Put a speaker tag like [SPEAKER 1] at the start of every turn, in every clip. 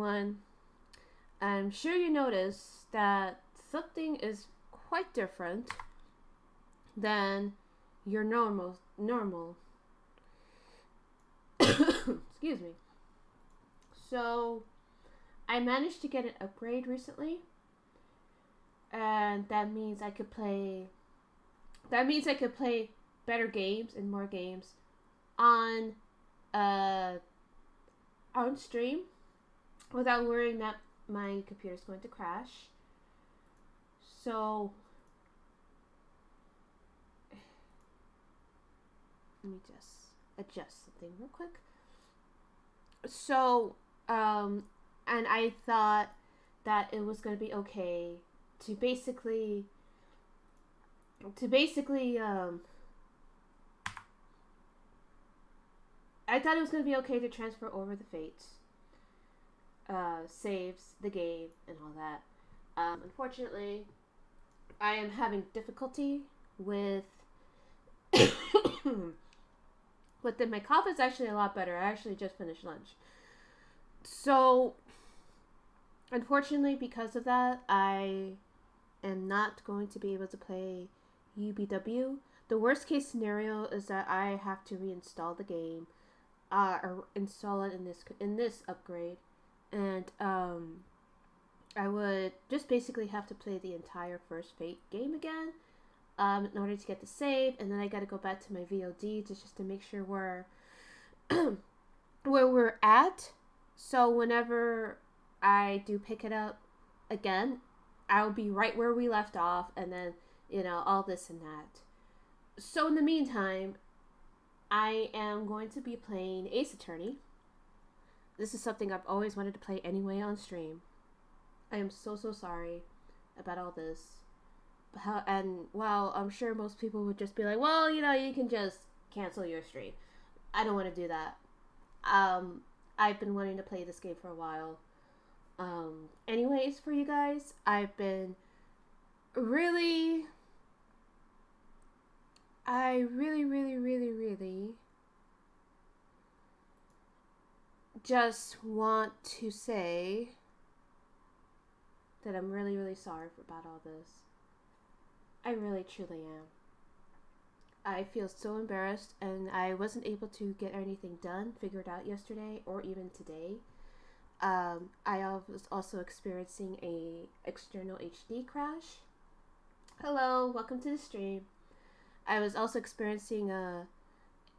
[SPEAKER 1] everyone. I'm sure you noticed that something is quite different than your normal. Excuse me. So, I managed to get an upgrade recently, and that means I could play better games and more games on uh on stream without worrying that my computer's going to crash. So let me just adjust something real quick. So, and I thought that it was going to be okay to basically, I thought it was going to be okay to transfer over the fates, saves, the game, and all that. Unfortunately, I am having difficulty with but my cough is actually a lot better. I actually just finished lunch. So, unfortunately, because of that, I am not going to be able to play UBW. The worst case scenario is that I have to reinstall the game, or install it in this upgrade, and I would just basically have to play the entire first Fate game again. In order to get the save, and then I gotta go back to my VOD just to make sure we're where we're at. So whenever I do pick it up again, I'll be right where we left off, and then all this and that. So in the meantime, I am going to be playing Ace Attorney. This is something I've always wanted to play anyway on stream. I am so sorry about all this. And while I'm sure most people would just be like, well, you can just cancel your stream. I don't want to do that. I've been wanting to play this game for a while. Anyways, for you guys, I've been really just want to say that I'm really sorry about all this. I really truly am. I feel so embarrassed, and I wasn't able to get anything figured out yesterday or even today. I was also experiencing a external HD crash. Hello, welcome to the stream. I was also experiencing an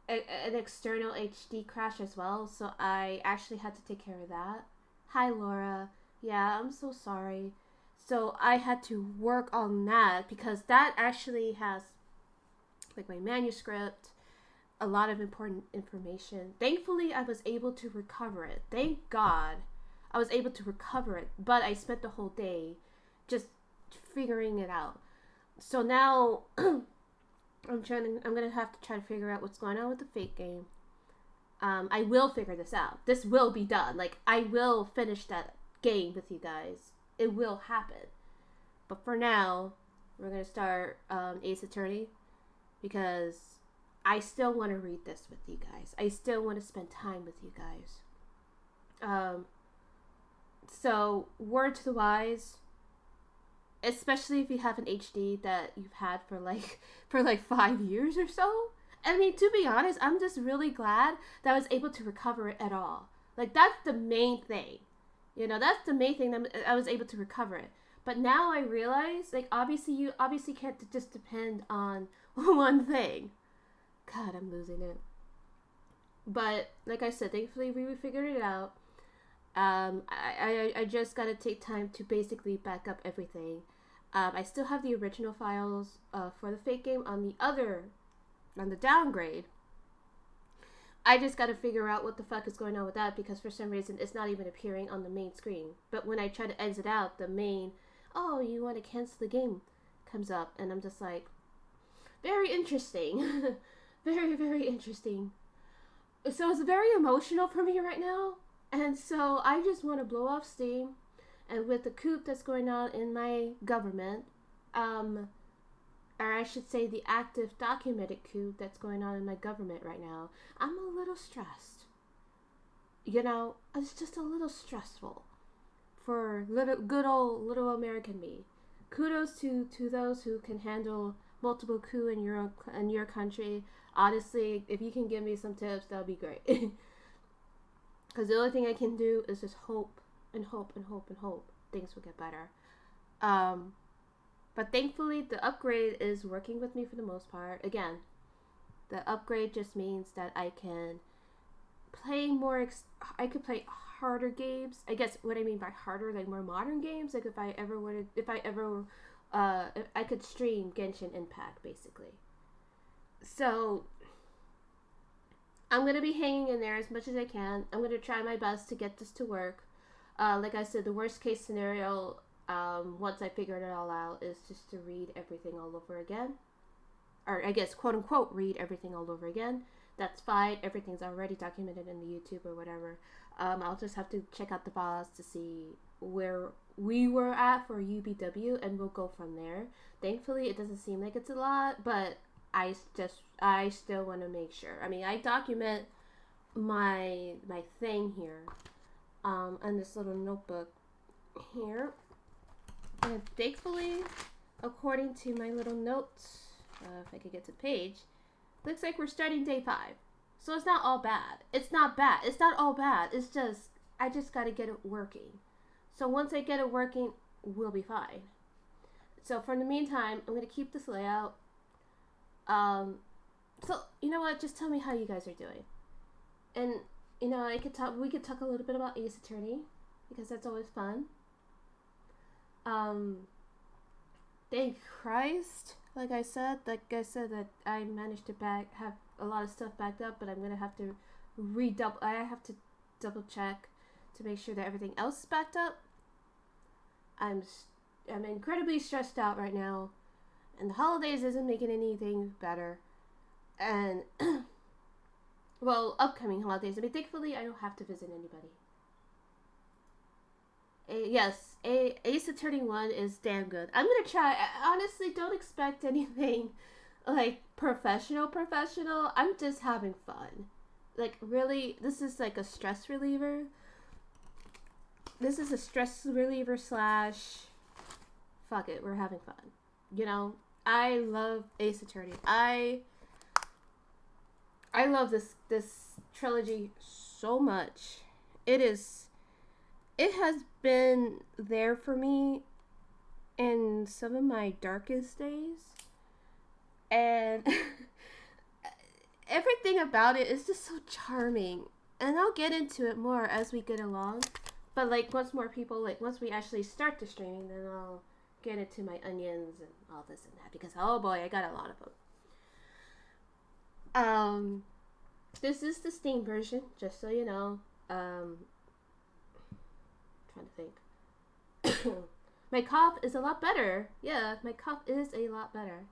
[SPEAKER 1] external HD crash as well, so I actually had to take care of that. Hi, Laura. Yeah, I'm so sorry. So I had to work on that because that actually has like my manuscript, a lot of important information. Thankfully, I was able to recover it. Thank God I was able to recover it, but I spent the whole day just figuring it out. So now I'm going to have to try to figure out what's going on with the Fate game. I will figure this out. This will be done. Like, I will finish that game with you guys. It will happen. But for now, we're going to start Ace Attorney because I still want to read this with you guys. I still want to spend time with you guys. So, word to the wise, especially if you have an HD that you've had for like 5 years or so. I mean, to be honest, I'm just really glad that I was able to recover it at all. Like, that's the main thing. That's the main thing, that I was able to recover it. But now I realize, like, you obviously can't just depend on one thing. God, I'm losing it. But, like I said, thankfully we figured it out. I just gotta take time to basically back up everything. I still have the original files for the Fate game on the downgrade. I just gotta figure out what the fuck is going on with that, because for some reason it's not even appearing on the main screen. But when I try to exit out, the main, oh, you want to cancel the game, comes up, and I'm just like, very interesting. very interesting. So it's very emotional for me right now, and so I just want to blow off steam. And with the coup that's going on in my government, or I should say the active documented coup that's going on in my government right now, I'm a little stressed. It's just a little stressful. for good old little American me. Kudos to those who can handle multiple coups in your country. Honestly, if you can give me some tips, that would be great. Because the only thing I can do is just hope and hope and hope and hope things will get better. But thankfully, the upgrade is working with me for the most part. Again, the upgrade just means that I can play more. I could play harder games. I guess what I mean by harder, like more modern games. Like if I could stream Genshin Impact basically. So I'm gonna be hanging in there as much as I can. I'm gonna try my best to get this to work. Like I said, the worst case scenario, once I figured it all out, is just to read everything all over again. Or I guess, quote unquote, read everything all over again. That's fine. Everything's already documented in the YouTube or whatever. I'll just have to check out the files to see where we were at for UBW, and we'll go from there. Thankfully, it doesn't seem like it's a lot, but I still want to make sure. I mean, I document my thing here, on this little notebook here, and thankfully, according to my little notes, if I could get to the page, looks like we're starting day 5. So it's not all bad. It's not bad. It's not all bad. It's just, I just got to get it working. So once I get it working, we'll be fine. So for the meantime, I'm going to keep this layout. So you know what? Just tell me how you guys are doing. And, you know, we could talk a little bit about Ace Attorney, because that's always fun. Thank Christ. Like I said that I managed to have a lot of stuff backed up, but I'm gonna have to double check to make sure that everything else is backed up. I'm incredibly stressed out right now, and the holidays isn't making anything better. And well, upcoming holidays. I mean, thankfully, I don't have to visit anybody. Yes, Ace Attorney 1 is damn good. I'm gonna try. Honestly, don't expect anything like professional. I'm just having fun. Like, really, this is like a stress reliever. This is a stress reliever / fuck it, we're having fun. You know, I love Ace Attorney. I love this trilogy so much. It has been there for me in some of my darkest days. And everything about it is just so charming. And I'll get into it more as we get along. But like once we actually start the streaming, then I'll get into my onions and all this and that. Because oh boy, I got a lot of them. This is the Steam version, just so you know. Trying to think. My cough is a lot better. Yeah, my cough is a lot better.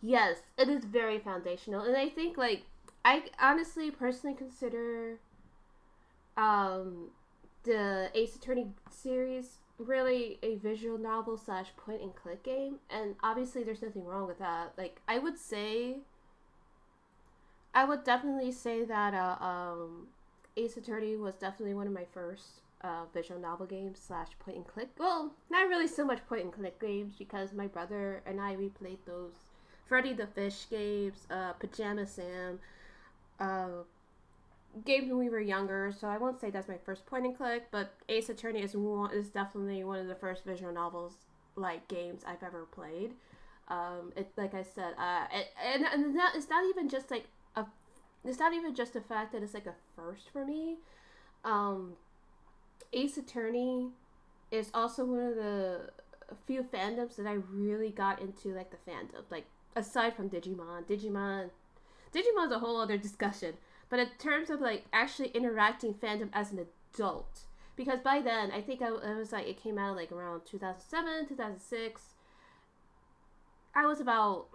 [SPEAKER 1] Yes, it is very foundational, and I think like I honestly personally consider the Ace Attorney series really a visual novel / point and click game, and obviously there's nothing wrong with that. Like I would definitely say that Ace Attorney was definitely one of my first visual novel games / point and click. Well, not really so much point and click games, because my brother and I, we played those Freddy the Fish games, Pajama Sam, games when we were younger. So I won't say that's my first point and click, but Ace Attorney is definitely one of the first visual novels like games I've ever played. Like I said, it's not even just like it's not even just the fact that it's like a first for me. Ace Attorney is also one of the few fandoms that I really got into, like the fandom. Like aside from Digimon's a whole other discussion. But in terms of like actually interacting fandom as an adult, because by then I think it came out like around 2007, 2006. I was about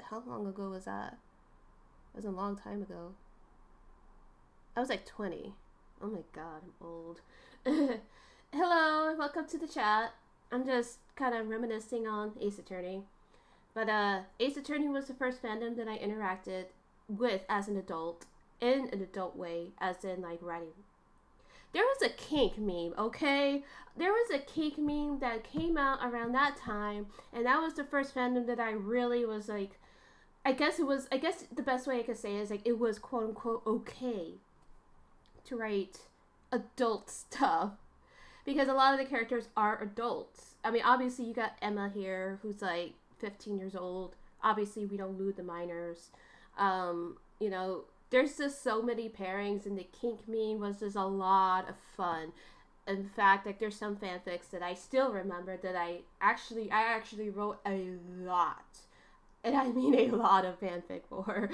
[SPEAKER 1] how long ago was that? It was a long time ago. I was like 20. Oh my god, I'm old. Hello, welcome to the chat. I'm just kind of reminiscing on Ace Attorney. But Ace Attorney was the first fandom that I interacted with as an adult, in an adult way, as in like writing. There was was a kink meme, okay? There was a kink meme that came out around that time, and that was the first fandom that I really was like, I guess the best way I could say it is like it was quote unquote okay to write adult stuff because a lot of the characters are adults. I mean, obviously you got Emma here who's like 15 years old. Obviously we don't lose the minors. You know, there's just so many pairings, and the kink meme was just a lot of fun. In fact, like there's some fanfics that I still remember that I actually wrote a lot, and I mean a lot of fanfic for.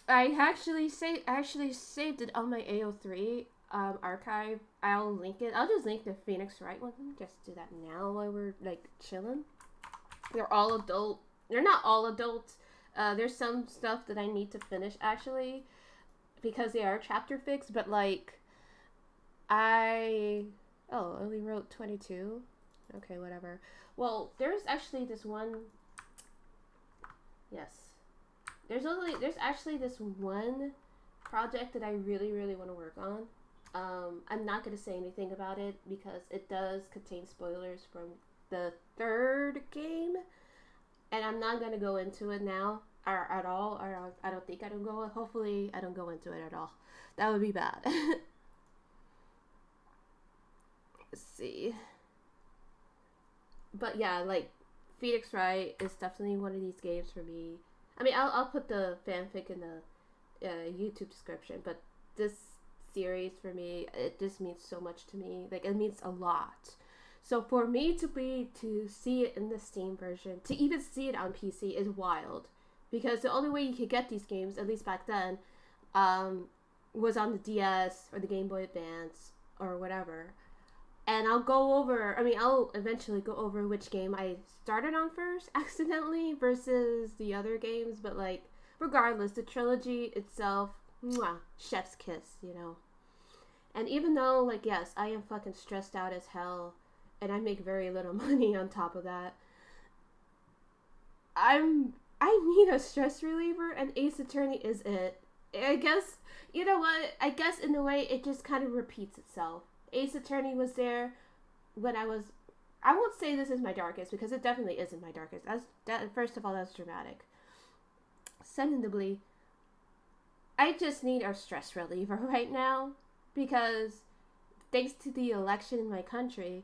[SPEAKER 1] I actually saved it on my AO3 archive. I'll link it. I'll just link the Phoenix Wright one. Let me just do that now while we're like chilling. They're all adult. They're not all adults. There's some stuff that I need to finish actually, because they are chapter fics. But like, I only wrote 22. Okay, whatever. Well, there's actually this one. Yes. There's actually this one project that I really, really want to work on. I'm not going to say anything about it because it does contain spoilers from the third game. And I'm not going to go into it now or at all. Or I don't think I don't go. Hopefully I don't go into it at all. That would be bad. Let's see. But yeah, like Phoenix Wright is definitely one of these games for me. I mean, I'll put the fanfic in the YouTube description, but this series for me, it just means so much to me. Like, it means a lot. So for me to see it in the Steam version, to even see it on PC is wild. Because the only way you could get these games, at least back then, was on the DS or the Game Boy Advance or whatever. And I'll eventually go over which game I started on first accidentally versus the other games. But like, regardless, the trilogy itself, mwah, chef's kiss, you know. And even though, like, yes, I am fucking stressed out as hell, and I make very little money on top of that, I need a stress reliever, and Ace Attorney is it. I guess, you know what? I guess in a way it just kind of repeats itself. Ace Attorney was there when I won't say this is my darkest, because it definitely isn't my darkest. First of all, that's dramatic. Secondly, I just need a stress reliever right now, because thanks to the election in my country,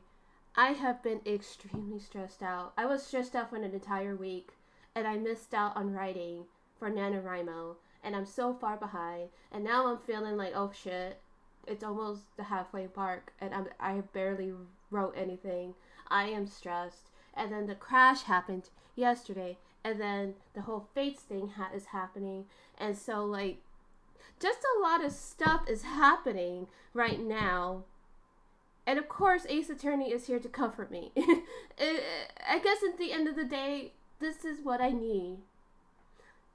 [SPEAKER 1] I have been extremely stressed out. I was stressed out for an entire week, and I missed out on writing for NaNoWriMo, and I'm so far behind, and now I'm feeling like, oh shit, it's almost the halfway mark, and I barely wrote anything. I am stressed. And then the crash happened yesterday, and then the whole Fates thing is happening, and so like, just a lot of stuff is happening right now. And of course, Ace Attorney is here to comfort me. I guess at the end of the day, this is what I need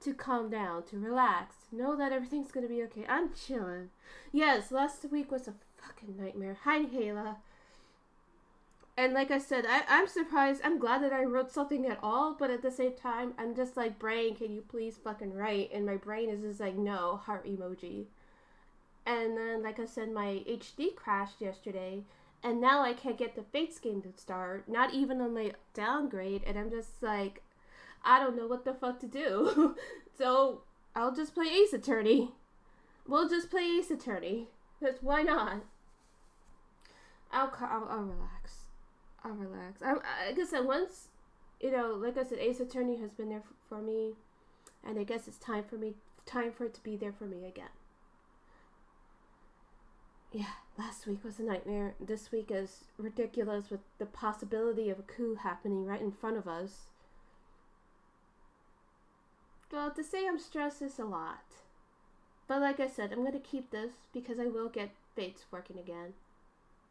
[SPEAKER 1] to calm down, to relax, to know that everything's gonna be okay. I'm chilling. Yes, last week was a fucking nightmare. Hi, Kayla. And like I said, I'm surprised. I'm glad that I wrote something at all, but at the same time, I'm just like, brain, can you please fucking write? And my brain is just like, no, heart emoji. And then, like I said, my HD crashed yesterday, and now I can't get the Fates game to start, not even on my downgrade, and I'm just like, I don't know what the fuck to do. So, I'll just play Ace Attorney. We'll just play Ace Attorney. Because why not? I'll relax. I'll relax. Like I said, once, you know, like I said, Ace Attorney has been there for me, and I guess it's time for it to be there for me again. Yeah, last week was a nightmare. This week is ridiculous with the possibility of a coup happening right in front of us. Well, to say I'm stressed is a lot. But like I said, I'm going to keep this because I will get Fates working again.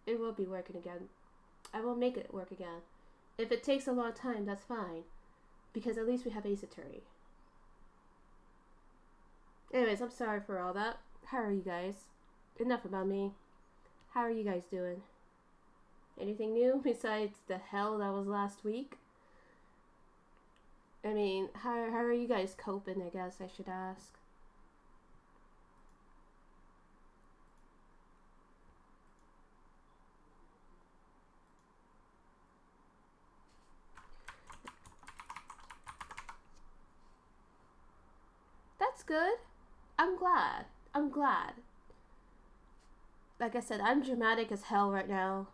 [SPEAKER 1] It will be working again. I will make it work again. If it takes a long time, that's fine. Because at least we have Ace Attorney. Anyways, I'm sorry for all that. How are you guys? Enough about me. How are you guys doing? Anything new besides the hell that was last week? I mean, how are you guys coping, I guess I should ask. good. I'm glad. I'm glad. Like I said, I'm dramatic as hell right now.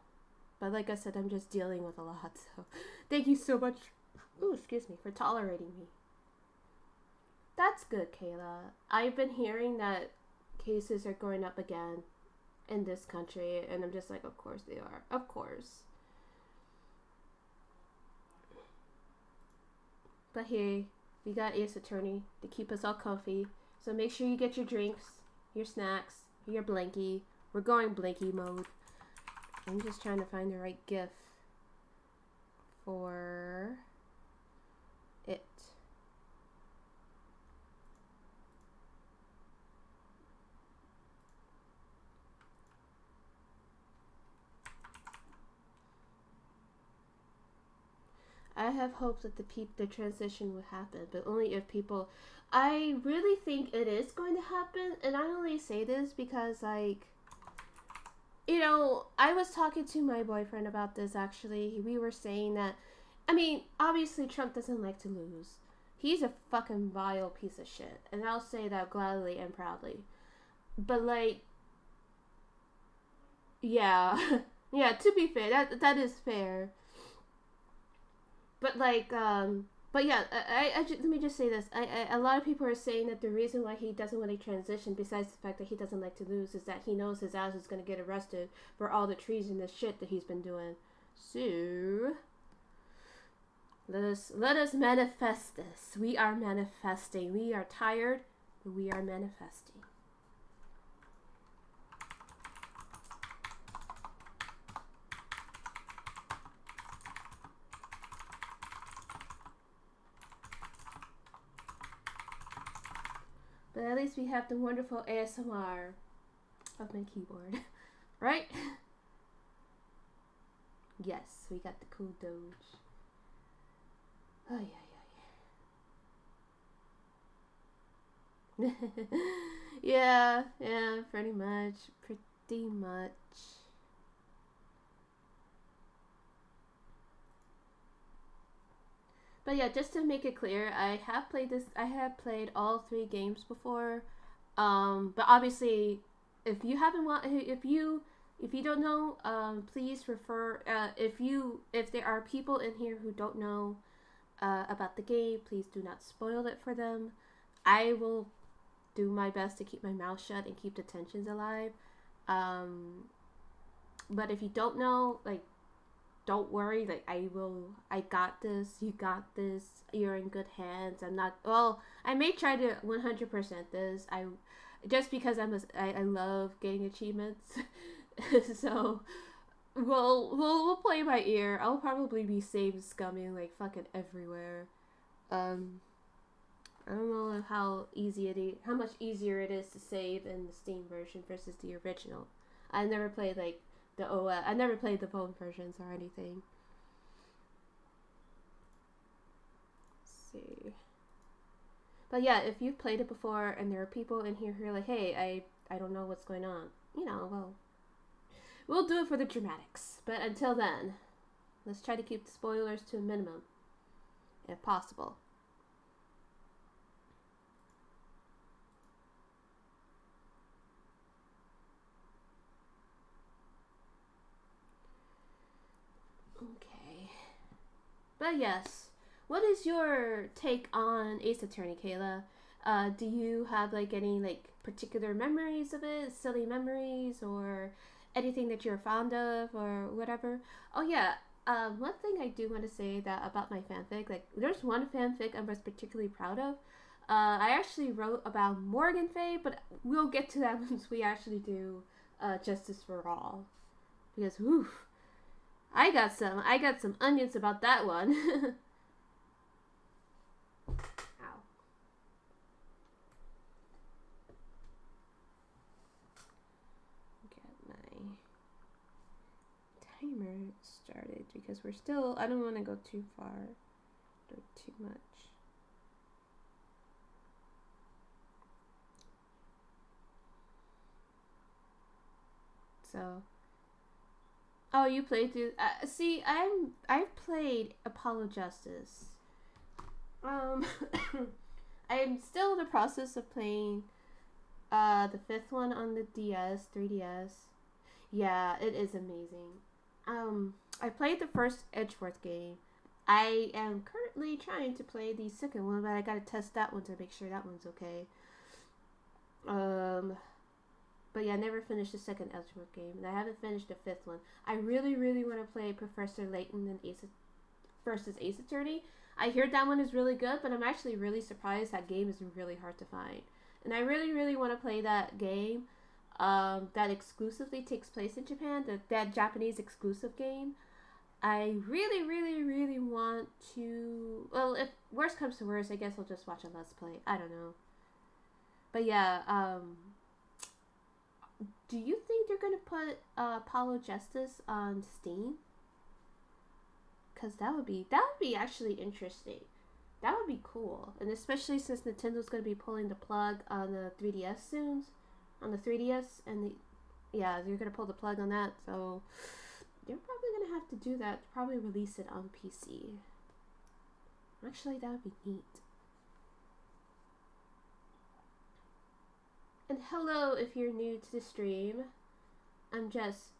[SPEAKER 1] But like I said, I'm just dealing with a lot. So thank you so much. Ooh, excuse me, for tolerating me. That's good, Kayla. I've been hearing that cases are going up again in this country, and I'm just like, of course they are. Of course. But hey, we got Ace Attorney to keep us all comfy. So make sure you get your drinks, your snacks, your blankie. We're going blankie mode. I'm just trying to find the right GIF for it. I have hopes that the transition would happen, but only if people. I really think it is going to happen, and I only say this because, like, you know, I was talking to my boyfriend about this actually. We were saying that, I mean, obviously Trump doesn't like to lose. He's a fucking vile piece of shit, and I'll say that gladly and proudly. But like, yeah, yeah. To be fair, that is fair. But like, but yeah, let me just say this. A lot of people are saying that the reason why he doesn't want to transition, besides the fact that he doesn't like to lose, is that he knows his ass is gonna get arrested for all the treasonous shit that he's been doing. So let us manifest this. We are manifesting. We are tired, but we are manifesting. But at least we have the wonderful ASMR of my keyboard. Right? Yes, we got the cool Doge. Oh, yeah. Yeah, pretty much. Pretty much. But yeah, just to make it clear, I have played all 3 games before. But obviously, if you don't know, please refer. If there are people in here who don't know about the game, please do not spoil it for them. I will do my best to keep my mouth shut and keep the tensions alive. But if you don't know, like, don't worry, like, I got this, you got this, you're in good hands. I may try to 100% this, just because I love getting achievements. So, we'll play by ear. I'll probably be save scumming, like, fucking everywhere. I don't know how much easier it is to save in the Steam version versus the original. I never played, like, I never played the phone versions or anything. Let's see. But yeah, if you've played it before and there are people in here who are like, hey, I don't know what's going on, well, we'll do it for the dramatics. But until then, let's try to keep the spoilers to a minimum, if possible. Okay. But yes, what is your take on Ace Attorney, Kayla? Do you have like any like particular memories of it, silly memories, or anything that you're fond of, or whatever? Oh yeah, one thing I do want to say that about my fanfic, like there's one fanfic I was particularly proud of. I actually wrote about Morgan Faye, but we'll get to that once we actually do Justice for All, because whew. I got some onions about that one. Ow. Get my timer started because I don't want to go too far or too much. So oh, you played through. See, I've played Apollo Justice. I I'm still in the process of playing the fifth one on the DS, 3DS. Yeah, it is amazing. I played the first Edgeworth game. I am currently trying to play the second one, but I gotta test that one to make sure that one's okay. But yeah, I never finished the second Edgeworth game, and I haven't finished the fifth one. I really, really want to play Professor Layton and versus Ace Attorney. I hear that one is really good, but I'm actually really surprised that game is really hard to find. And I really, really want to play that game that exclusively takes place in Japan, that Japanese exclusive game. I really, really, really want to... Well, if worst comes to worst, I guess I'll just watch a Let's Play. I don't know. But yeah, do you think they're going to put Apollo Justice on Steam? Because that would be actually interesting. That would be cool. And especially since Nintendo's going to be pulling the plug on the 3DS soon. On the 3DS. And yeah, they're going to pull the plug on that. So they're probably going to have to do that. Probably release it on PC. Actually, that would be neat. And hello if you're new to the stream. I'm just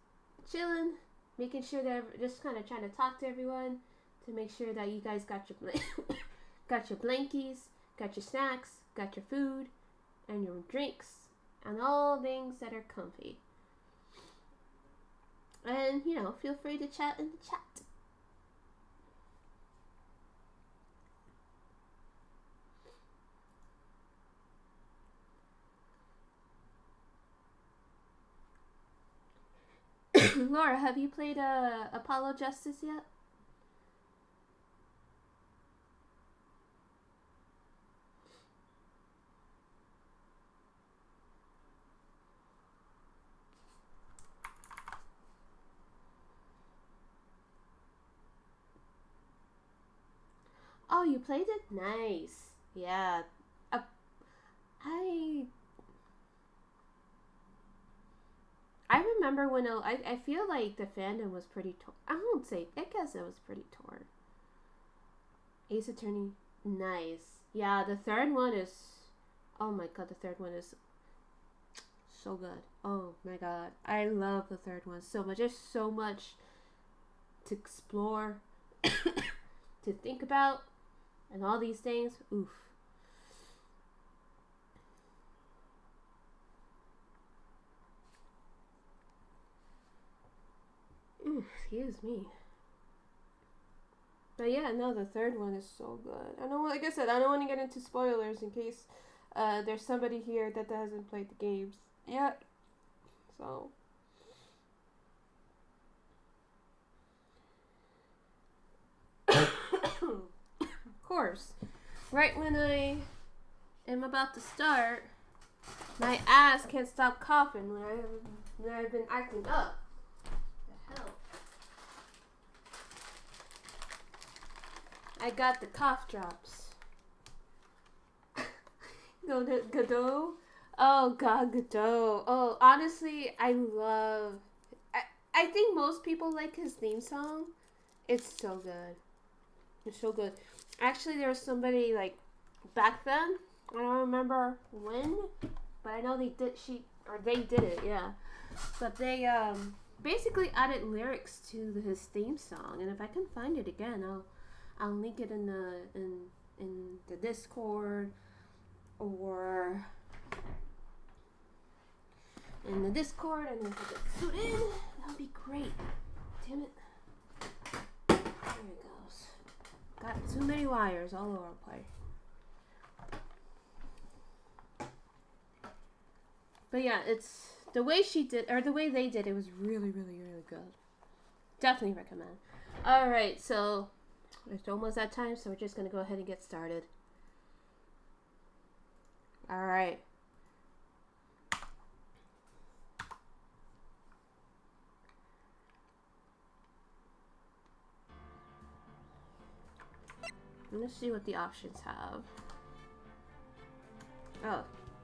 [SPEAKER 1] chilling, making sure that just kind of trying to talk to everyone to make sure that you guys got your got your blankies, got your snacks, got your food, and your drinks, and all things that are comfy. And you know, feel free to chat in the chat. Laura, have you played Apollo Justice yet? Oh, you played it? Nice. Yeah. I remember when I feel like the fandom was pretty torn. I won't say. I guess it was pretty torn. Ace Attorney, nice. Yeah, the third one is. Oh my god, the third one is so good. Oh my god, I love the third one so much. There's so much to explore, to think about, and all these things. Oof. Ooh, excuse me. But yeah, no, the third one is so good. I know, like I said, I don't want to get into spoilers in case there's somebody here that hasn't played the games yet. So. Of course. Right when I am about to start, my ass can't stop coughing when I've been acting up. The hell? I got the cough drops. Godot? Oh god, Godot. Oh, honestly, I think most people like his theme song. It's so good. It's so good. Actually, there was somebody like back then. I don't remember when, but I know they did. They did it. Yeah, but they basically added lyrics to his theme song, and if I can find it again, I'll link it in the Discord or in the Discord, and then put it in. That would be great. Damn it. There it goes. Got too many wires all over the place. But yeah, it's the way she did, or the way they did it was really, really, really good. Definitely recommend. Alright, so it's almost that time, so we're just going to go ahead and get started. Alright. Let's see what the options have. Oh,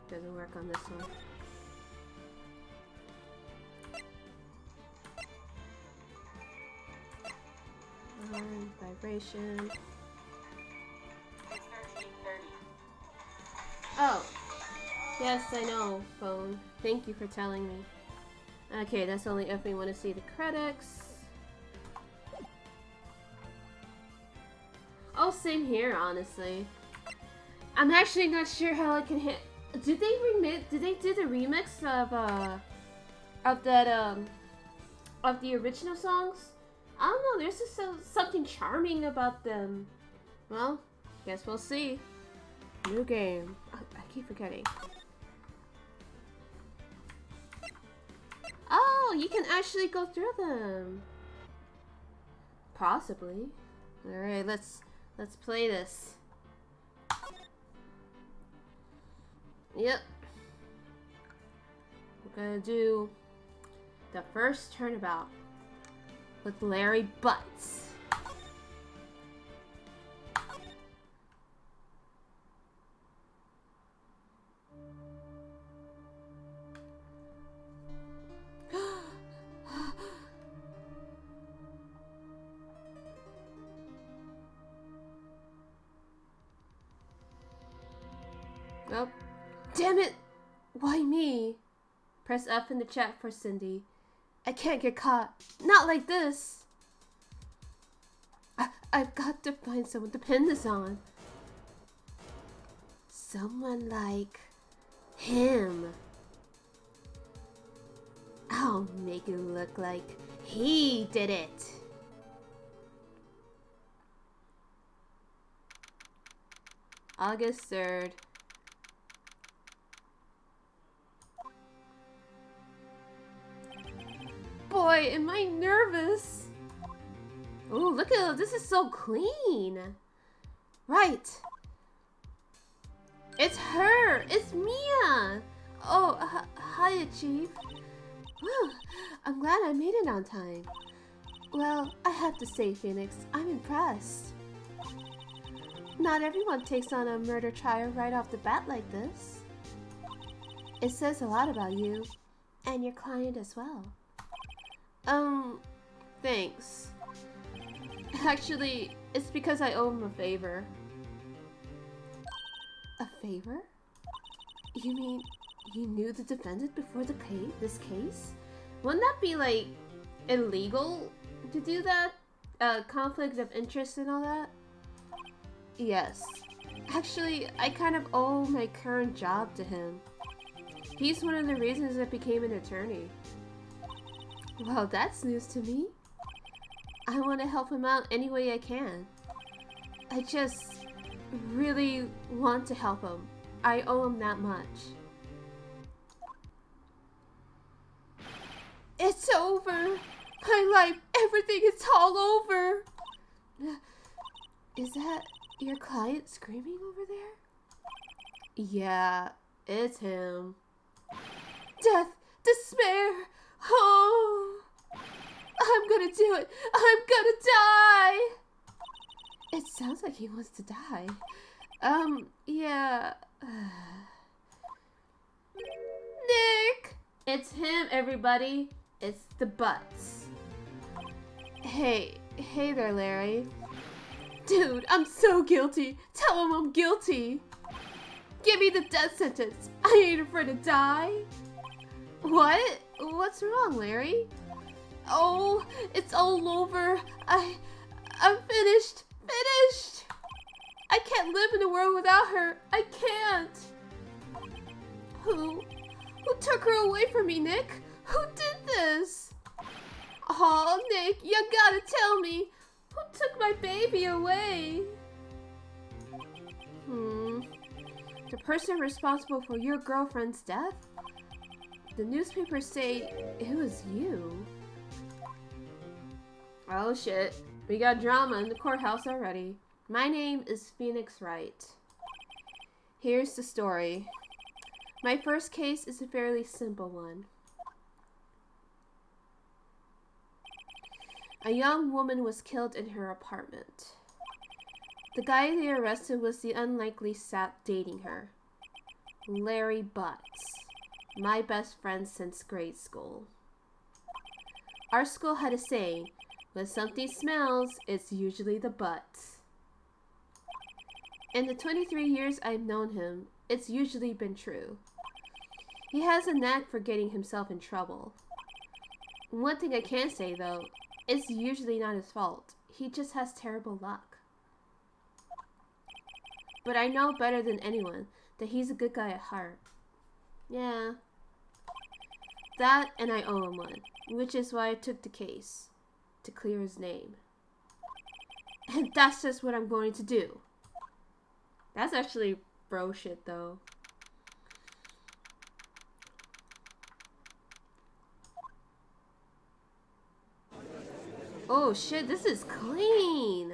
[SPEAKER 1] doesn't work on this one. Vibration.
[SPEAKER 2] It's 13:30.
[SPEAKER 1] Yes, I know, phone. Thank you for telling me. Okay, that's only if we want to see the credits. Oh, same here, honestly. I'm actually not sure how I can hit. Did they Did they do the remix of that of the original songs? I don't know. There's just something charming about them. Well, guess we'll see. New game. I keep forgetting. Oh, you can actually go through them. Possibly. All right, let's play this. Yep. We're gonna do the first Turnabout with Larry Butts. Oh, damn it! Why me? Press F in the chat for Cindy. I can't get caught. Not like this. I've got to find someone to pin this on. Someone like him. I'll make it look like he did it. August 3rd. Boy, am I nervous. Oh, look at this. Is so clean. Right. It's her. It's Mia. Oh, hi, Chief. Whew, I'm glad I made it on time. Well, I have to say, Phoenix, I'm impressed. Not everyone takes on a murder trial right off the bat like this. It says a lot about you, and your client as well. Thanks. Actually, it's because I owe him a favor. A favor? You mean you knew the defendant before this case? Wouldn't that be, like, illegal to do that? Conflict of interest and all that? Yes. Actually, I kind of owe my current job to him. He's one of the reasons I became an attorney. Well, that's news to me. I want to help him out any way I can. I just really want to help him. I owe him that much. It's over. My life, everything is all over. Is that your client screaming over there? Yeah, it's him. Death, despair. Oh, I'm gonna do it. I'm gonna die. It sounds like he wants to die. Yeah. Nick! It's him, everybody. It's the Butts. Hey there, Larry. Dude, I'm so guilty. Tell him I'm guilty. Give me the death sentence. I ain't afraid to die. What? What's wrong, Larry? Oh, it's all over. I'm finished. Finished. I can't live in a world without her. I can't. Who took her away from me, Nick? Who did this? Oh, Nick, you gotta tell me. Who took my baby away? The person responsible for your girlfriend's death? The newspapers say it was you. Oh shit. We got drama in the courthouse already. My name is Phoenix Wright. Here's the story. My first case is a fairly simple one. A young woman was killed in her apartment. The guy they arrested was the unlikely sap dating her. Larry Butts. My best friend since grade school. Our school had a saying, when something smells, it's usually the Butts. In the 23 years I've known him, it's usually been true. He has a knack for getting himself in trouble. One thing I can say, though, it's usually not his fault. He just has terrible luck. But I know better than anyone that he's a good guy at heart. Yeah. That, and I owe him one, which is why I took the case. To clear his name. And that's just what I'm going to do. That's actually bro shit, though. Oh shit, this is clean.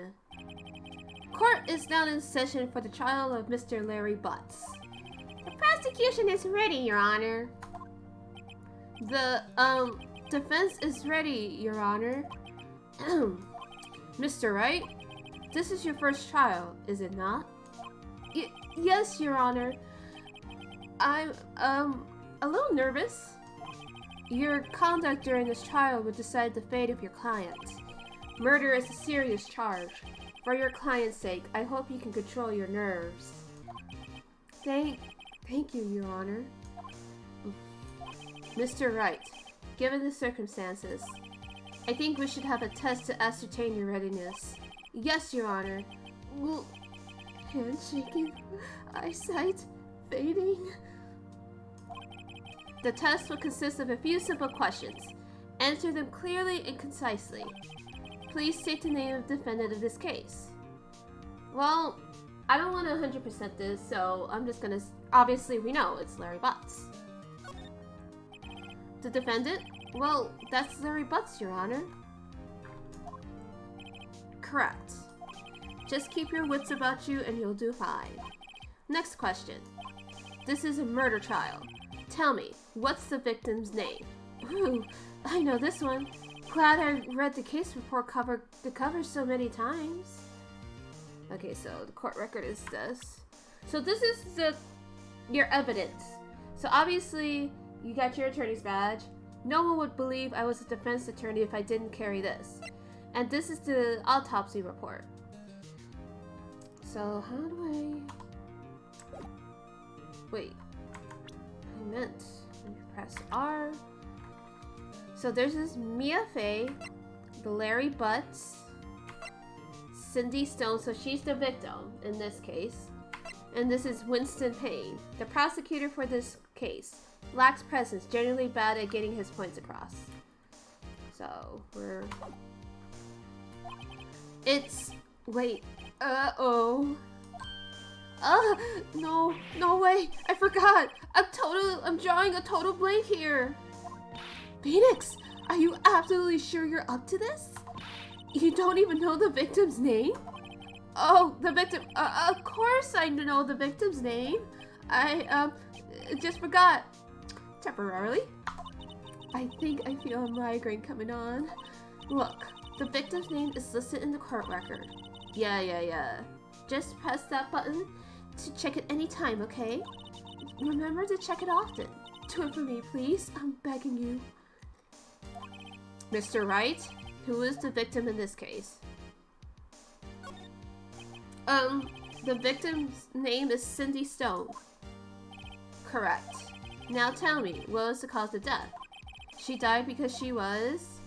[SPEAKER 1] Court is now in session for the trial of Mr. Larry Butts. The prosecution is ready, Your Honor. The, defense is ready, Your Honor. Mr. Wright, this is your first trial, is it not? Yes, Your Honor. I'm, a little nervous. Your conduct during this trial would decide the fate of your client. Murder is a serious charge. For your client's sake, I hope you can control your nerves. Thank you, Your Honor. Mr. Wright, given the circumstances, I think we should have a test to ascertain your readiness. Yes, Your Honor. Hand shaking, eyesight fading. The test will consist of a few simple questions. Answer them clearly and concisely. Please state the name of the defendant of this case. Well, I don't want to 100% this, so I'm just gonna... Obviously, we know it's Larry Butts. The defendant? Well, that's Larry Butts, Your Honor. Correct. Just keep your wits about you and you'll do fine. Next question. This is a murder trial. Tell me, what's the victim's name? Ooh, I know this one. Glad I read the case report cover so many times. Okay, so the court record is this. So this is your evidence. So obviously, you got your attorney's badge. No one would believe I was a defense attorney if I didn't carry this. And this is the autopsy report. So how do I... Wait. I meant... Let me press R. So there's this Mia Fey, the Larry Butts, Cindy Stone, so she's the victim in this case. And this is Winston Payne, the prosecutor for this case. Lacks presence, generally bad at getting his points across. So, we're... It's... Wait. Uh-oh. No way. I forgot. I'm drawing a total blank here. Phoenix, are you absolutely sure you're up to this? You don't even know the victim's name? Oh, the victim. Of course I know the victim's name. I just forgot. Temporarily. I think I feel a migraine coming on. Look, the victim's name is listed in the court record. Yeah. Just press that button to check it anytime, okay? Remember to check it often. Do it for me, please. I'm begging you. Mr. Wright, who is the victim in this case? The victim's name is Cindy Stone. Correct. Now tell me, what was the cause of death? She died because she was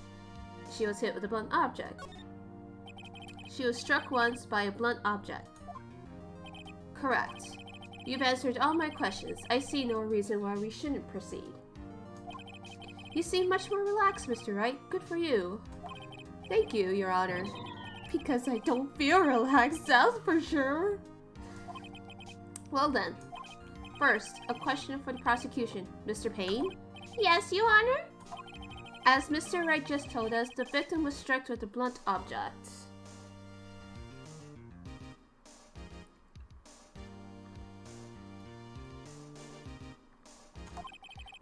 [SPEAKER 1] hit with a blunt object. She was struck once by a blunt object. Correct. You've answered all my questions. I see no reason why we shouldn't proceed. You seem much more relaxed, Mr. Wright. Good for you. Thank you, Your Honor. Because I don't feel relaxed, that's for sure. Well then. First, a question for the prosecution. Mr. Payne? Yes, Your Honor? As Mr. Wright just told us, the victim was struck with a blunt object.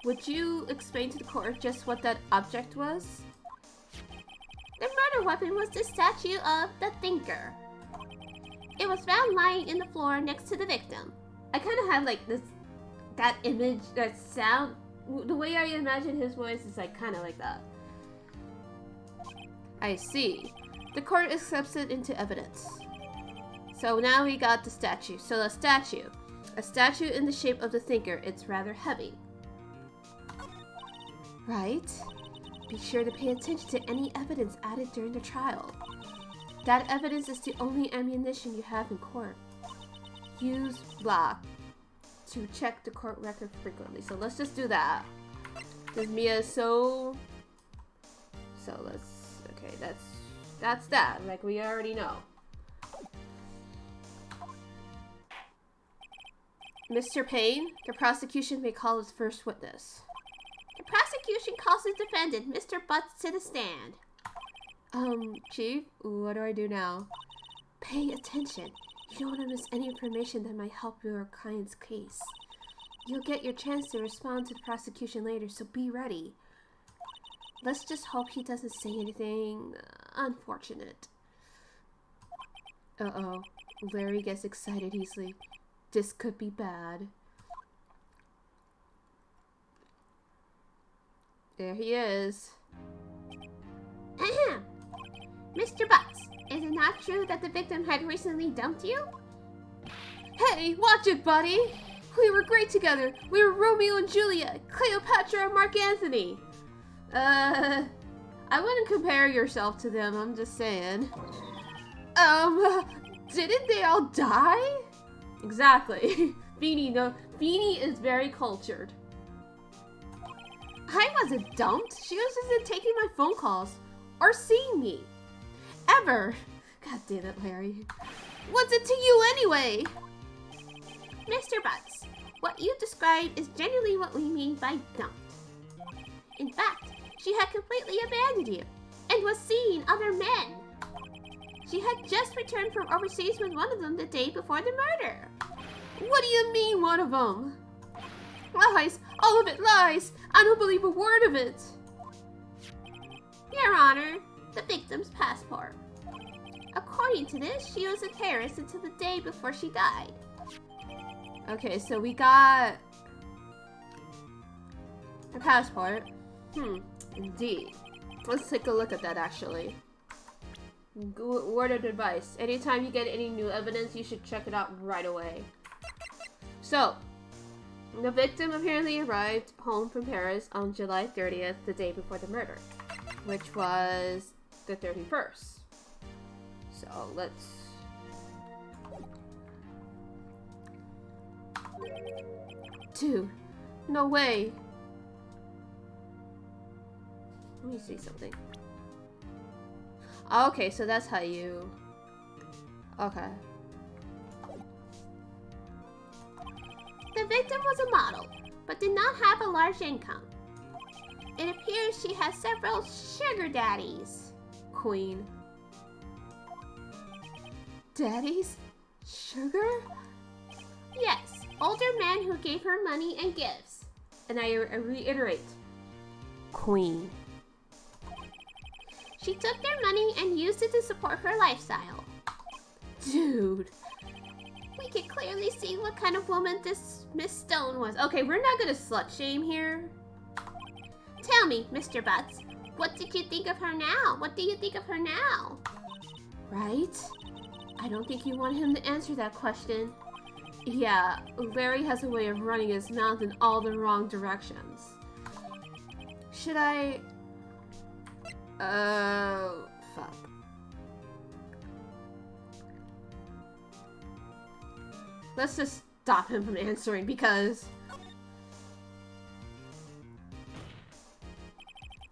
[SPEAKER 1] Would you explain to the court just what that object was? The murder weapon was the statue of the Thinker. It was found lying in the floor next to the victim. I kind of have like that image, that sound. The way I imagine his voice is like kind of like that. I see. The court accepts it into evidence. So now we got the statue. So a statue in the shape of the Thinker. It's rather heavy. Right? Be sure to pay attention to any evidence added during the trial. That evidence is the only ammunition you have in court. Use blah to check the court record frequently. So let's just do that. Because Mia is so let's, okay, that's that. Like, we already know. Mr. Payne, the prosecution may call its first witness.
[SPEAKER 2] The prosecution calls the defendant, Mr. Butts, to the stand.
[SPEAKER 1] Chief, what do I do now? Pay attention. You don't want to miss any information that might help your client's case. You'll get your chance to respond to the prosecution later, so be ready. Let's just hope he doesn't say anything unfortunate. Uh-oh. Larry gets excited easily. This could be bad. There he is.
[SPEAKER 2] Ahem. Mr. Butts, is it not true that the victim had recently dumped you?
[SPEAKER 1] Hey, watch it, buddy! We were great together. We were Romeo and Juliet, Cleopatra and Mark Antony. I wouldn't compare yourself to them, I'm just saying. Didn't they all die? Exactly. Beanie is very cultured. I wasn't dumped. She wasn't taking my phone calls or seeing me. Ever. God damn it, Larry. What's it to you anyway?
[SPEAKER 2] Mr. Butts, what you described is generally what we mean by dumped. In fact, she had completely abandoned you and was seeing other men. She had just returned from overseas with one of them the day before the murder.
[SPEAKER 1] What do you mean, one of them? Lies! All of it lies! I don't believe a word of it!
[SPEAKER 2] Your Honor, the victim's passport. According to this, she was in Paris until the day before she died.
[SPEAKER 1] Okay, so we got her passport. Indeed. Let's take a look at that, actually. Word of advice. Anytime you get any new evidence, you should check it out right away. So, the victim apparently arrived home from Paris on July 30th, the day before the murder, which was the 31st. So, let's... Dude, no way. Let me see something. Okay, so that's how you... Okay.
[SPEAKER 2] The victim was a model, but did not have a large income. It appears she has several sugar daddies.
[SPEAKER 1] Queen. Daddies? Sugar?
[SPEAKER 2] Yes, older men who gave her money and gifts.
[SPEAKER 1] And I reiterate. Queen.
[SPEAKER 2] She took their money and used it to support her lifestyle.
[SPEAKER 1] Dude.
[SPEAKER 2] We can clearly see what kind of woman this Miss Stone was.
[SPEAKER 1] Okay, we're not gonna slut shame here.
[SPEAKER 2] Tell me, Mr. Butts, what did you think of her now? What do you think of her now?
[SPEAKER 1] Right? I don't think you want him to answer that question. Yeah, Larry has a way of running his mouth in all the wrong directions. Should I... fuck. Let's just stop him from answering because...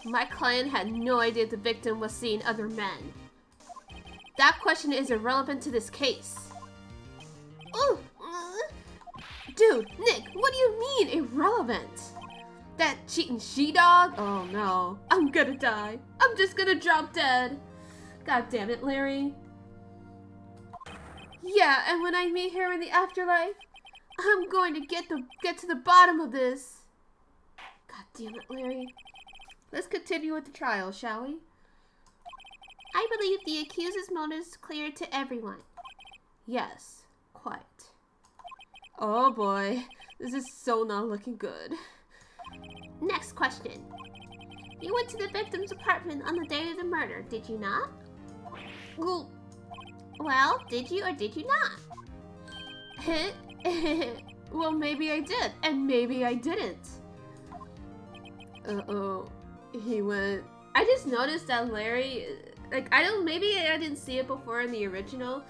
[SPEAKER 1] My client had no idea the victim was seeing other men. That question is irrelevant to this case.
[SPEAKER 2] Ooh!
[SPEAKER 1] Dude, Nick, what do you mean irrelevant? That cheating she-dog? Oh no, I'm gonna die. I'm just gonna drop dead. God damn it, Larry. Yeah, and when I meet her in the afterlife, I'm going to get to the bottom of this. God damn it, Larry. Let's continue with the trial, shall we?
[SPEAKER 2] I believe the accuser's motive is clear to everyone.
[SPEAKER 1] Yes, quite. Oh boy, this is so not looking good.
[SPEAKER 2] Next question. You went to the victim's apartment on the day of the murder, did you not? Well, did you or did you not?
[SPEAKER 1] Well, maybe I did, and maybe I didn't. Uh-oh. He went... I just noticed that Larry... Like, maybe I didn't see it before in the original.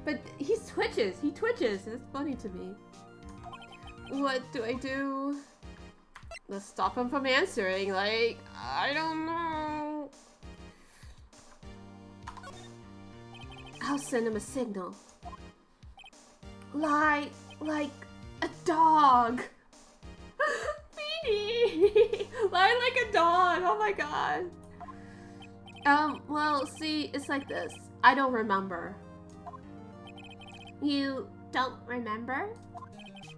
[SPEAKER 1] But he twitches. He twitches. It's funny to me. What do I do? Let's stop him from answering. Like, I don't know. I'll send him a signal. Lie like a dog. Beanie. Lie like a dog. Oh my god. Well, see, it's like this. I don't remember.
[SPEAKER 2] You don't remember?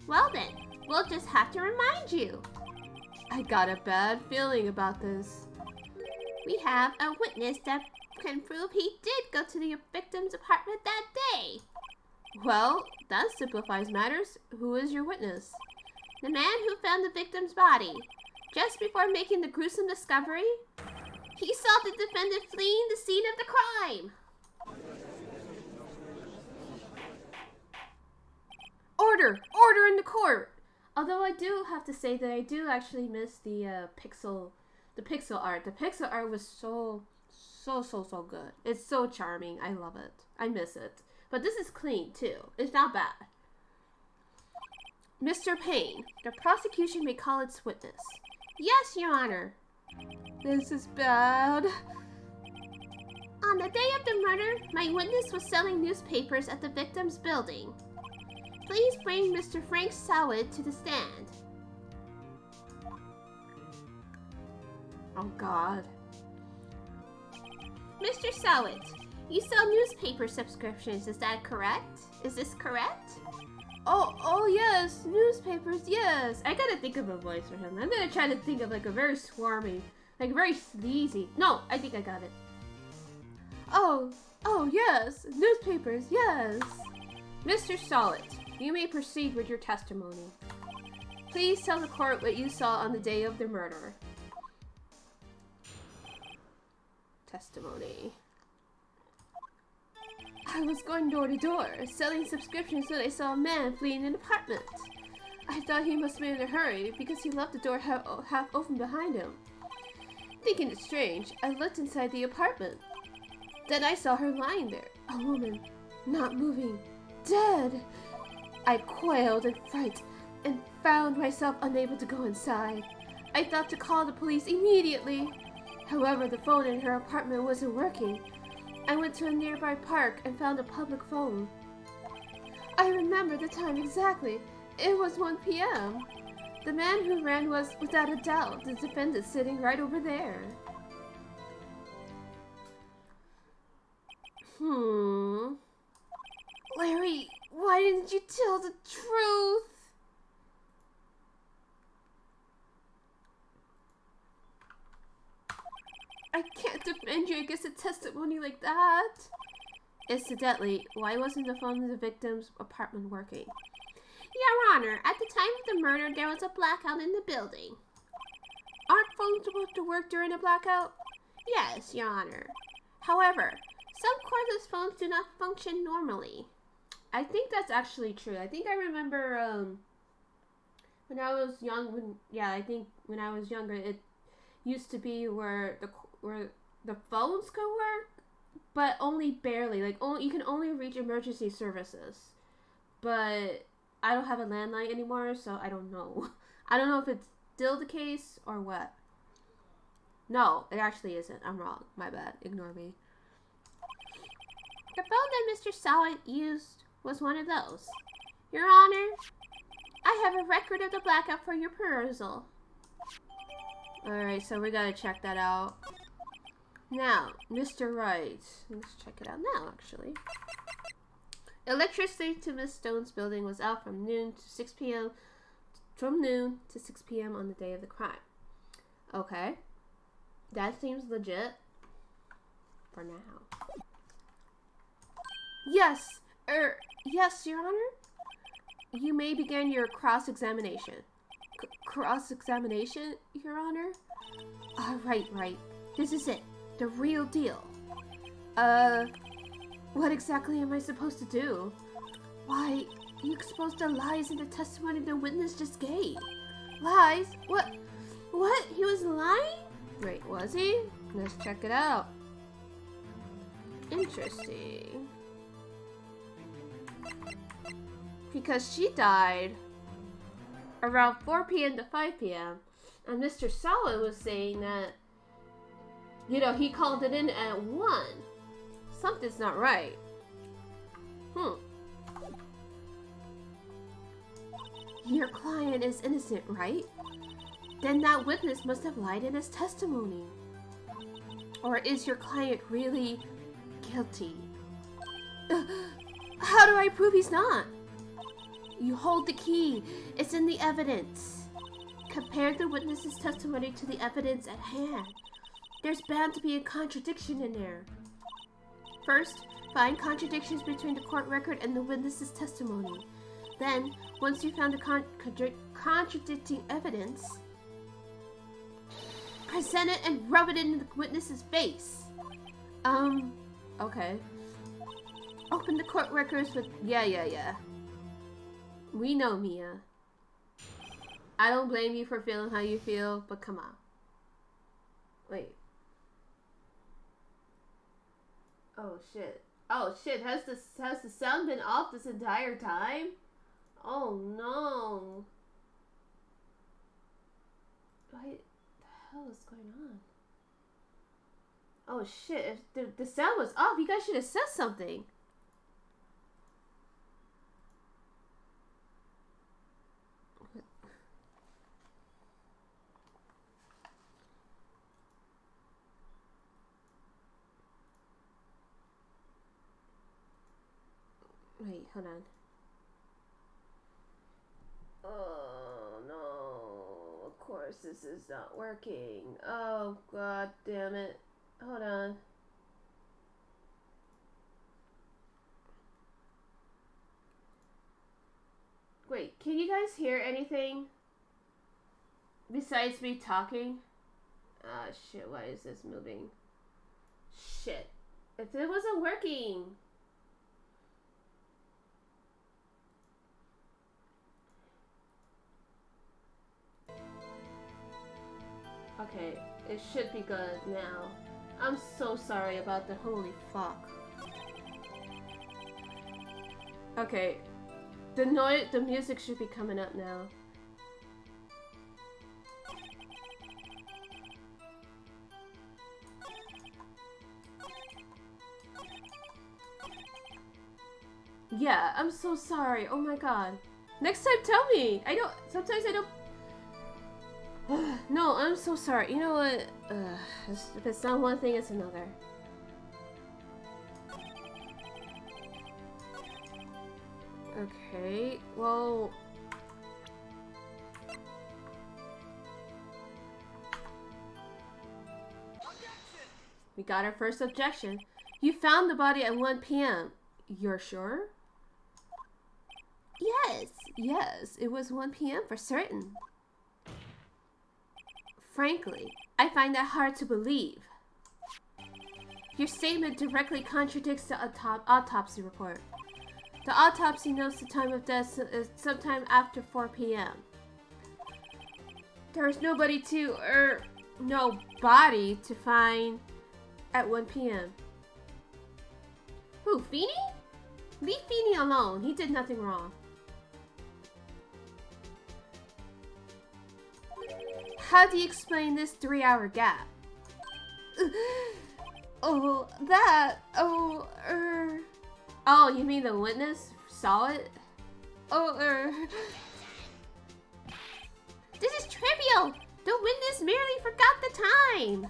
[SPEAKER 2] Well then, we'll just have to remind you.
[SPEAKER 1] I got a bad feeling about this.
[SPEAKER 2] We have a witness that can prove he did go to the victim's apartment that day.
[SPEAKER 1] Well, that simplifies matters. Who is your witness?
[SPEAKER 2] The man who found the victim's body. Just before making the gruesome discovery, he saw the defendant fleeing the scene of the crime.
[SPEAKER 1] Order! Order in the court! Although I do have to say that I do actually miss the pixel art. The pixel art was so good. It's so charming. I love it. I miss it. But this is clean too. It's not bad. Mr. Payne, the prosecution may call its witness.
[SPEAKER 2] Yes, Your Honor.
[SPEAKER 1] This is bad.
[SPEAKER 2] On the day of the murder, my witness was selling newspapers at the victim's building. Please bring Mr. Frank Sowett to the stand.
[SPEAKER 1] Oh God.
[SPEAKER 2] Mr. Sowett, you sell newspaper subscriptions, is that correct? Is this correct?
[SPEAKER 1] Oh yes, newspapers, yes. I gotta think of a voice for him. I'm gonna try to think of like a very swarmy, like very sleazy. No, I think I got it. Oh yes, newspapers, yes. Mr. Solid, you may proceed with your testimony. Please tell the court what you saw on the day of the murder. Testimony. I was going door to door, selling subscriptions when I saw a man fleeing an apartment. I thought he must be in a hurry because he left the door half open behind him. Thinking it strange, I looked inside the apartment. Then I saw her lying there, a woman, not moving, dead. I quailed in fright and found myself unable to go inside. I thought to call the police immediately. However, the phone in her apartment wasn't working. I went to a nearby park and found a public phone. I remember the time exactly. It was 1 p.m. The man who ran was, without a doubt, the defendant sitting right over there. Larry, why didn't you tell the truth? I can't defend you against a testimony like that. Incidentally, why wasn't the phone in the victim's apartment working?
[SPEAKER 2] Your Honor, at the time of the murder, there was a blackout in the building.
[SPEAKER 1] Aren't phones supposed to work during a blackout?
[SPEAKER 2] Yes, Your Honor. However, some cordless phones do not function normally.
[SPEAKER 1] I think that's actually true. I think I remember when I was young. I think when I was younger, it used to be where the phones could work, but only barely. Like you can only reach emergency services. But I don't have a landline anymore, so I don't know. I don't know if it's still the case or what. No, it actually isn't. I'm wrong. My bad. Ignore me.
[SPEAKER 2] The phone that Mr. Sowett used was one of those. Your Honor, I have a record of the blackout for your perusal.
[SPEAKER 1] Alright, so we gotta check that out. Now, Mr. Wright. Let's check it out now, actually. Electricity to Miss Stone's building was out from noon to 6 p.m. From noon to 6 p.m. on the day of the crime. Okay. That seems legit. For now. Yes! Yes, Your Honor? You may begin your cross-examination. Cross-examination, Your Honor? Right. This is it. The real deal. What exactly am I supposed to do? Why, you exposed the lies in the testimony the witness just gave. Lies? What? What? He was lying? Wait, was he? Let's check it out. Interesting. Because she died around 4 p.m. to 5 p.m. And Mr. Sawa was saying that, you know, he called it in at 1. Something's not right. Your client is innocent, right? Then that witness must have lied in his testimony. Or is your client really guilty? How do I prove he's not? You hold the key. It's in the evidence. Compare the witness's testimony to the evidence at hand. There's bound to be a contradiction in there. First, find contradictions between the court record and the witness's testimony. Then, once you found the contradicting evidence, present it and rub it in the witness's face. Okay. Open the court records with... Yeah. We know, Mia. I don't blame you for feeling how you feel, but come on. Wait. Oh shit. Has the sound been off this entire time? Oh no. What the hell is going on? Oh shit. If the sound was off, you guys should have said something. Wait, hold on. Oh no, of course this is not working. Oh god damn it. Hold on. Wait, can you guys hear anything besides me talking? Ah shit, why is this moving? Shit. If it wasn't working. Okay, it should be good now. I'm so sorry about the holy fuck. Okay, the music should be coming up now. Yeah, I'm so sorry. Oh my god. Next time tell me. Sometimes I don't. No, I'm so sorry. You know what? If it's not one thing, it's another. Okay, well... We got our first objection. You found the body at 1 p.m. You're sure? Yes, it was 1 p.m. for certain. Frankly, I find that hard to believe. Your statement directly contradicts the autopsy report. The autopsy notes the time of death is sometime after 4 p.m. There was no body to find at 1 p.m. Who, Feeny? Leave Feeny alone. He did nothing wrong. How do you explain this 3-hour gap? Oh, you mean the witness saw it?
[SPEAKER 2] This is trivial! The witness merely forgot the time!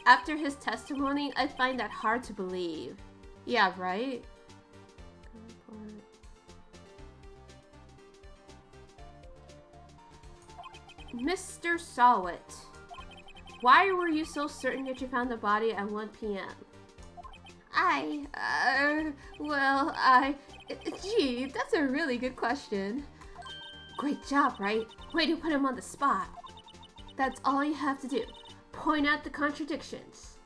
[SPEAKER 1] After his testimony, I find that hard to believe. Yeah, right? Mr. Sawit, why were you so certain that you found the body at 1 p.m.? Gee, that's a really good question. Great job, right? Way to put him on the spot. That's all you have to do. Point out the contradictions.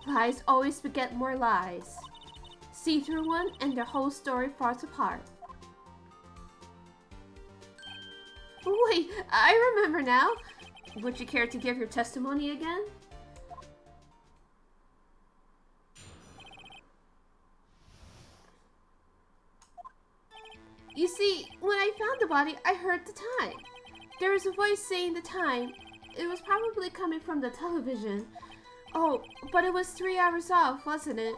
[SPEAKER 1] Lies always beget more lies. See through one and the whole story falls apart. Wait, I remember now. Would you care to give your testimony again? You see, when I found the body, I heard the time. There was a voice saying the time. It was probably coming from the television. Oh, but it was 3 hours off, wasn't it?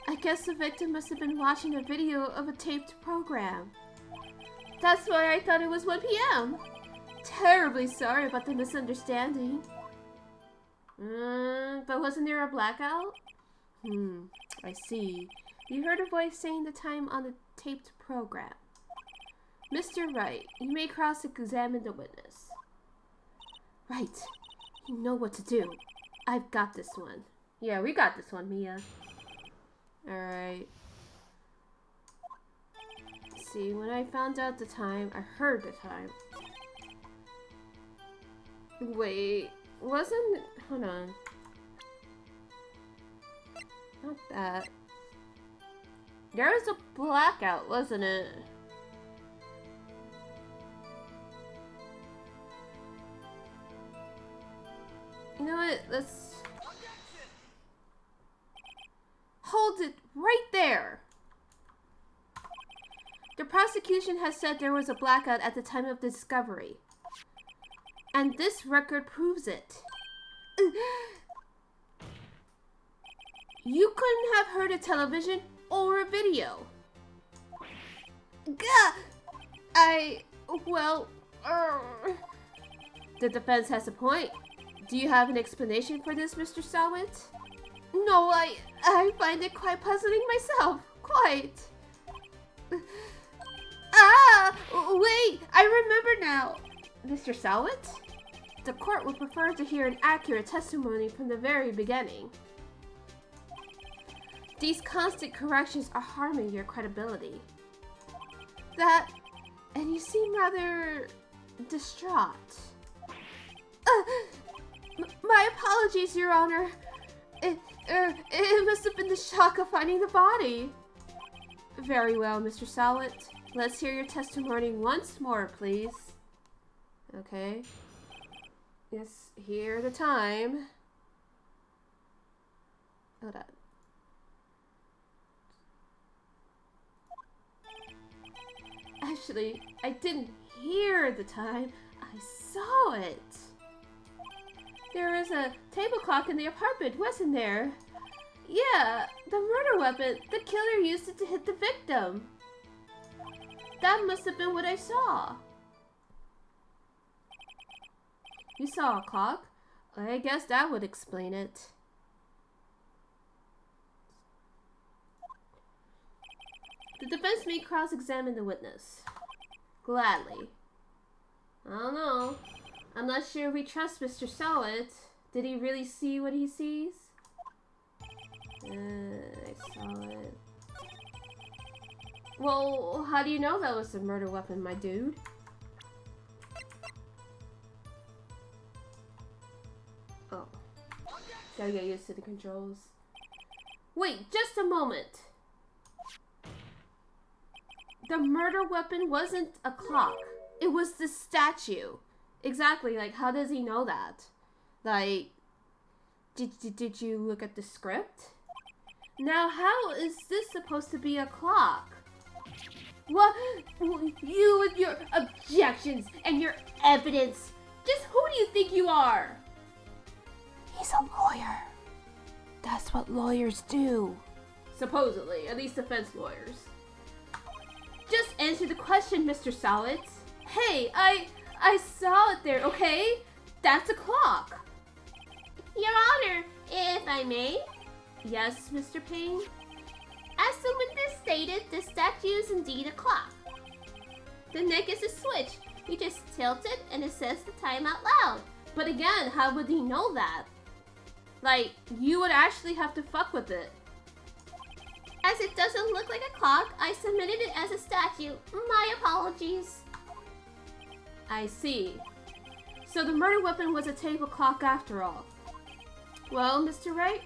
[SPEAKER 1] I guess the victim must have been watching a video of a taped program. That's why I thought it was 1 p.m. Terribly sorry about the misunderstanding. But wasn't there a blackout? I see. You heard a voice saying the time on the taped program. Mr. Wright, you may cross-examine the witness. Right. You know what to do. I've got this one. Yeah, we got this one, Mia. Alright. See, when I found out the time, I heard the time. Wait, wasn't... Hold on. Not that. There was a blackout, wasn't it? You know what? Let's... Hold it right there! The prosecution has said there was a blackout at the time of the discovery. And this record proves it. You couldn't have heard a television or a video. Well, the defense has a point. Do you have an explanation for this, Mr. Sawit? No, I find it quite puzzling myself. Quite. Wait, I remember now. Mr. Sawit? The court would prefer to hear an accurate testimony from the very beginning. These constant corrections are harming your credibility. And you seem rather distraught. My apologies, Your Honor. It must have been the shock of finding the body. Very well, Mr. Sawit. Let's hear your testimony once more, please. Okay. Yes, here the time. Hold on. Actually, I didn't hear the time. I saw it. There was a table clock in the apartment, wasn't there? Yeah, the murder weapon. The killer used it to hit the victim. That must have been what I saw. You saw a clock? I guess that would explain it. The defense may cross-examine the witness. Gladly. I don't know. I'm not sure we trust Mr. Sawit. Did he really see what he sees? I saw it. Well, how do you know that was a murder weapon, my dude? Oh. Gotta get used to the controls. Wait, just a moment. The murder weapon wasn't a clock. It was the statue. Exactly, like, how does he know that? Like, did you look at the script? Now, how is this supposed to be a clock? What? You with your objections and your evidence. Just who do you think you are? He's a lawyer. That's what lawyers do. Supposedly, at least defense lawyers. Just answer the question, Mr. Sawit. Hey, I saw it there, okay? That's a clock.
[SPEAKER 2] Your Honor, if I may.
[SPEAKER 1] Yes, Mr. Payne?
[SPEAKER 2] As the witness stated, the statue is indeed a clock. The neck is a switch. You just tilt it and it says the time out loud.
[SPEAKER 1] But again, how would he know that? Like, you would actually have to fuck with it.
[SPEAKER 2] As it doesn't look like a clock, I submitted it as a statue. My apologies.
[SPEAKER 1] I see. So the murder weapon was a table clock after all. Well, Mr. Wright,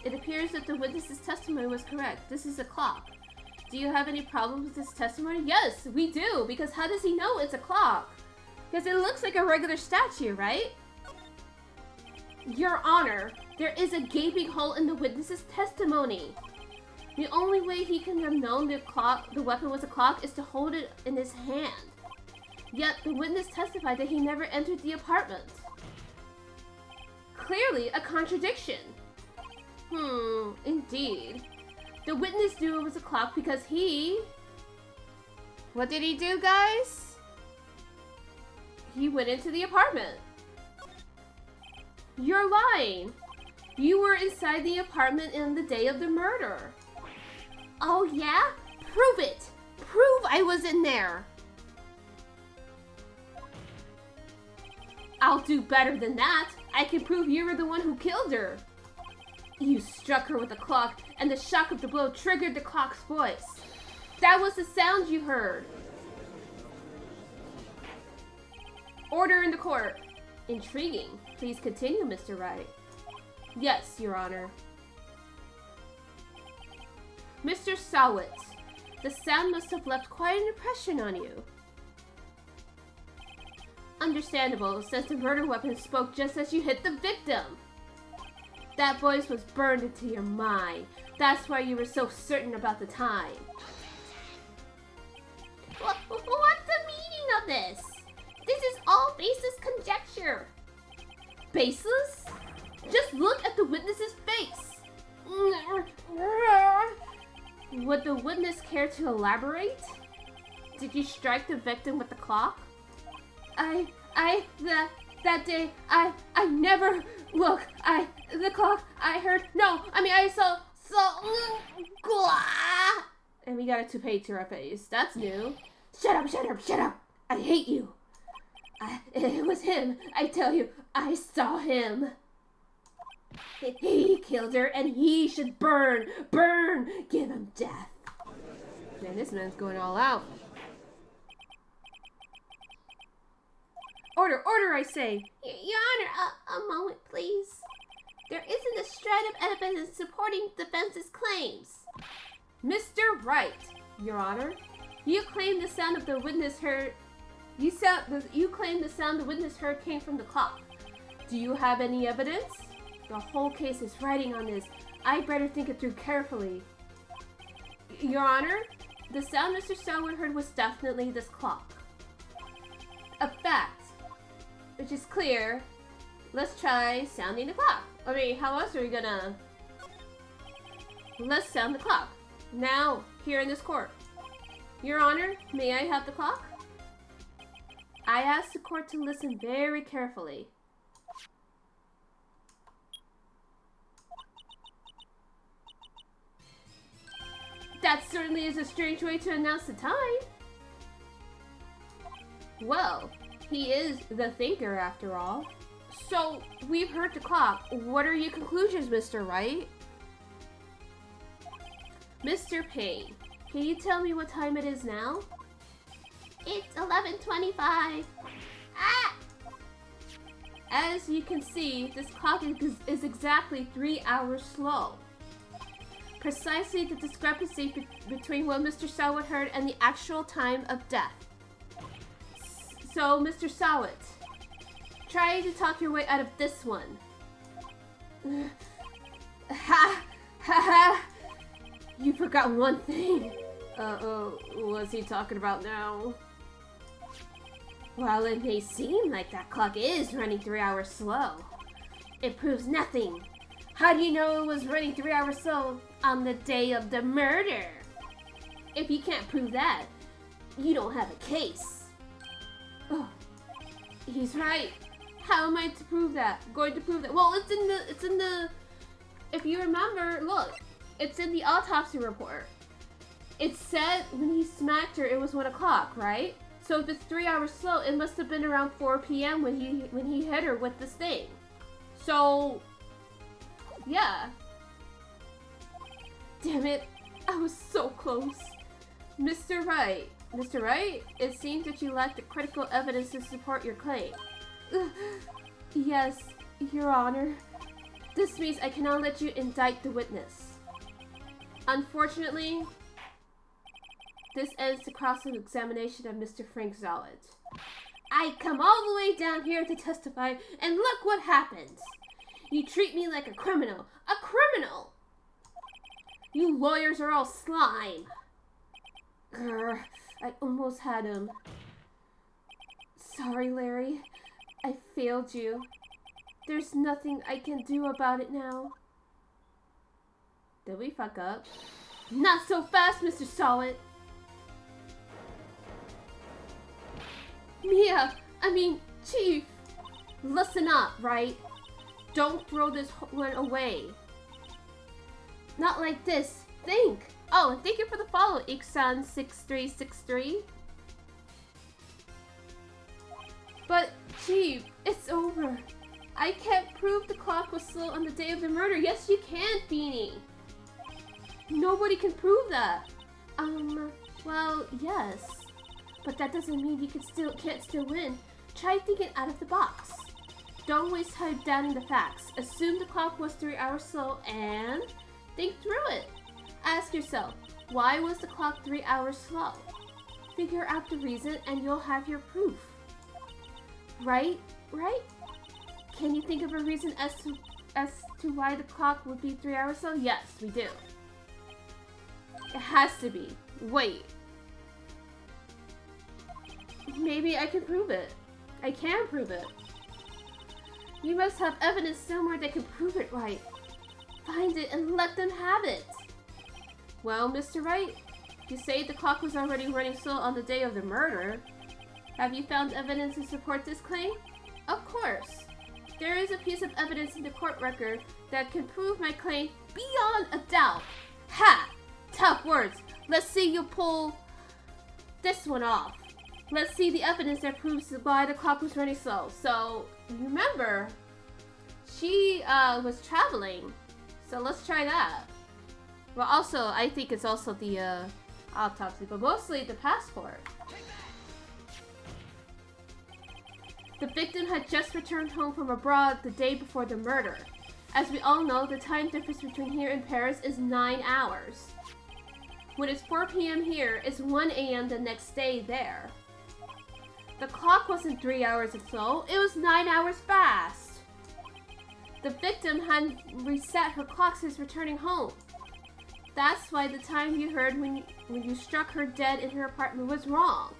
[SPEAKER 1] it appears that the witness's testimony was correct. This is a clock. Do you have any problems with this testimony? Yes, we do, because how does he know it's a clock? Because it looks like a regular statue, right? Your Honor, there is a gaping hole in the witness's testimony. The only way he can have known the weapon was a clock is to hold it in his hand. Yet the witness testified that he never entered the apartment. Clearly a contradiction. Indeed. The witness knew it was a clock because he... What did he do, guys? He went into the apartment. You're lying. You were inside the apartment on the day of the murder.
[SPEAKER 2] Oh yeah? Prove it! Prove I was in there!
[SPEAKER 1] I'll do better than that. I can prove you were the one who killed her. You struck her with a clock, and the shock of the blow triggered the clock's voice. That was the sound you heard. Order in the court. Intriguing. Please continue, Mr. Wright. Yes, Your Honor. Mr. Sowett, the sound must have left quite an impression on you. Understandable, since the murder weapon spoke just as you hit the victim. That voice was burned into your mind. That's why you were so certain about the time.
[SPEAKER 2] What's the meaning of this? This is all baseless conjecture.
[SPEAKER 1] Baseless? Just look at the witness's face. Would the witness care to elaborate? Did you strike the victim with the clock? That day, I never, look, the clock, I heard, no, I saw, and we got a toupee to our face. That's new. Shut up. I hate you. It was him, I tell you, I saw him. He killed her, and he should burn, give him death. Man, this man's going all out. Order, I say.
[SPEAKER 2] Your Honor, a moment, please. There isn't a shred of evidence supporting the defense's claims.
[SPEAKER 1] Mr. Wright, Your Honor, you claim the sound of the witness heard. You claim the sound the witness heard came from the clock. Do you have any evidence? The whole case is riding on this. I'd better think it through carefully. Your Honor, the sound Mr. Sowett heard was definitely this clock. A fact, which is clear. Let's try sounding the clock. How else are we gonna... Let's sound the clock. Now, here in this court. Your Honor, may I have the clock? I ask the court to listen very carefully. That certainly is a strange way to announce the time. Well, he is the thinker after all. So, we've heard the clock. What are your conclusions, Mr. Wright? Mr. Payne, can you tell me what time it is now?
[SPEAKER 2] It's 11:25.
[SPEAKER 1] As you can see, this clock is exactly 3 hours slow. Precisely the discrepancy between what Mr. Sowett heard and the actual time of death. So, Mr. Sowett, try to talk your way out of this one. You forgot one thing. What's he talking about now? While it may seem like that clock is running 3 hours slow, it proves nothing. How do you know it was running 3 hours slow on the day of the murder? If you can't prove that, you don't have a case. Oh, he's right. How am I to prove that? Going to prove that? Well, it's in the, if you remember, look, it's in the autopsy report. It said when he smacked her, it was 1 o'clock, right? So if it's 3 hours slow, it must have been around 4 p.m. when he hit her with this thing. So, yeah. Damn it, I was so close. Mr. Wright, it seems that you lack the critical evidence to support your claim. Yes, Your Honor. This means I cannot let you indict the witness. Unfortunately, this ends the cross-examination of Mr. Frank Sowett. I come all the way down here to testify, and look what happens. You treat me like a criminal. A criminal! You lawyers are all slime. Grr, I almost had him. Sorry, Larry. I failed you. There's nothing I can do about it now. Did we fuck up? Not so fast, Mr. Solid. Chief. Listen up, right? Don't throw this one away. Not like this. Think. Oh, and thank you for the follow, Iksan6363. But, Chief, it's over. I can't prove the clock was slow on the day of the murder. Yes, you can, Beanie. Nobody can prove that. Well, yes. But that doesn't mean you can't still win. Try thinking out of the box. Don't waste time doubting the facts. Assume the clock was 3 hours slow and think through it. Ask yourself, why was the clock 3 hours slow? Figure out the reason and you'll have your proof. Right? Can you think of a reason as to why the clock would be 3 hours slow? Yes, we do. It has to be. Wait. Maybe I can prove it. I can prove it. You must have evidence somewhere that can prove it, right? Find it and let them have it. Well, Mr. Wright, you say the clock was already running slow on the day of the murder. Have you found evidence to support this claim? Of course. There is a piece of evidence in the court record that can prove my claim beyond a doubt. Ha! Tough words. Let's see you pull this one off. Let's see the evidence that proves why the clock was running slow. So, remember, she was traveling. So let's try that. Well, also, I think it's also the autopsy, but mostly the passport. The victim had just returned home from abroad the day before the murder. As we all know, the time difference between here and Paris is 9 hours. When it's 4 p.m. here, it's 1 a.m. the next day there. The clock wasn't 3 hours slow, it was 9 hours fast. The victim hadn't reset her clock since returning home. That's why the time you heard when you struck her dead in her apartment was wrong.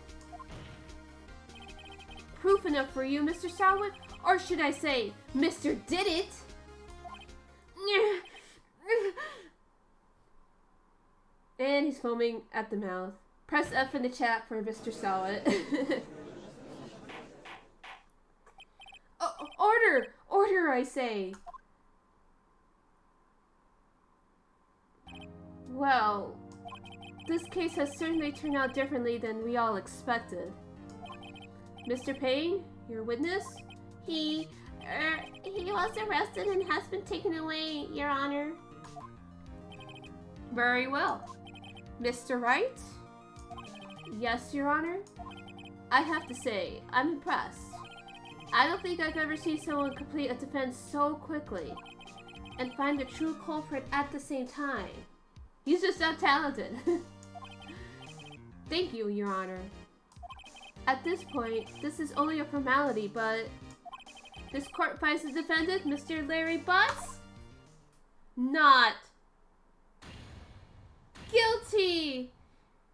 [SPEAKER 1] Proof enough for you, Mr. Salwood? Or should I say, Mr. Did It? And he's foaming at the mouth. Press F in the chat for Mr. Salwood. Order! Order, I say! Well, this case has certainly turned out differently than we all expected. Mr. Payne, your witness?
[SPEAKER 2] He was arrested and has been taken away, Your Honor.
[SPEAKER 1] Very well. Mr. Wright? Yes, Your Honor? I have to say, I'm impressed. I don't think I've ever seen someone complete a defense so quickly and find the true culprit at the same time. He's just that talented. Thank you, Your Honor. At this point, this is only a formality, but this court finds the defendant, Mr. Larry Butts, not guilty.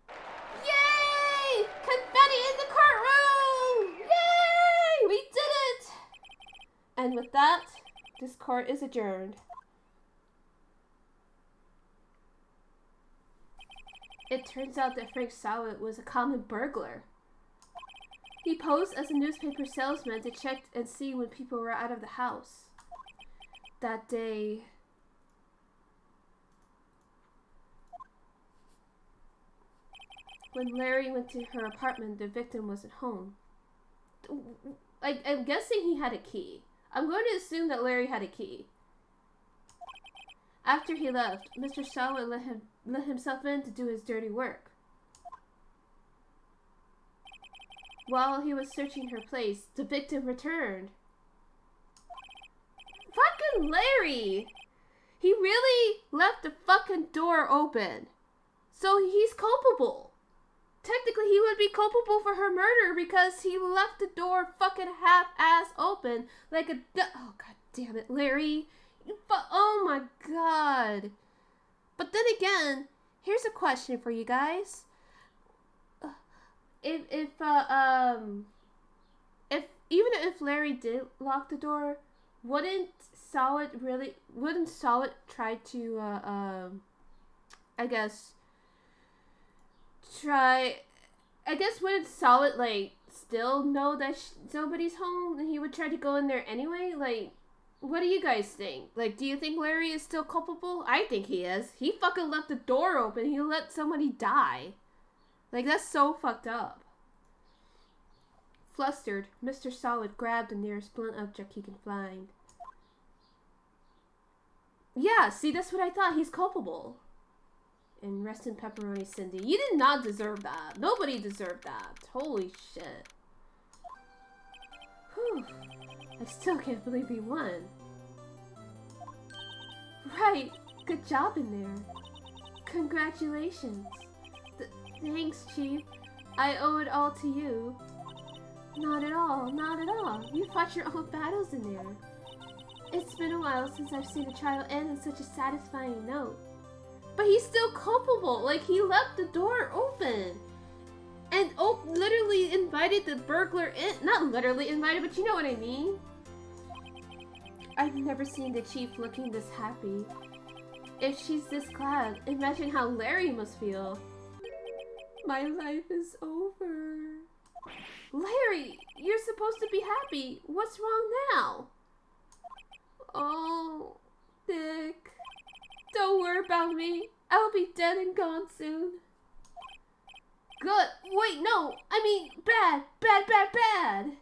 [SPEAKER 1] Yay! Confetti in the courtroom! Yay! We did it! And with that, this court is adjourned. It turns out that Frank Salwood was a common burglar. He posed as a newspaper salesman to check and see when people were out of the house. That day, when Larry went to her apartment, the victim wasn't home. I'm guessing he had a key. I'm going to assume that Larry had a key. After he left, Mr. Salwood let himself in to do his dirty work. While he was searching her place, the victim returned. Fucking Larry! He really left the fucking door open. So he's culpable. technically he would be culpable for her murder because he left the door fucking half-ass open like a oh god damn it, Larry. Oh my god. But then again, here's a question for you guys. If even if Larry did lock the door, wouldn't Solid try to wouldn't Solid like still know that somebody's home and he would try to go in there anyway? Like, what do you guys think? Like, do you think Larry is still culpable? I think he is. He fucking left the door open. He let somebody die. Like, that's so fucked up. Flustered, Mr. Solid grabbed the nearest blunt object he can find. Yeah, see, that's what I thought. He's culpable. And rest in pepperoni, Cindy. You did not deserve that. Nobody deserved that. Holy shit. Whew. I still can't believe he won. Right. Good job in there. Congratulations. Thanks, Chief. I owe it all to you. Not at all. Not at all. You fought your own battles in there. It's been a while since I've seen a trial end on such a satisfying note. But he's still culpable. Like, he left the door open. And literally invited the burglar in. Not literally invited, but you know what I mean. I've never seen the Chief looking this happy. If she's this glad, imagine how Larry must feel. My life is over. Larry, you're supposed to be happy. What's wrong now? Oh, Nick. Don't worry about me. I'll be dead and gone soon. Good. Wait, no. I mean, bad. Bad, bad, bad.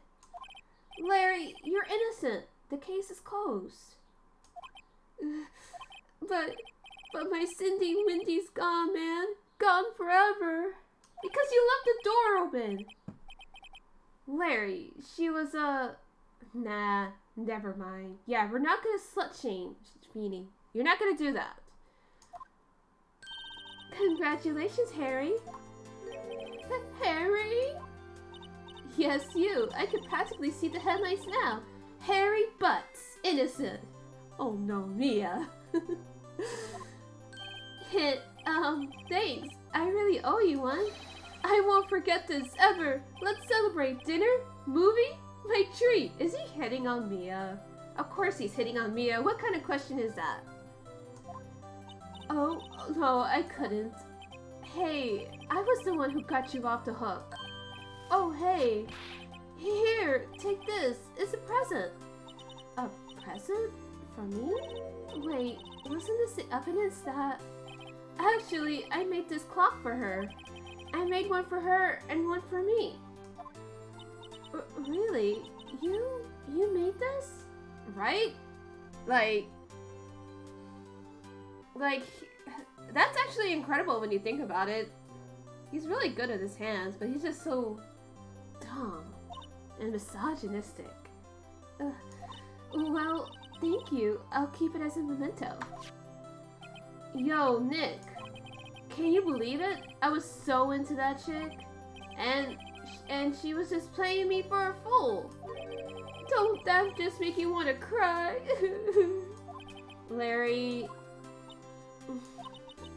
[SPEAKER 1] Larry, you're innocent. The case is closed. But my Cindy Windy's gone, man. Gone forever. Because you left the door open. Larry, she was Nah, never mind. Yeah, we're not gonna slut shame, Feeny. You're not gonna do that. Congratulations, Harry. Harry? Yes, you. I can practically see the headlights now. Harry Butts, innocent. Oh no, Mia. Thanks. I really owe you one. I won't forget this ever. Let's celebrate. Dinner? Movie? My treat. Is he hitting on Mia? Of course he's hitting on Mia. What kind of question is that? Oh, no, I couldn't. Hey, I was the one who got you off the hook. Oh, hey. Here, take this. It's a present. A present? From me? Wait, wasn't this the evidence that... Actually, I made this clock for her. I made one for her and one for me. Really? You made this? Right? Like, that's actually incredible when you think about it. He's really good at his hands, but he's just so dumb and misogynistic. Well, thank you. I'll keep it as a memento. Yo, Nick. Can you believe it? I was so into that chick. And she was just playing me for a fool. Don't that just make you want to cry? Larry...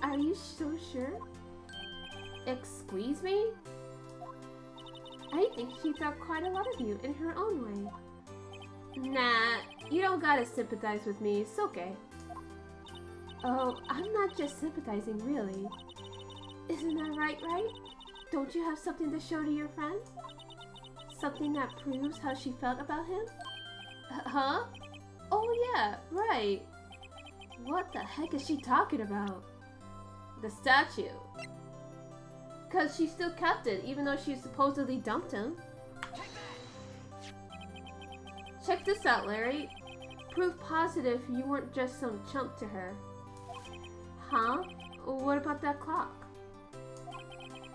[SPEAKER 1] Are you so sure? Excuse me? I think she thought quite a lot of you in her own way. Nah, you don't gotta sympathize with me. It's okay. Oh, I'm not just sympathizing, really. Isn't that right? Don't you have something to show to your friend? Something that proves how she felt about him? Huh? Oh yeah, right. What the heck is she talking about? The statue. Because she still kept it, even though she supposedly dumped him. Check this out, Larry. Proof positive you weren't just some chump to her. Huh? What about that clock?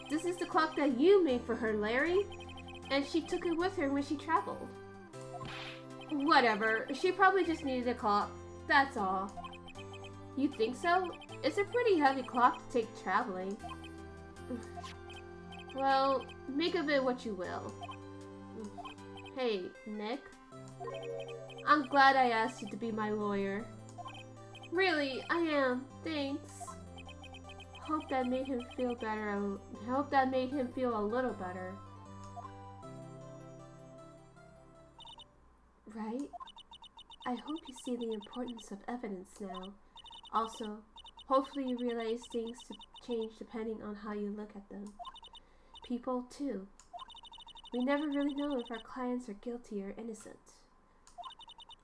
[SPEAKER 1] This is the clock that you made for her, Larry. And she took it with her when she traveled. Whatever. She probably just needed a clock. That's all. You think so? It's a pretty heavy clock to take traveling. Well, make of it what you will. Hey, Nick. I'm glad I asked you to be my lawyer. Really, I am. Thanks. Hope that made him feel better. Hope that made him feel a little better. Right? I hope you see the importance of evidence now. Also, hopefully you realize things to change depending on how you look at them. People, too. We never really know if our clients are guilty or innocent.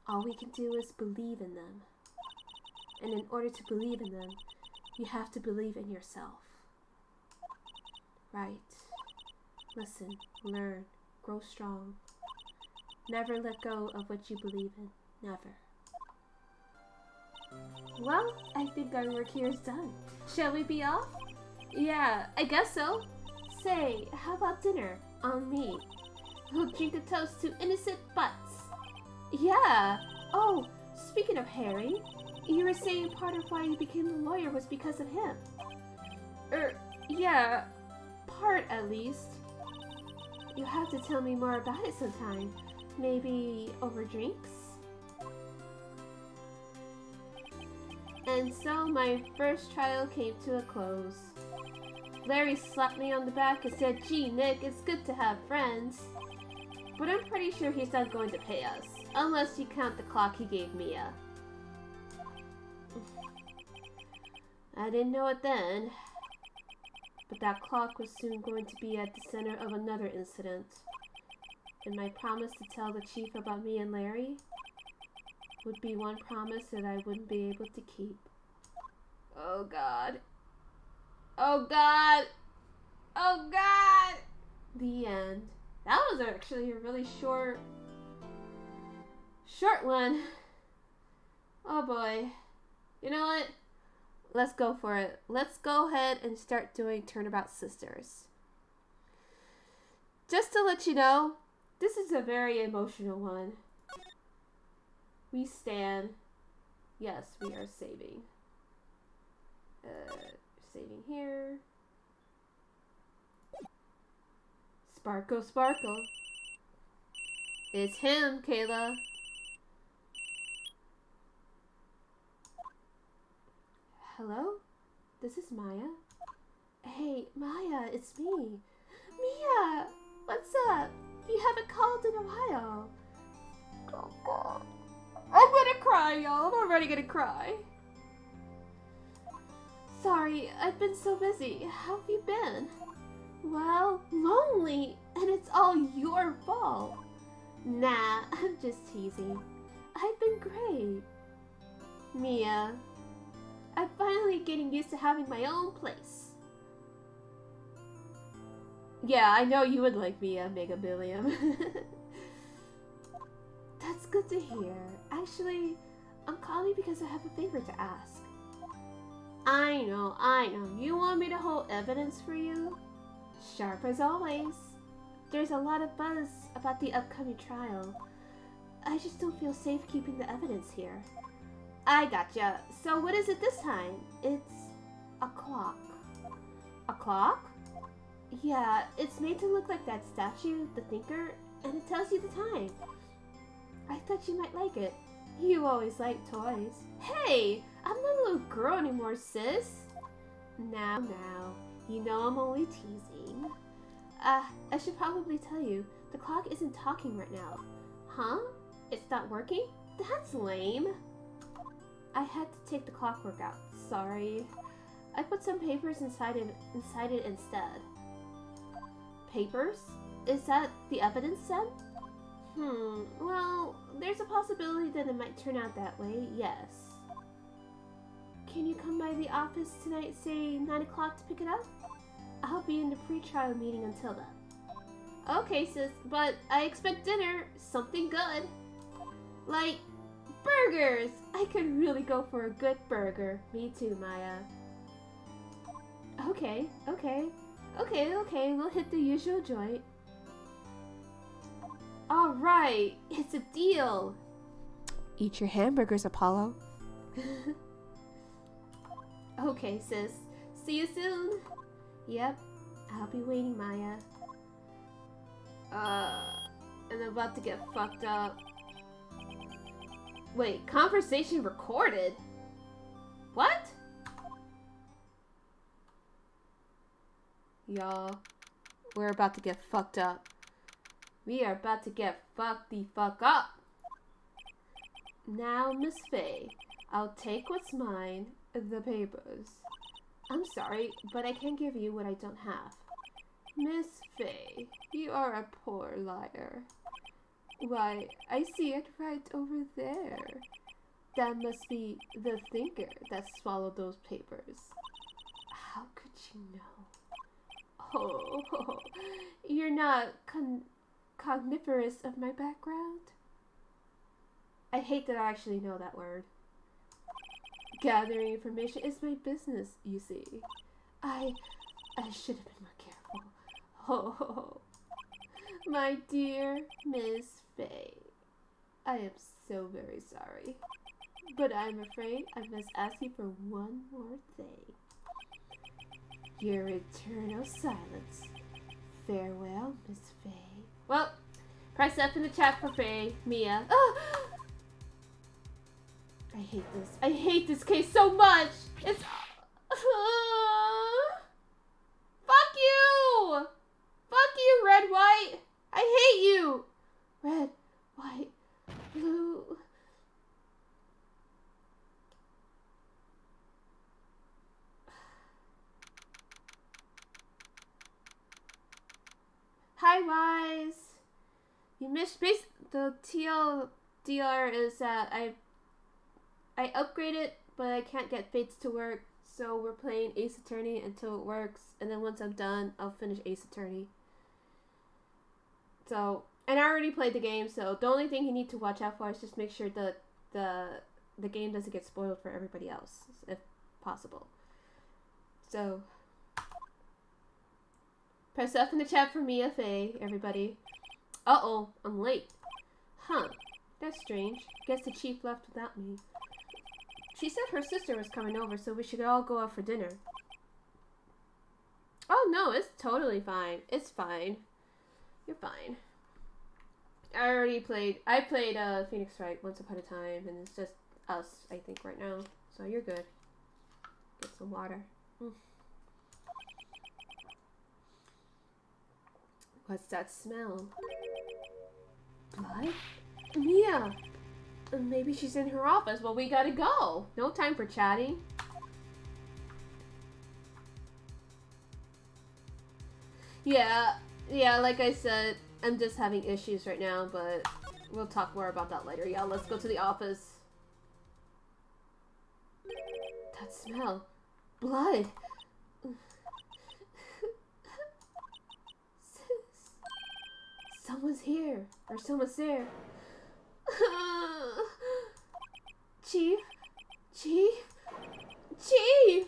[SPEAKER 1] All we can do is believe in them. And in order to believe in them, you have to believe in yourself. Right. Listen, learn, grow strong. Never let go of what you believe in. Never. Well, I think our work here is done. Shall we be off? Yeah, I guess so. Say, how about dinner? On me. We'll drink a toast to innocent butts. Yeah. Oh, speaking of Harry, you were saying part of why you became a lawyer was because of him. Yeah. Part, at least. You'll have to tell me more about it sometime. Maybe over drinks? And so my first trial came to a close. Larry slapped me on the back and said, "Gee, Nick, it's good to have friends." But I'm pretty sure he's not going to pay us, unless you count the clock he gave Mia. I didn't know it then, but that clock was soon going to be at the center of another incident. And my promise to tell the chief about me and Larry would be one promise that I wouldn't be able to keep. Oh God. Oh God! Oh God! The end. That was actually a really short one. Oh boy. You know what? Let's go for it. Let's go ahead and start doing Turnabout Sisters. Just to let you know, this is a very emotional one. We stand. Yes, we are saving. Saving here. Sparkle, sparkle. It's him, Kayla. Hello? This is Maya. Hey, Maya, it's me. Mia! What's up? You haven't called in a while. Oh, God. I'm gonna cry, y'all. I'm already gonna cry. Sorry, I've been so busy. How have you been? Well, lonely, and it's all your fault. Nah, I'm just teasing. I've been great. Mia, I'm finally getting used to having my own place. Yeah, I know you would like Mia, Mega Billiam. That's good to hear. Actually, I'm calling because I have a favor to ask. I know. You want me to hold evidence for you? Sharp as always. There's a lot of buzz about the upcoming trial. I just don't feel safe keeping the evidence here. I gotcha. So what is it this time? It's a clock. A clock? Yeah, it's made to look like that statue, the Thinker, and it tells you the time. I thought you might like it. You always like toys. Hey, I'm not a little girl anymore, sis. Now, you know I'm only teasing. I should probably tell you, the clock isn't talking right now. Huh? It's not working? That's lame. I had to take the clockwork out. Sorry. I put some papers inside it instead. Papers? Is that the evidence then? Well, there's a possibility that it might turn out that way, yes. Can you come by the office tonight, say 9 o'clock to pick it up? I'll be in the pre-trial meeting until then. Okay, sis, but I expect dinner, something good. Like, burgers! I could really go for a good burger. Me too, Maya. Okay, we'll hit the usual joint. Alright, it's a deal! Eat your hamburgers, Apollo. Okay, sis. See you soon. Yep, I'll be waiting, Maya. And I'm about to get fucked up. Wait, conversation recorded? What? Y'all, we're about to get fucked up. We are about to get fucked the fuck up. Now, Miss Faye, I'll take what's mine, the papers. I'm sorry, but I can't give you what I don't have. Miss Faye, you are a poor liar. Why, I see it right over there. That must be the thinker that swallowed those papers. How could you know? Oh, you're not cogniferous of my background? I hate that I actually know that word. Gathering information is my business, you see. I should have been more careful. Oh, my dear Miss Faye, I am so very sorry, but I'm afraid I must ask you for one more thing. Your eternal silence. Farewell, Miss Faye. Well, press F in the chat for Faye, Mia. Oh! I hate this. I hate this case so much! It's... Fuck you! Fuck you, red, white! I hate you! Red, white, blue... Hi, Wise! You missed... The TLDR is that I upgraded, but I can't get Fates to work, so we're playing Ace Attorney until it works, and then once I'm done, I'll finish Ace Attorney. So, and I already played the game, so the only thing you need to watch out for is just make sure that the game doesn't get spoiled for everybody else, if possible. So, press F in the chat for Mia Faye, everybody. Uh-oh, I'm late. Huh, that's strange. Guess the chief left without me. She said her sister was coming over, so we should all go out for dinner. Oh no, it's totally fine. It's fine. You're fine. I played Phoenix Wright once upon a time, and it's just us, I think, right now. So you're good. Get some water. What's that smell? Blood? Mia! Maybe she's in her office. Well, we gotta go. No time for chatting. Yeah, like I said, I'm just having issues right now, but we'll talk more about that later. Yeah, let's go to the office. That smell. Blood. Someone's here. Or someone's there. Chief? Chief? Chief!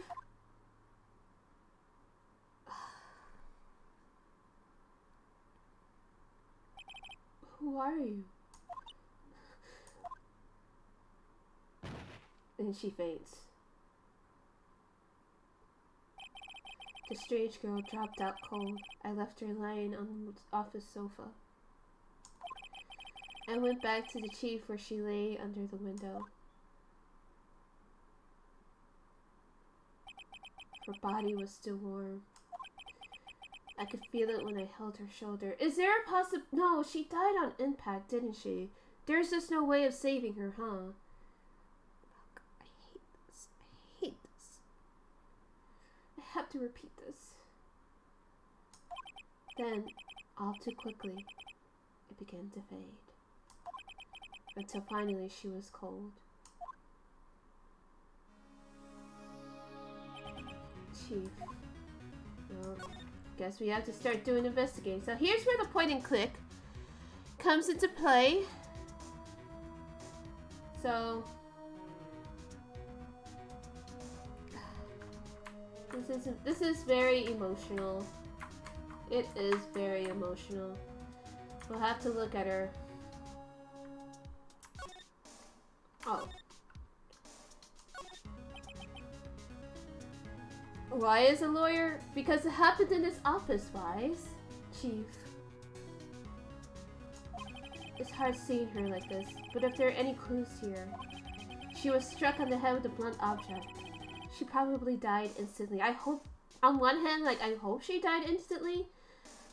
[SPEAKER 1] Who are you? And she faints. The strange girl dropped out cold. I left her lying on the office sofa. I went back to the chief where she lay under the window. Her body was still warm. I could feel it when I held her shoulder. Is there a No, she died on impact, didn't she? There's just no way of saving her, huh? Fuck, I hate this. I hate this. I have to repeat this. Then, all too quickly, it began to fade. Until finally she was cold. Chief. Well, guess we have to start doing investigating. So here's where the point and click comes into play. So this is very emotional. It is very emotional. We'll have to look at her. Oh. Why is a lawyer? Because it happened in his office, Wise. Chief. It's hard seeing her like this, but if there are any clues here... She was struck on the head with a blunt object. She probably died instantly. I hope... On one hand, like, I hope she died instantly.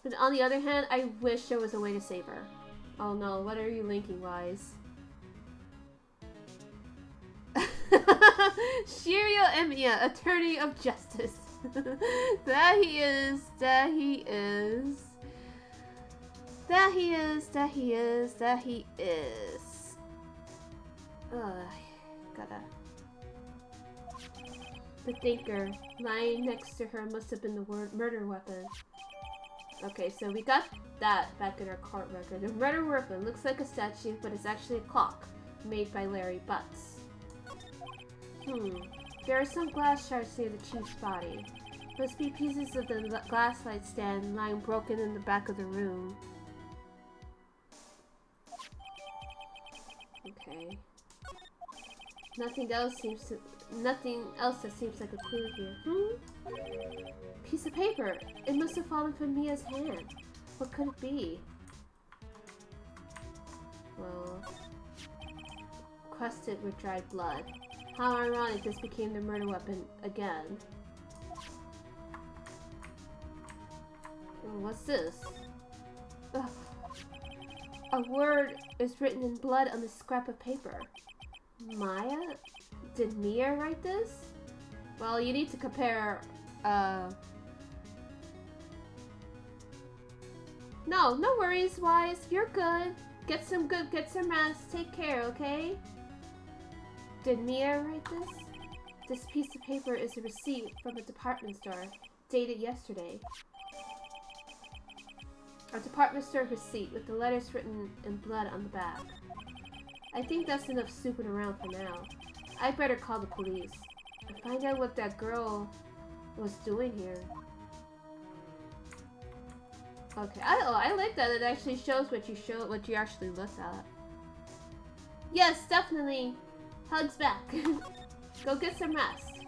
[SPEAKER 1] But on the other hand, I wish there was a way to save her. Oh no, what are you linking, Wise? Shirio Emiya, Attorney of Justice. There he is. There he is. There he is. There he is. There he is. Gotta... The thinker lying next to her must have been the murder weapon. Okay, so we got that back in our court record. The murder weapon looks like a statue, but it's actually a clock made by Larry Butts. There are some glass shards near the chief's body. Must be pieces of the glass light stand lying broken in the back of the room. Okay. Nothing else that seems like a clue here. Piece of paper. It must have fallen from Mia's hand. What could it be? Well, crusted with dried blood. How ironic this became the murder weapon again. What's this? Ugh. A word is written in blood on this scrap of paper. Maya? Did Mia write this? Well, you need to compare, No, no worries, Wise. You're good. Get some rest. Take care, okay? Did Mia write this? This piece of paper is a receipt from a department store, dated yesterday. A department store receipt with the letters written in blood on the back. I think that's enough snooping around for now. I better call the police and find out what that girl was doing here. Okay, I like that. It actually shows what you actually looked at. Yes, definitely. Hugs back. Go get some rest.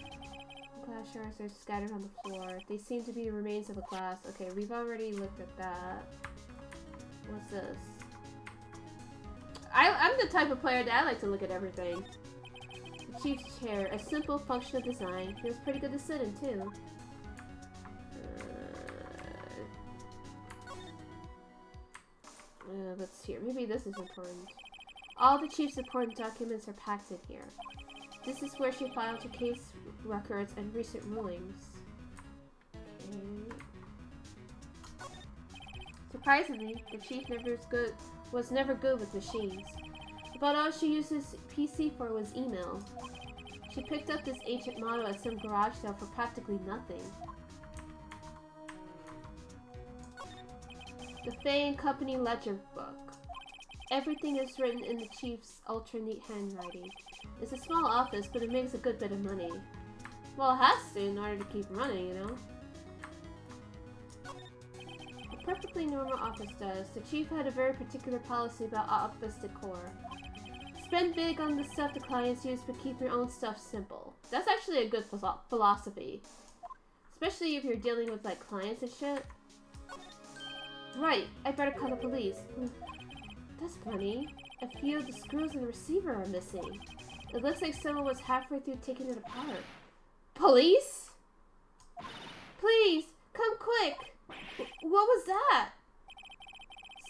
[SPEAKER 1] Glass shards are scattered on the floor. They seem to be the remains of a glass. Okay, we've already looked at that. What's this? I'm the type of player that I like to look at everything. The chief's chair, a simple functional design. Feels pretty good to sit in too. Let's see here. Maybe this is important. All the chief's important documents are packed in here. This is where she filed her case records and recent rulings. Okay. Surprisingly, the chief was never good with machines. About all she used his PC for was email. She picked up this ancient model at some garage sale for practically nothing. The Fay & Company ledger book. Everything is written in the chief's ultra-neat handwriting. It's a small office, but it makes a good bit of money. Well, it has to in order to keep running, you know? A perfectly normal office does. The chief had a very particular policy about office decor. Spend big on the stuff the clients use, but keep your own stuff simple. That's actually a good philosophy. Especially if you're dealing with, like, clients and shit. Right, I better call the police. That's funny. A few of the screws in the receiver are missing. It looks like someone was halfway through taking it apart. Police? Please, come quick! What was that?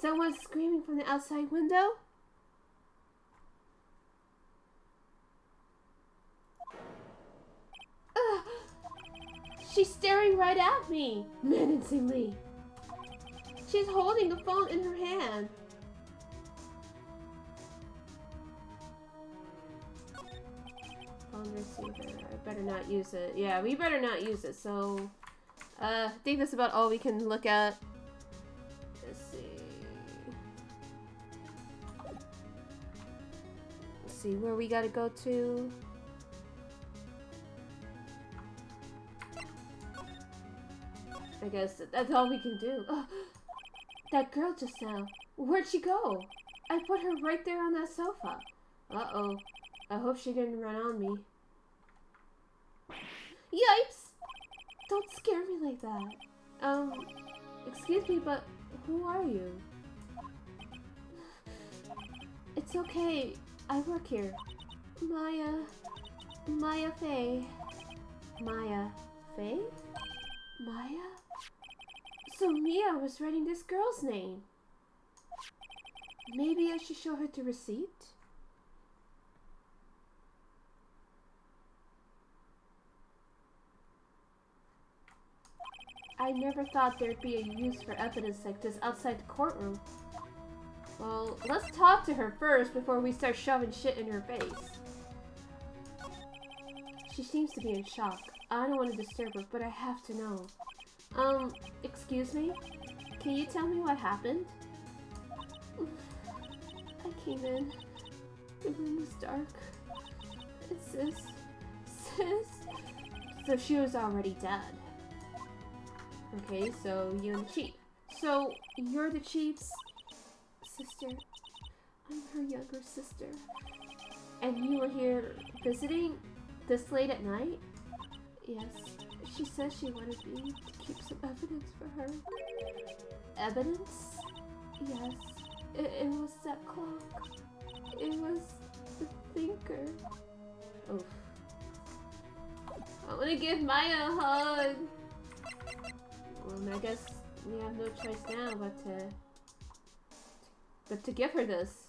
[SPEAKER 1] Someone screaming from the outside window? Ugh. She's staring right at me, menacingly. She's holding the phone in her hand. Phone receiver. I better not use it. Yeah, we better not use it. So, I think that's about all we can look at. Let's see. Let's see where we gotta go to. I guess that's all we can do. Ugh. That girl just now. Where'd she go? I put her right there on that sofa. Uh-oh. I hope she didn't run on me. Yipes! don't scare me like that. Excuse me, but who are you? It's okay. I work here. Maya Faye. Maya Faye? Maya? So Mia was writing this girl's name. Maybe I should show her the receipt? I never thought there'd be a use for evidence like this outside the courtroom. Well, let's talk to her first before we start shoving shit in her face. She seems to be in shock. I don't want to disturb her, but I have to know. Excuse me? Can you tell me what happened? I came in. The room was dark. Sis. So she was already dead. Okay, so you and the chief. So you're the chief's sister. I'm her younger sister. And you were here visiting this late at night? Yes. She says she wanted me to keep some evidence for her. Evidence? Yes. It was that clock. It was the thinker. Oof. I want to give Maya a hug. Well, I guess we have no choice now but to give her this.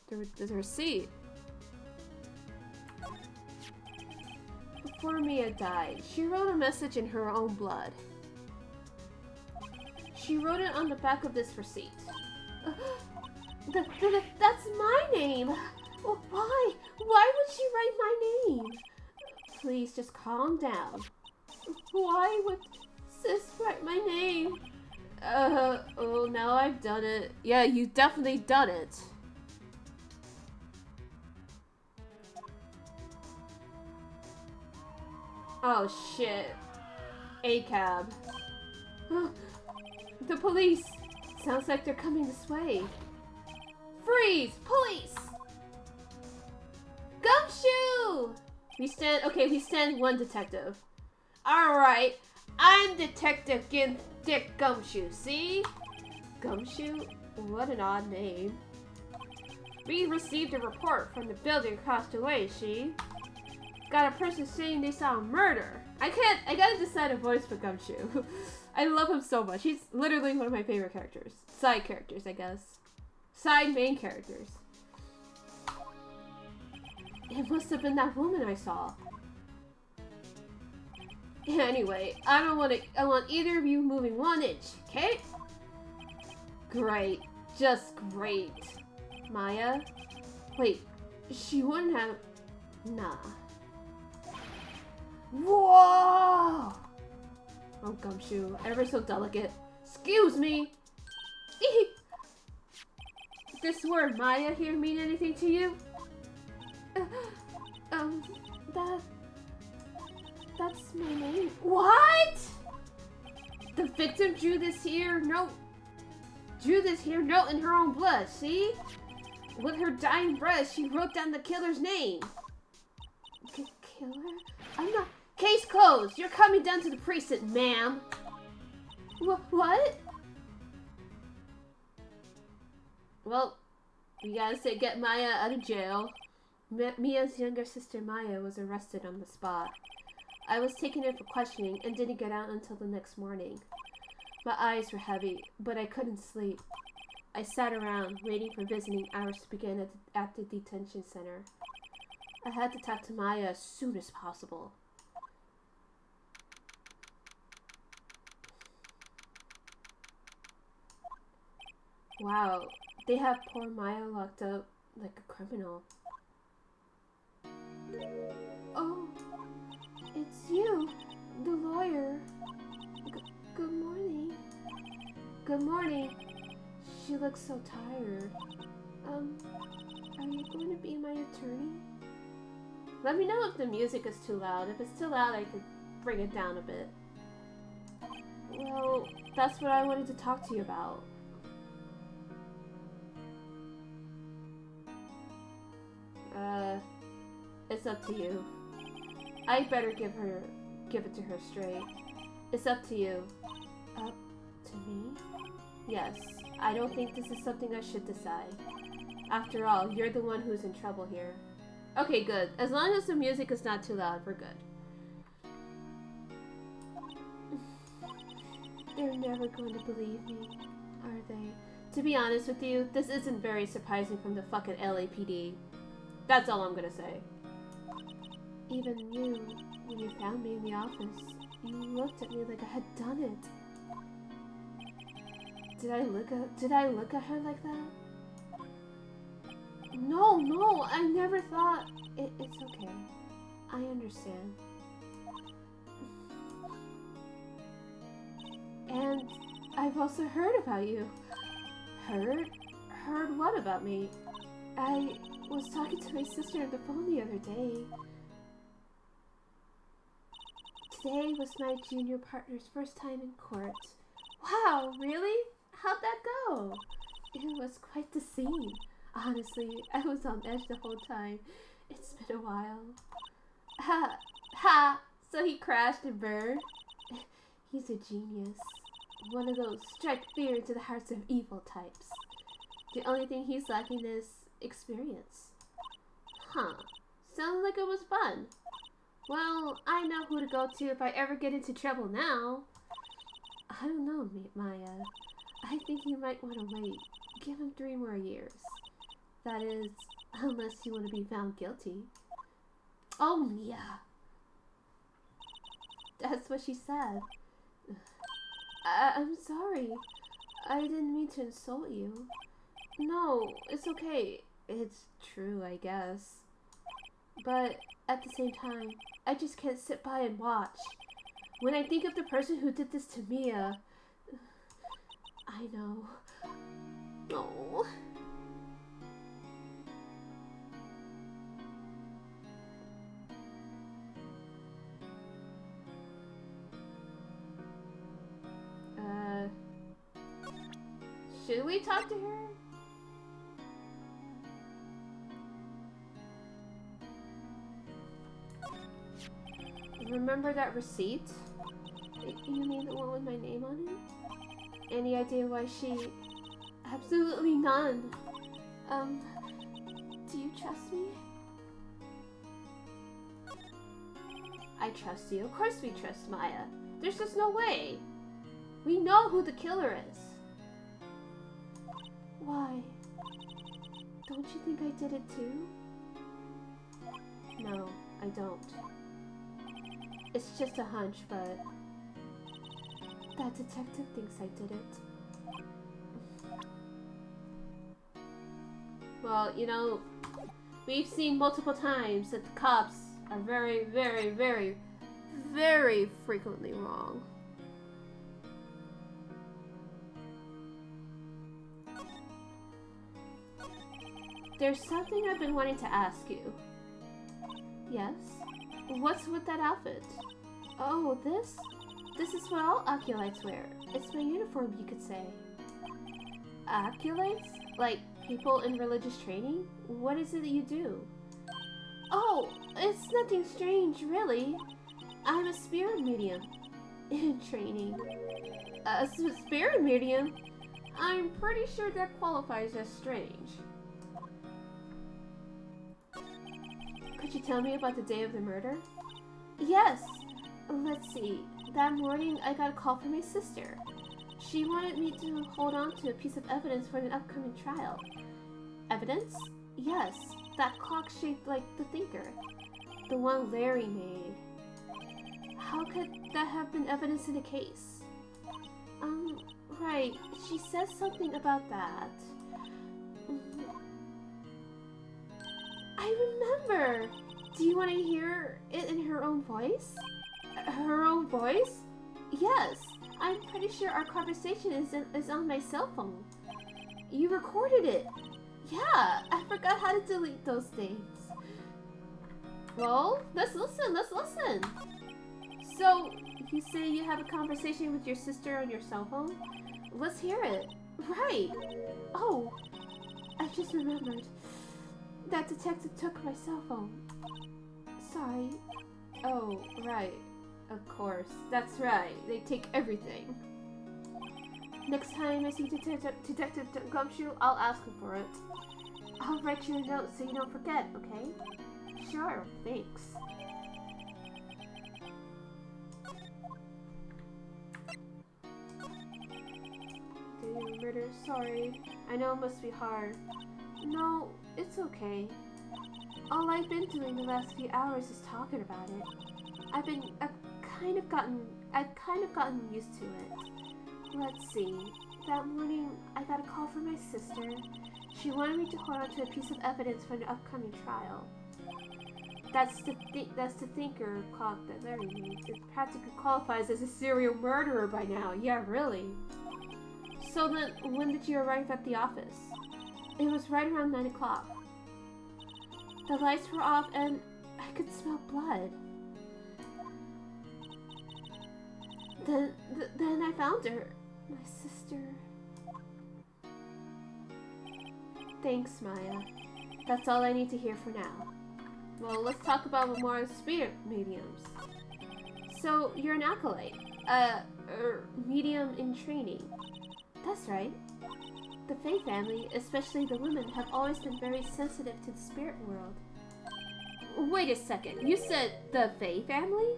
[SPEAKER 1] The receipt. Before Mia died, she wrote a message in her own blood. She wrote it on the back of this receipt. That's my name! Why? Why would she write my name? Please, just calm down. Why would Sis write my name? Oh, now I've done it. Yeah, you definitely done it. Oh shit. A-cab. The police! Sounds like they're coming this way. Freeze! Police! Gumshoe! We stand one detective. Alright, I'm Detective Dick Gumshoe, see? Gumshoe? What an odd name. We received a report from the building across the way, see? Got a person saying they saw a murder. I gotta decide a voice for Gumshoe. I love him so much. He's literally one of my favorite characters. Side characters, I guess. Side main characters. It must have been that woman I saw. Anyway, I want either of you moving 1 inch, okay? Great. Just great. Maya? Wait, she wouldn't have... Nah. Whoa! Oh, Gumshoe. Ever so delicate. Excuse me! This word Maya here mean anything to you? That's my name. What? The victim drew this here note in her own blood, see? With her dying breath, she wrote down the killer's name. Killer? I'm not... Case closed! You're coming down to the precinct, ma'am! What? Well, we gotta get Maya out of jail. Mia's younger sister Maya was arrested on the spot. I was taken in for questioning and didn't get out until the next morning. My eyes were heavy, but I couldn't sleep. I sat around, waiting for visiting hours to begin at the detention center. I had to talk to Maya as soon as possible. Wow, they have poor Maya locked up like a criminal. Oh, it's you, the lawyer. Good morning. Good morning. She looks so tired. Are you going to be my attorney? Let me know if the music is too loud. If it's too loud, I could bring it down a bit. Well, that's what I wanted to talk to you about. It's up to you. I better give it to her straight. It's up to you. Up to me? Yes. I don't think this is something I should decide. After all, you're the one who's in trouble here. Okay, good. As long as the music is not too loud, we're good. They're never going to believe me, are they? To be honest with you, this isn't very surprising from the fucking LAPD. That's all I'm gonna say. Even you, when you found me in the office, you looked at me like I had done it. Did I look at her like that? No, I never thought... It's okay. I understand. And I've also heard about you. Heard? Heard what about me? I was talking to my sister on the phone the other day. Today was my junior partner's first time in court. Wow, really? How'd that go? It was quite the scene. Honestly, I was on edge the whole time. It's been a while. Ha! Ha! So he crashed and burned? He's a genius. One of those strike fear into the hearts of evil types. The only thing he's lacking is experience. Huh. Sounds like it was fun. Well, I know who to go to if I ever get into trouble now. I don't know, Maya. I think you might want to wait. Give him 3 more years. That is, unless you want to be found guilty. Oh, Mia. That's what she said. I'm sorry. I didn't mean to insult you. No, it's okay. It's true, I guess. But at the same time, I just can't sit by and watch. When I think of the person who did this to Mia... I know. Oh... Should we talk to her? Remember that receipt? You mean the one with my name on it? Any idea why she... Absolutely none. Do you trust me? I trust you. Of course we trust Maya. There's just no way. We know who the killer is. Why? Don't you think I did it too? No, I don't. It's just a hunch, but... That detective thinks I did it. Well, you know, we've seen multiple times that the cops are very, very, very, very frequently wrong. There's something I've been wanting to ask you. Yes? What's with that outfit? Oh, this? This is what all acolytes wear. It's my uniform, you could say. Acolytes? Like people in religious training? What is it that you do? Oh, it's nothing strange, really. I'm a spirit medium. In training. A spirit medium? I'm pretty sure that qualifies as strange. Could you tell me about the day of the murder? Yes. Let's see. That morning, I got a call from my sister. She wanted me to hold on to a piece of evidence for an upcoming trial. Evidence? Yes. That clock shaped like the thinker. The one Larry made. How could that have been evidence in the case? Right. She says something about that. I remember! Do you want to hear it in her own voice? Her own voice? Yes. I'm pretty sure our conversation is on my cell phone. You recorded it. Yeah, I forgot how to delete those things. Well, let's listen. So, you say you have a conversation with your sister on your cell phone? Let's hear it. Right. Oh, I just remembered. That detective took my cell phone. Sorry. Oh, right. Of course, that's right. They take everything. Next time I see Detective Gumshoe, I'll ask him for it. I'll write you a note so you don't forget, okay? Sure, thanks. Daily murder, sorry. I know it must be hard. No, it's okay. All I've been doing the last few hours is talking about it. I've kind of gotten used to it. Let's see. That morning, I got a call from my sister. She wanted me to hold on to a piece of evidence for an upcoming trial. That's the thinker clock that Larry needs. It practically qualifies as a serial murderer by now. Yeah, really. So then, when did you arrive at the office? It was right around 9 o'clock. The lights were off and I could smell blood. Then I found her. My sister. Thanks, Maya. That's all I need to hear for now. Well, let's talk about more spirit mediums. So, you're an acolyte. Medium in training. That's right. The Fae family, especially the women, have always been very sensitive to the spirit world. Wait a second, you said the Fae family?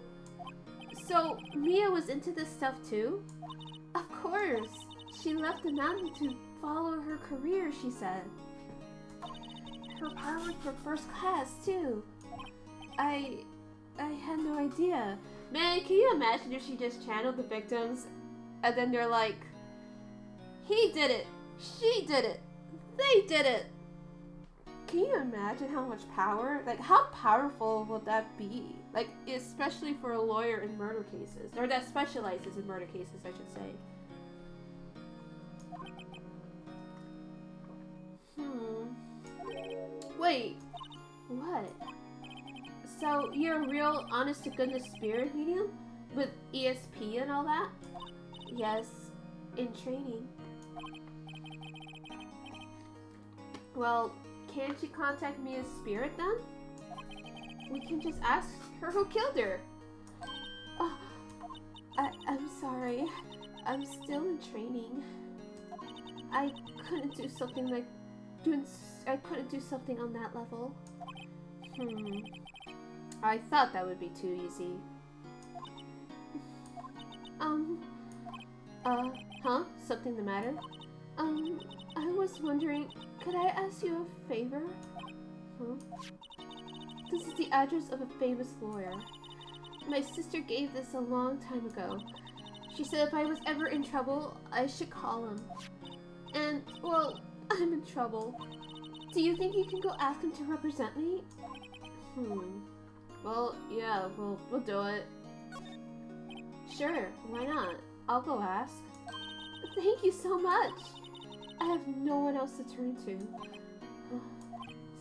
[SPEAKER 1] So, Mia was into this stuff too? Of course! She left the mountain to follow her career, she said. Her powers were first class too. I had no idea. Man, can you imagine if she just channeled the victims and then they're like, he did it, she did it, they did it. Can you imagine how much power, like how powerful would that be? Like, especially for a lawyer in murder cases, or that specializes in murder cases, I should say. Wait, what? So you're a real honest-to-goodness spirit medium? With ESP and all that? Yes, in training. Well, can't you contact Mia's spirit then? We can just ask her who killed her. Oh, I'm sorry. I'm still in training. I couldn't do something like I couldn't do something on that level. I thought that would be too easy. Huh? Something the matter? I was wondering, could I ask you a favor? Huh? This is the address of a famous lawyer. My sister gave this a long time ago. She said if I was ever in trouble, I should call him. And, well, I'm in trouble. Do you think you can go ask him to represent me? Well, yeah, we'll do it. Sure, why not? I'll go ask. Thank you so much. I have no one else to turn to.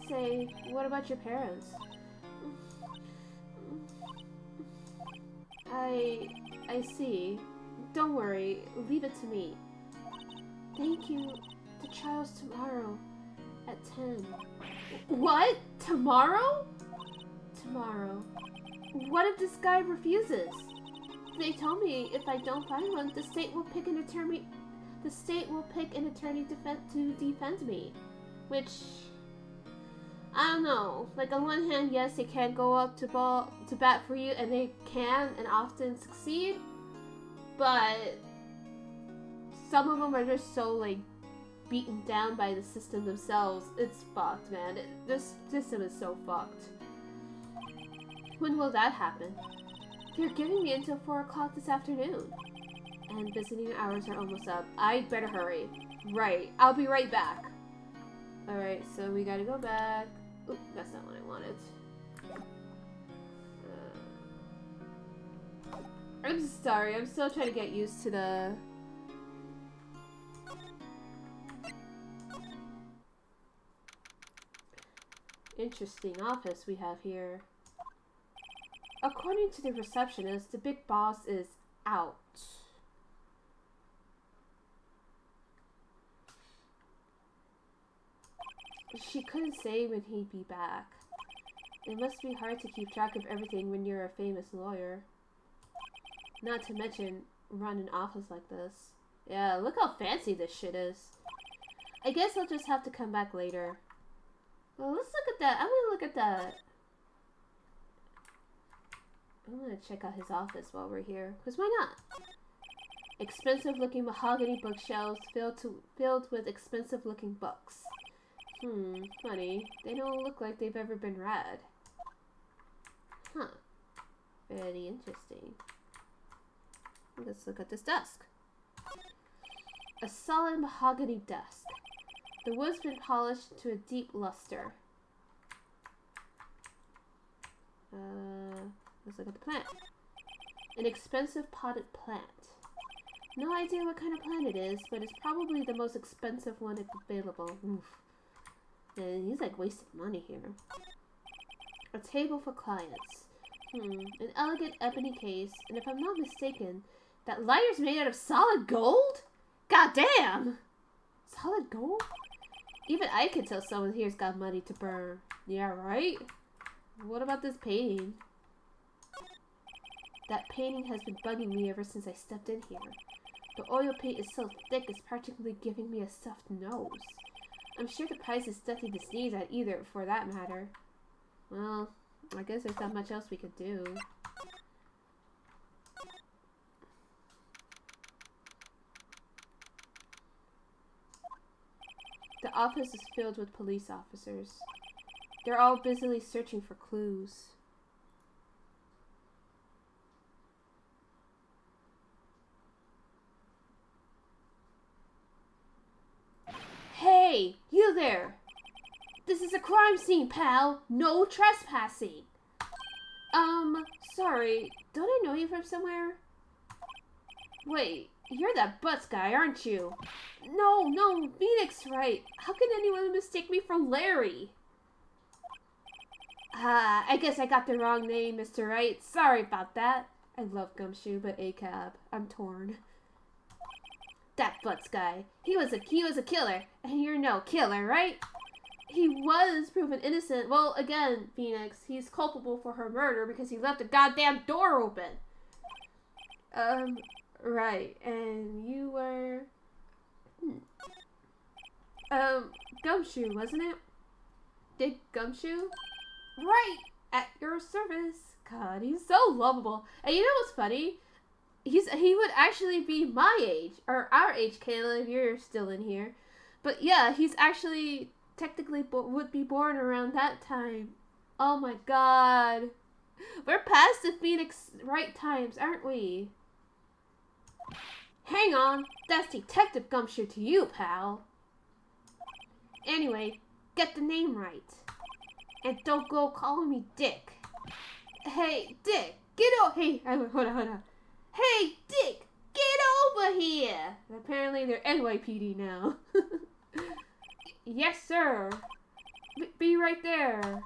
[SPEAKER 1] Say, what about your parents? I see. Don't worry, leave it to me. Thank you. The trial's tomorrow at 10. What? Tomorrow? Tomorrow. What if this guy refuses? They told me if I don't find one, the state will pick an attorney. The state will pick an attorney to defend me, which I don't know. Like on one hand, yes, they can go up to bat for you, and they can and often succeed, but some of them are just so like beaten down by the system themselves. It's fucked, man. This system is so fucked. When will that happen? They're giving me until 4 o'clock this afternoon. And visiting hours are almost up. I'd better hurry. Right. I'll be right back. Alright, so we gotta go back. Oop, that's not what I wanted. I'm sorry. I'm still trying to get used to the... interesting office we have here. According to the receptionist, the big boss is out. She couldn't say when he'd be back. It must be hard to keep track of everything when you're a famous lawyer. Not to mention run an office like this. Yeah, look how fancy this shit is. I guess I'll just have to come back later. Well, let's look at that. I'm gonna look at that. I'm gonna check out his office while we're here. Because why not? Expensive looking mahogany bookshelves filled with expensive looking books. Funny. They don't look like they've ever been read. Huh. Very interesting. Let's look at this desk. A solid mahogany desk. The wood's been polished to a deep luster. Let's look at the plant. An expensive potted plant. No idea what kind of plant it is, but it's probably the most expensive one available. Oof. Man, he's like wasting money here. A table for clients. An elegant ebony case, and if I'm not mistaken, that lighter's made out of solid gold? God damn! Solid gold? Even I can tell someone here's got money to burn. Yeah, right? What about this painting? That painting has been bugging me ever since I stepped in here. The oil paint is so thick it's practically giving me a stuffed nose. I'm sure the price is nothing to sneeze at either, for that matter. Well, I guess there's not much else we could do. The office is filled with police officers. They're all busily searching for clues. Hey, you there! This is a crime scene, pal! No trespassing! Sorry, don't I know you from somewhere? Wait, you're that Butts guy, aren't you? No, Phoenix, right. How can anyone mistake me for Larry? I guess I got the wrong name, Mr. Wright. Sorry about that. I love Gumshoe, but ACAB. I'm torn. That Butts guy. He was a killer, and you're no killer, right? He was proven innocent. Well, again, Phoenix, he's culpable for her murder because he left the goddamn door open. Right. And you were... Gumshoe, wasn't it? Big Gumshoe? Right! At your service. God, he's so lovable. And you know what's funny? He would actually be my age, or our age, Kayla, if you're still in here. But yeah, he's actually technically would be born around that time. Oh my god. We're past the Phoenix Wright times, aren't we? Hang on, that's Detective Gumshoe to you, pal. Anyway, get the name right. And don't go calling me Dick. Hey, Dick, get over... Hey, hold on. Hey, Dick, get over here! Apparently they're NYPD now. Yes, sir. Be right there.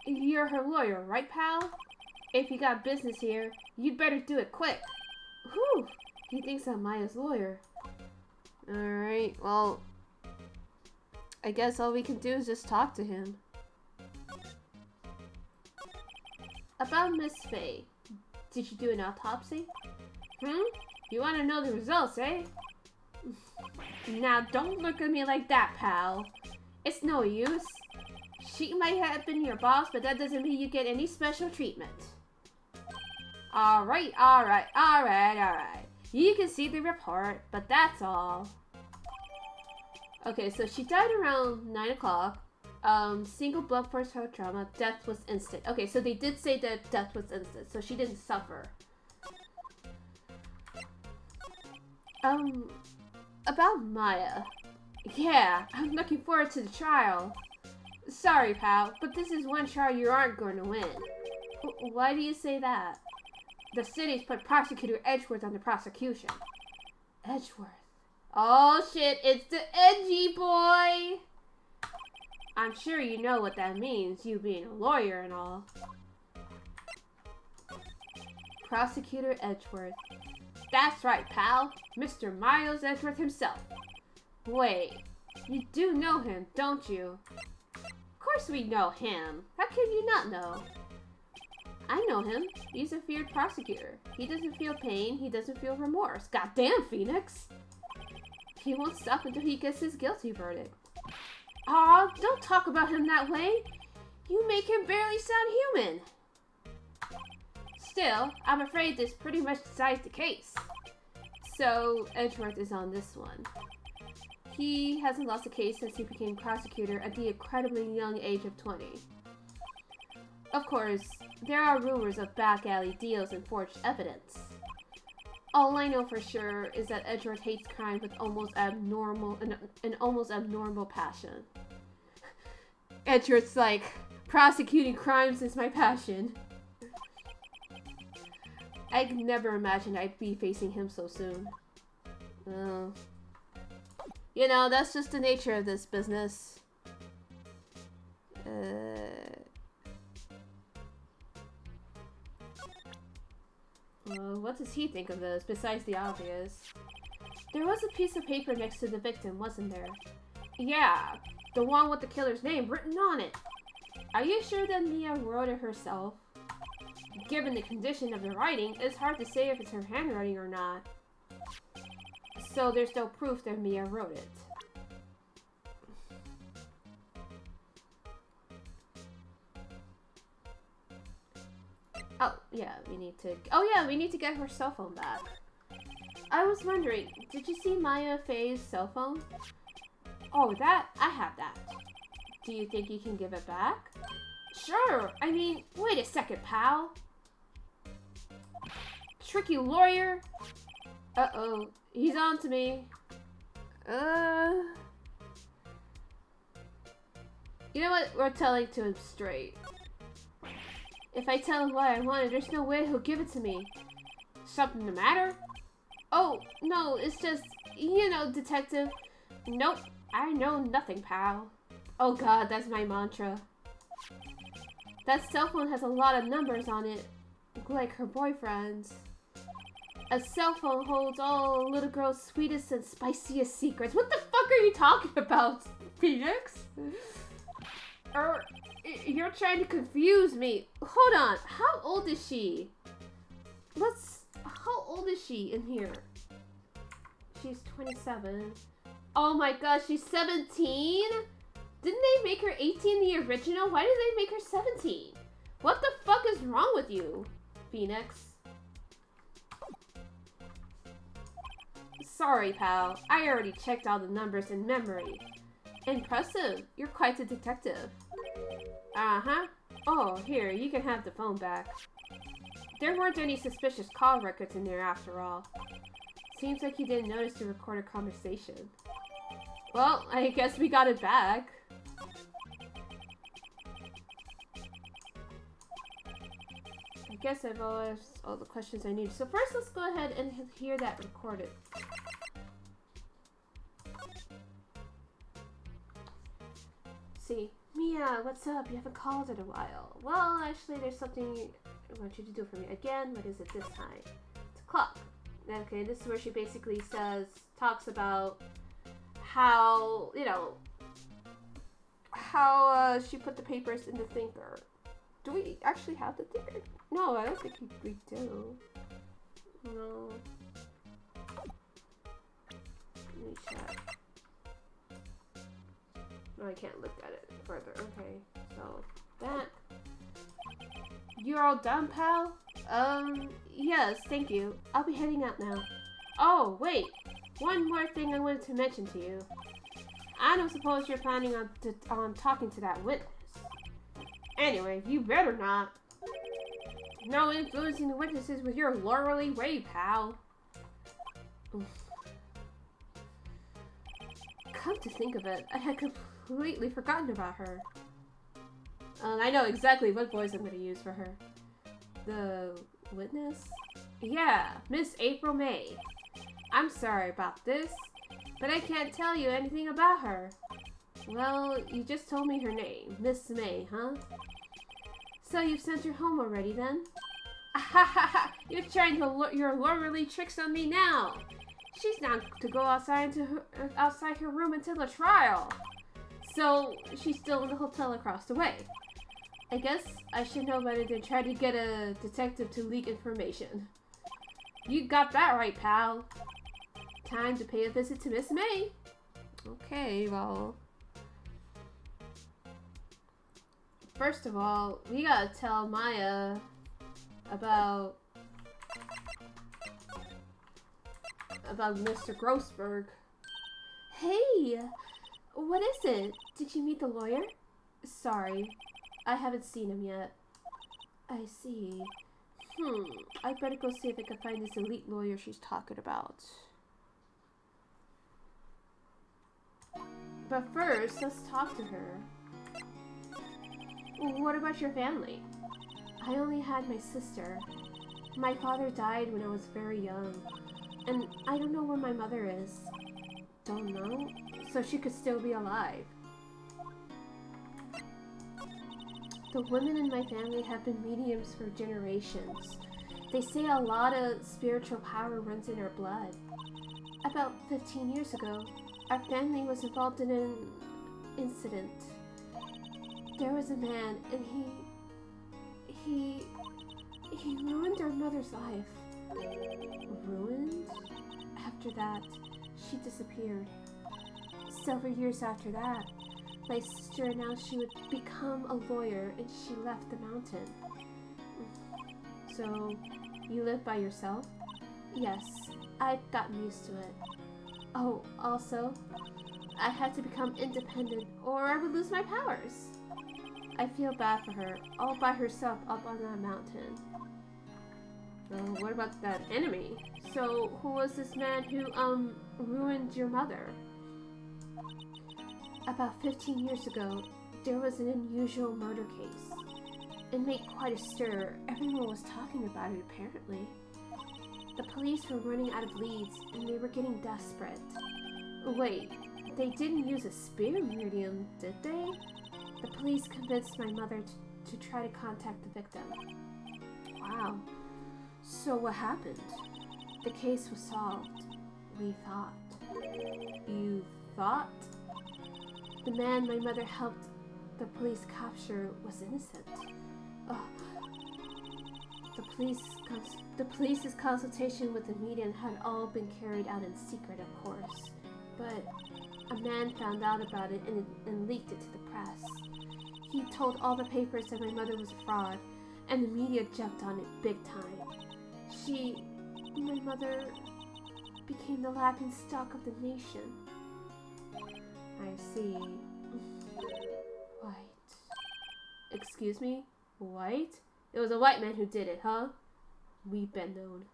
[SPEAKER 1] You're her lawyer, right, pal? If you got business here, you'd better do it quick. Whew, he thinks I'm Maya's lawyer. Alright, well, I guess all we can do is just talk to him. About Miss Faye, did you do an autopsy? You want to know the results, eh? Now, don't look at me like that, pal. It's no use. She might have been your boss, but that doesn't mean you get any special treatment. Alright. You can see the report, but that's all. Okay, so she died around 9 o'clock. Single blunt force heart trauma. Death was instant. Okay, so they did say that death was instant, so she didn't suffer. About Maya. Yeah, I'm looking forward to the trial. Sorry, pal, but this is one trial you aren't going to win. Why do you say that? The city's put Prosecutor Edgeworth on the prosecution. Edgeworth. Oh shit, it's the edgy boy! I'm sure you know what that means, you being a lawyer and all. Prosecutor Edgeworth. That's right, pal. Mr. Miles Edgeworth himself. Wait, you do know him, don't you? Of course we know him. How can you not know? I know him. He's a feared prosecutor. He doesn't feel pain. He doesn't feel remorse. Goddamn, Phoenix! He won't stop until he gets his guilty verdict. Aw, don't talk about him that way. You make him barely sound human. Still, I'm afraid this pretty much decides the case. So, Edgeworth is on this one. He hasn't lost a case since he became prosecutor at the incredibly young age of 20. Of course, there are rumors of back alley deals and forged evidence. All I know for sure is that Edgeworth hates crime with an almost abnormal passion. Edgeworth's like, prosecuting crimes is my passion. I never imagined I'd be facing him so soon. You know, that's just the nature of this business. What does he think of this, besides the obvious? There was a piece of paper next to the victim, wasn't there? Yeah, the one with the killer's name written on it. Are you sure that Mia wrote it herself? Given the condition of the writing, it's hard to say if it's her handwriting or not. So there's no proof that Mia wrote it. Oh, yeah, we need to get her cell phone back. I was wondering, did you see Maya Faye's cell phone? Oh, I have that. Do you think you can give it back? Sure, I mean, wait a second, pal. Tricky lawyer? Uh-oh, he's on to me. You know what? We're telling to him straight. If I tell him what I wanted, there's no way he'll give it to me. Something the matter? Oh, no, it's just, you know, detective. Nope, I know nothing, pal. Oh god, that's my mantra. That cell phone has a lot of numbers on it, like her boyfriend's. A cell phone holds all a little girl's sweetest and spiciest secrets. What the fuck are you talking about, Phoenix? You're trying to confuse me. Hold on, how old is she? How old is she in here? She's 27. Oh my gosh, she's 17? Didn't they make her 18 in the original? Why did they make her 17? What the fuck is wrong with you, Phoenix? Sorry, pal. I already checked all the numbers in memory. Impressive. You're quite a detective. Uh-huh. Oh, here, you can have the phone back. There weren't any suspicious call records in there after all. Seems like you didn't notice to record a conversation. Well, I guess we got it back. I guess I've asked all the questions I need. So first, let's go ahead and hear that recorded. See, Mia, what's up? You haven't called in a while. Well, actually, there's something I want you to do for me. Again, what is it this time? It's a clock. Okay, this is where she basically talks about how, you know, how she put the papers in the thinker. Do we actually have the thinker? No, I don't think we do. No. Let me check. No, I can't look at it further. Okay, so that. You're all done, pal? Yes, thank you. I'll be heading out now. Oh, wait. One more thing I wanted to mention to you. I don't suppose you're planning on talking to that witness. Anyway, you better not. No influencing the witnesses with your lawyerly way, pal. Oof. Come to think of it, I had completely forgotten about her. I know exactly what voice I'm going to use for her. The witness? Yeah, Miss April May. I'm sorry about this, but I can't tell you anything about her. Well, you just told me her name, Miss May, huh? So you've sent her home already then? You're trying your lawyerly tricks on me now. She's not to go outside her room until the trial. So she's still in the hotel across the way. I guess I should know better than try to get a detective to leak information. You got that right, pal. Time to pay a visit to Miss May. Okay, well... First of all, we gotta tell Maya about Mr. Grossberg. Hey! What is it? Did you meet the lawyer? Sorry, I haven't seen him yet. I see. I'd better go see if I can find this elite lawyer she's talking about. But first, let's talk to her. What about your family? I only had my sister. My father died when I was very young, and I don't know where my mother is. Don't know? So she could still be alive. The women in my family have been mediums for generations. They say a lot of spiritual power runs in our blood. About 15 years ago, our family was involved in an incident. There was a man, and he ruined our mother's life. Ruined? After that, she disappeared. Several years after that, my sister announced she would become a lawyer, and she left the mountain. So, you live by yourself? Yes, I've gotten used to it. Oh, also, I had to become independent, or I would lose my powers. I feel bad for her, all by herself up on that mountain. Well, what about that enemy? So, who was this man who, ruined your mother? About 15 years ago, there was an unusual murder case. It made quite a stir. Everyone was talking about it, apparently. The police were running out of leads, and they were getting desperate. Wait, they didn't use a spear medium, did they? The police convinced my mother to try to contact the victim. Wow. So what happened? The case was solved. We thought. You thought? The man my mother helped the police capture was innocent. The police's consultation with the medium had all been carried out in secret, of course. But a man found out about it and leaked it to the press. He told all the papers that my mother was a fraud, and the media jumped on it big time. My mother, became the laughingstock of the nation. I see. White. Excuse me? White? It was a white man who did it, huh? We've been known.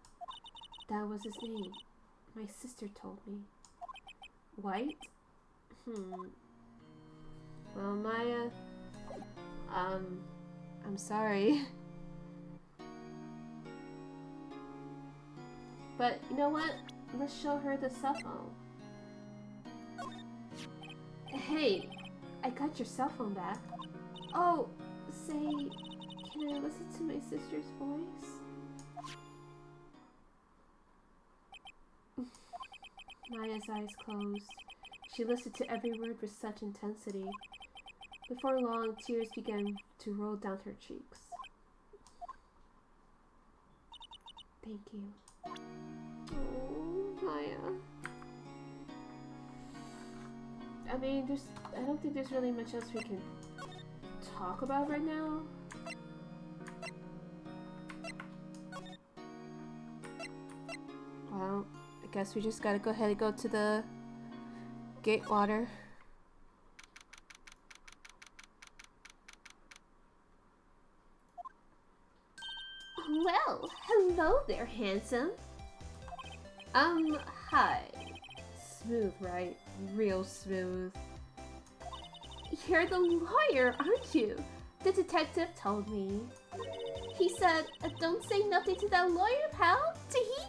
[SPEAKER 1] That was his name. My sister told me. White? Well, Maya... I'm sorry. But, you know what? Let's show her the cell phone. Hey, I got your cell phone back. Oh, say, can I listen to my sister's voice? Maya's eyes closed. She listened to every word with such intensity. Before long, tears began to roll down her cheeks. Thank you. Oh, Maya. I mean, I don't think there's really much else we can talk about right now. Well, I guess we just gotta go ahead and go to the Gatewater.
[SPEAKER 2] Well, hello there, handsome.
[SPEAKER 1] Hi. Smooth, right? Real smooth.
[SPEAKER 2] You're the lawyer, aren't you? The detective told me. He said, don't say nothing to that lawyer, pal. Tee-hee.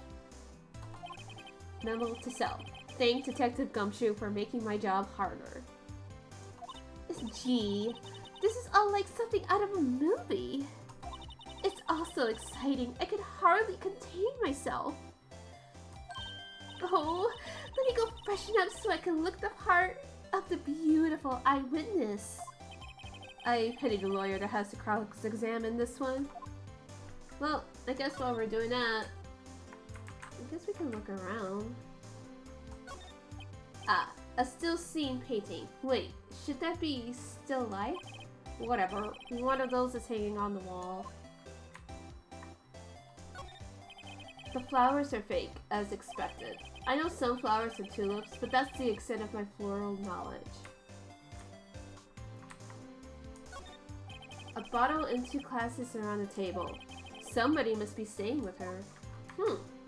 [SPEAKER 1] Memo to self. Thank Detective Gumshoe for making my job harder.
[SPEAKER 2] Gee, this is all like something out of a movie. It's all so exciting, I could hardly contain myself. Oh, let me go freshen up so I can look the part.
[SPEAKER 1] of the beautiful eyewitness. I pity the lawyer that has to cross-examine this one. Well, I guess while we're doing that, I guess we can look around. Ah, a still scene painting. Wait, should that be still life? Whatever, one of those is hanging on the wall. The flowers are fake, as expected. I know sunflowers and tulips, but that's the extent of my floral knowledge. A bottle and 2 glasses are on the table. Somebody must be staying with her.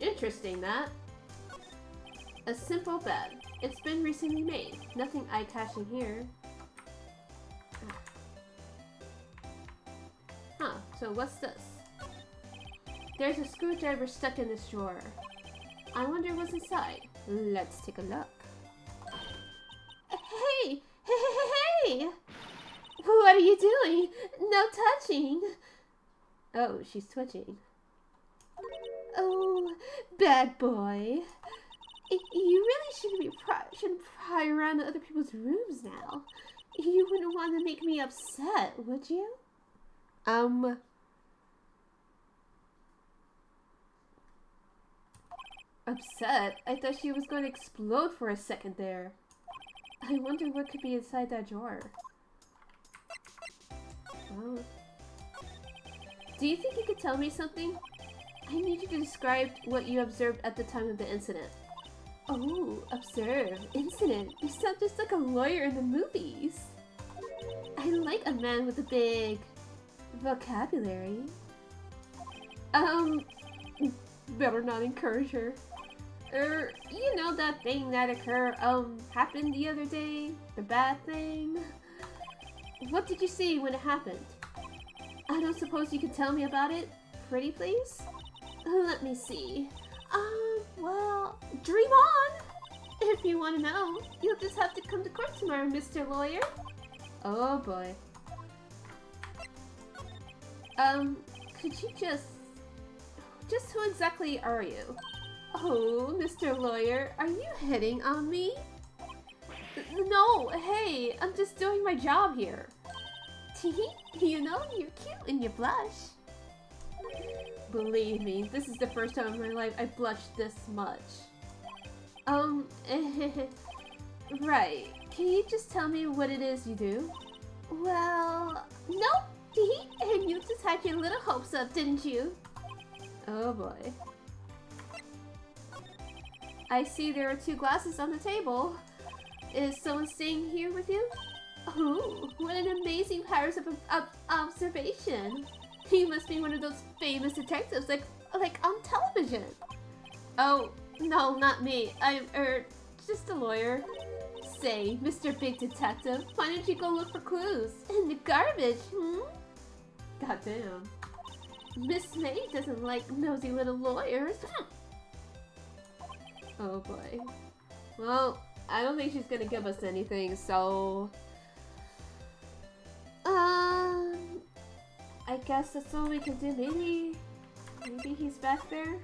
[SPEAKER 1] Interesting that. A simple bed. It's been recently made. Nothing eye-catching here. Huh, so what's this? There's a screwdriver stuck in this drawer. I wonder what's inside. Let's take a look. Hey! Hey! What are you doing? No touching! Oh, she's twitching. Oh, bad boy. You really shouldn't pry around other people's rooms now. You wouldn't want to make me upset, would you? Upset? I thought she was going to explode for a second there. I wonder what could be inside that drawer. Oh. Do you think you could tell me something? I need you to describe what you observed at the time of the incident. Oh, observe. Incident. You sound just like a lawyer in the movies. I like a man with a big vocabulary. Better not encourage her. You know that thing that happened the other day? The bad thing? What did you see when it happened? I don't suppose you could tell me about it? Pretty please? Let me see. Well, dream on! If you want to know, you'll just have to come to court tomorrow, Mr. Lawyer. Oh boy. Could you just who exactly are you? Oh, Mr. Lawyer, are you hitting on me? No, hey, I'm just doing my job here. You know, you're cute and you blush. Believe me, this is the first time in my life I blushed this much. Right. Can you just tell me what it is you do? Well, nope. And you just had your little hopes up, didn't you? Oh boy. I see there are 2 glasses on the table. Is someone staying here with you? Oh, what an amazing powers of observation. You must be one of those famous detectives like on television. Oh, no, not me. I'm, just a lawyer. Say, Mr. Big Detective, why don't you go look for clues? In the garbage, Goddamn. Miss May doesn't like nosy little lawyers. Oh boy. Well, I don't think she's gonna give us anything, so... I guess that's all we can do. Maybe he's back there?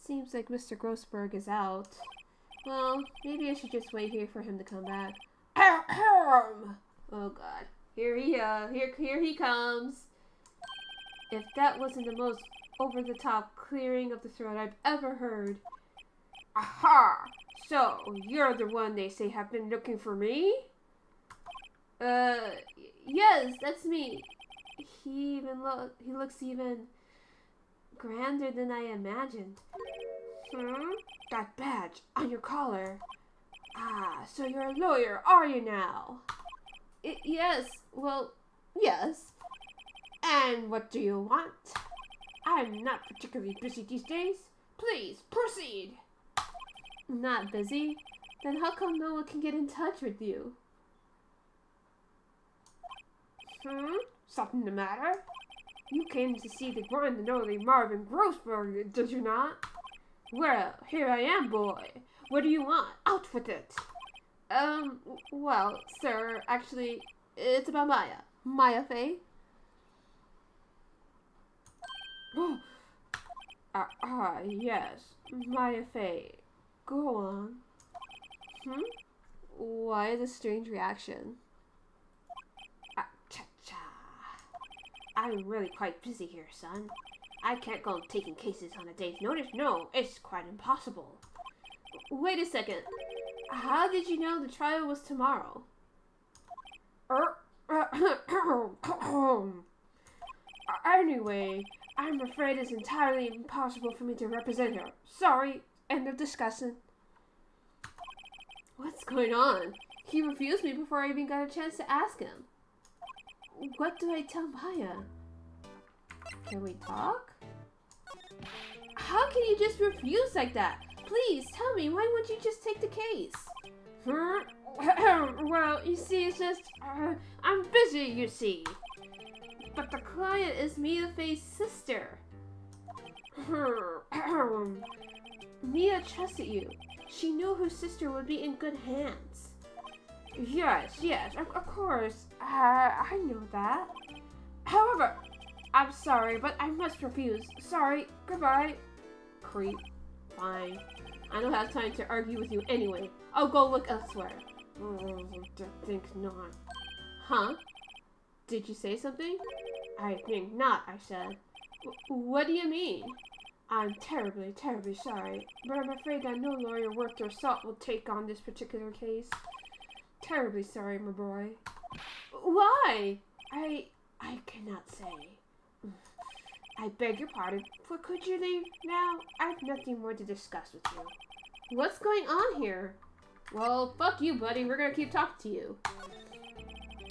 [SPEAKER 1] Seems like Mr. Grossberg is out. Well, maybe I should just wait here for him to come back. Oh god. Here he comes. If that wasn't the most over-the-top clearing of the throat I've ever heard. Aha! So, you're the one they say have been looking for me? Yes, that's me. He looks even grander than I imagined. That badge on your collar. Ah, so you're a lawyer, are you now? Yes, well, yes. And what do you want? I'm not particularly busy these days. Please, proceed. Not busy? Then how come no one can get in touch with you? Something the matter? You came to see the one and only Marvin Grossberg, did you not? Well, here I am, boy. What do you want? Out with it! Well, sir, actually, it's about Maya. Maya Fey? Oh, yes, Maya Fey. Go on. Why the strange reaction?
[SPEAKER 2] Cha-cha. I'm really quite busy here, son. I can't go taking cases on a day's notice. No, it's quite impossible.
[SPEAKER 1] Wait a second. How did you know the trial was tomorrow?
[SPEAKER 2] Anyway, I'm afraid it's entirely impossible for me to represent her. Sorry, end of discussion.
[SPEAKER 1] What's going on? He refused me before I even got a chance to ask him. What do I tell Maya? Can we talk? How can you just refuse like that? Please, tell me, why won't you just take the case?
[SPEAKER 2] Well, you see, it's just, I'm busy, you see.
[SPEAKER 1] But the client is Mia Faye's sister. Mia trusted you. She knew her sister would be in good hands.
[SPEAKER 2] Yes, of course. I know that. However, I'm sorry, but I must refuse. Sorry, goodbye.
[SPEAKER 1] Creep. Fine. I don't have time to argue with you anyway. I'll go look elsewhere.
[SPEAKER 2] I think not.
[SPEAKER 1] Huh? Did you say something?
[SPEAKER 2] I think not, I said.
[SPEAKER 1] What do you mean?
[SPEAKER 2] I'm terribly, terribly sorry, but I'm afraid that no lawyer worth their salt will take on this particular case. Terribly sorry, my boy.
[SPEAKER 1] Why?
[SPEAKER 2] I cannot say. I beg your pardon, but could you leave now? I have nothing more to discuss with you.
[SPEAKER 1] What's going on here? Well, fuck you, buddy. We're gonna keep talking to you.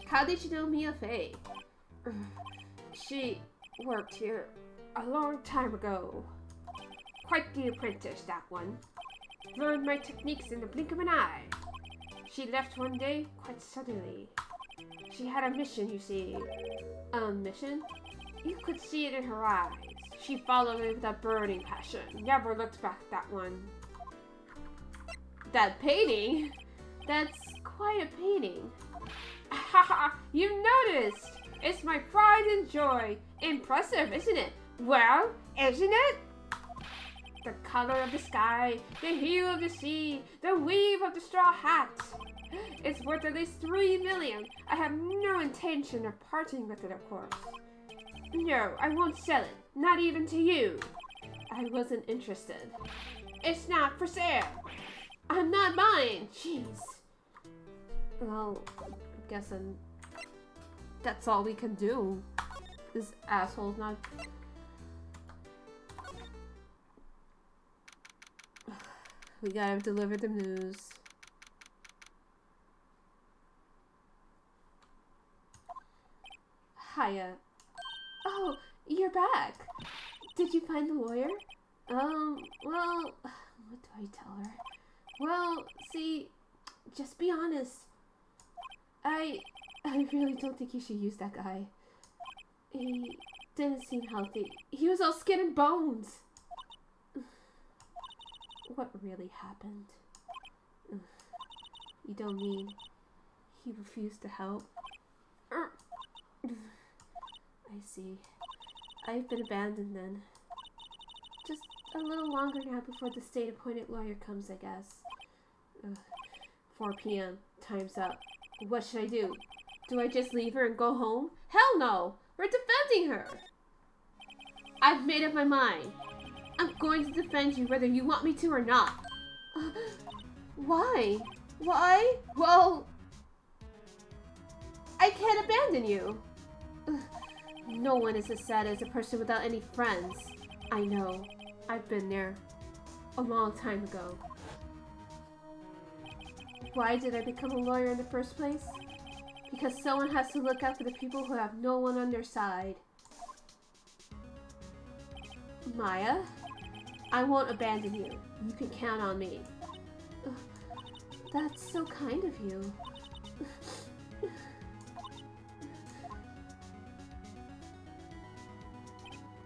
[SPEAKER 1] How did you know Mia Faye?
[SPEAKER 2] She worked here a long time ago. Quite the apprentice, that one. Learned my techniques in the blink of an eye. She left one day quite suddenly. She had a mission, you see.
[SPEAKER 1] A mission?
[SPEAKER 2] You could see it in her eyes. She followed it with a burning passion. Never looked back, that one.
[SPEAKER 1] That painting? That's quite a painting.
[SPEAKER 2] Haha, you noticed! It's my pride and joy. Impressive, isn't it? Well, isn't it? The color of the sky, the hue of the sea, the weave of the straw hat. It's worth at least 3 million. I have no intention of parting with it, of course. No, I won't sell it. Not even to you.
[SPEAKER 1] I wasn't interested.
[SPEAKER 2] It's not for sale.
[SPEAKER 1] I'm not buying. Jeez. Well, I guess that's all we can do. This asshole's not... We gotta deliver the news. Hiya. Oh, you're back. Did you find the lawyer? Well, what do I tell her? Well, see, just be honest. I really don't think you should use that guy. He didn't seem healthy. He was all skin and bones. What really happened? You don't mean he refused to help? I see. I've been abandoned then. Just a little longer now before the state-appointed lawyer comes, I guess. 4 p.m. Time's up. What should I do? Do I just leave her and go home? Hell no! We're defending her! I've made up my mind. I'm going to defend you whether you want me to or not. Why? Why? Well... I can't abandon you. No one is as sad as a person without any friends. I know. I've been there. A long time ago. Why did I become a lawyer in the first place? Because someone has to look out for the people who have no one on their side. Maya, I won't abandon you. You can count on me. That's so kind of you.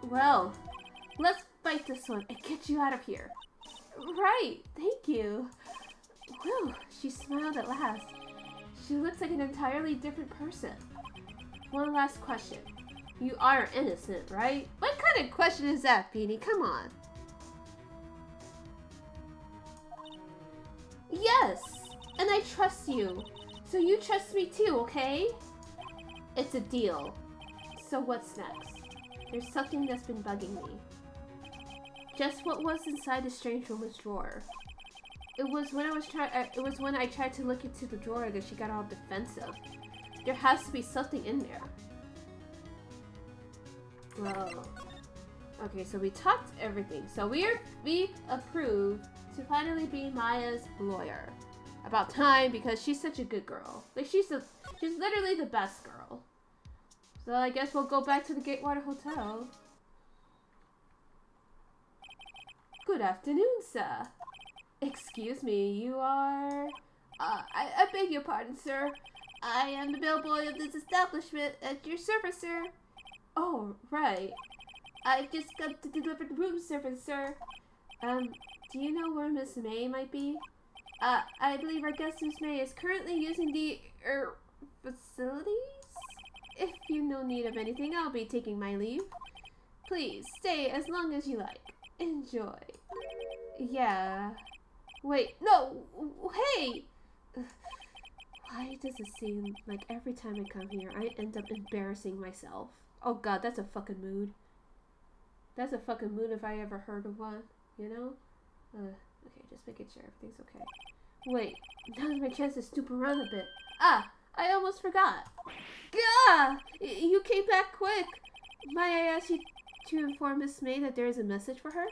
[SPEAKER 1] Well, let's fight this one and get you out of here. Right, thank you. Whew, she smiled at last. She looks like an entirely different person. One last question. You are innocent, right? What kind of question is that, Beanie? Come on. Yes! And I trust you. So you trust me too, okay? It's a deal. So what's next? There's something that's been bugging me. Just what was inside the strange woman's drawer. It was when I tried to look into the drawer that she got all defensive. There has to be something in there. Whoa. Okay, so we talked everything. So we approved to finally be Maya's lawyer. About time, because she's such a good girl. Like she's literally the best girl. So I guess we'll go back to the Gatewater Hotel. Good afternoon, sir. Excuse me, you are... I beg your pardon, sir. I am the bellboy of this establishment at your service, sir. Oh, right. I've just come to deliver the room service, sir. Do you know where Miss May might be? I believe our guest Miss May is currently using the, facilities? If you no need of anything, I'll be taking my leave. Please, stay as long as you like. Enjoy. Yeah. Wait, no! Hey! Why does it seem like every time I come here, I end up embarrassing myself? Oh god, that's a fucking mood. That's a fucking mood if I ever heard of one, you know? Okay, just making sure everything's okay. Wait, now's my chance to snoop around a bit. Ah, I almost forgot. Gah! You came back quick. Might I ask you to inform Miss May that there is a message for her?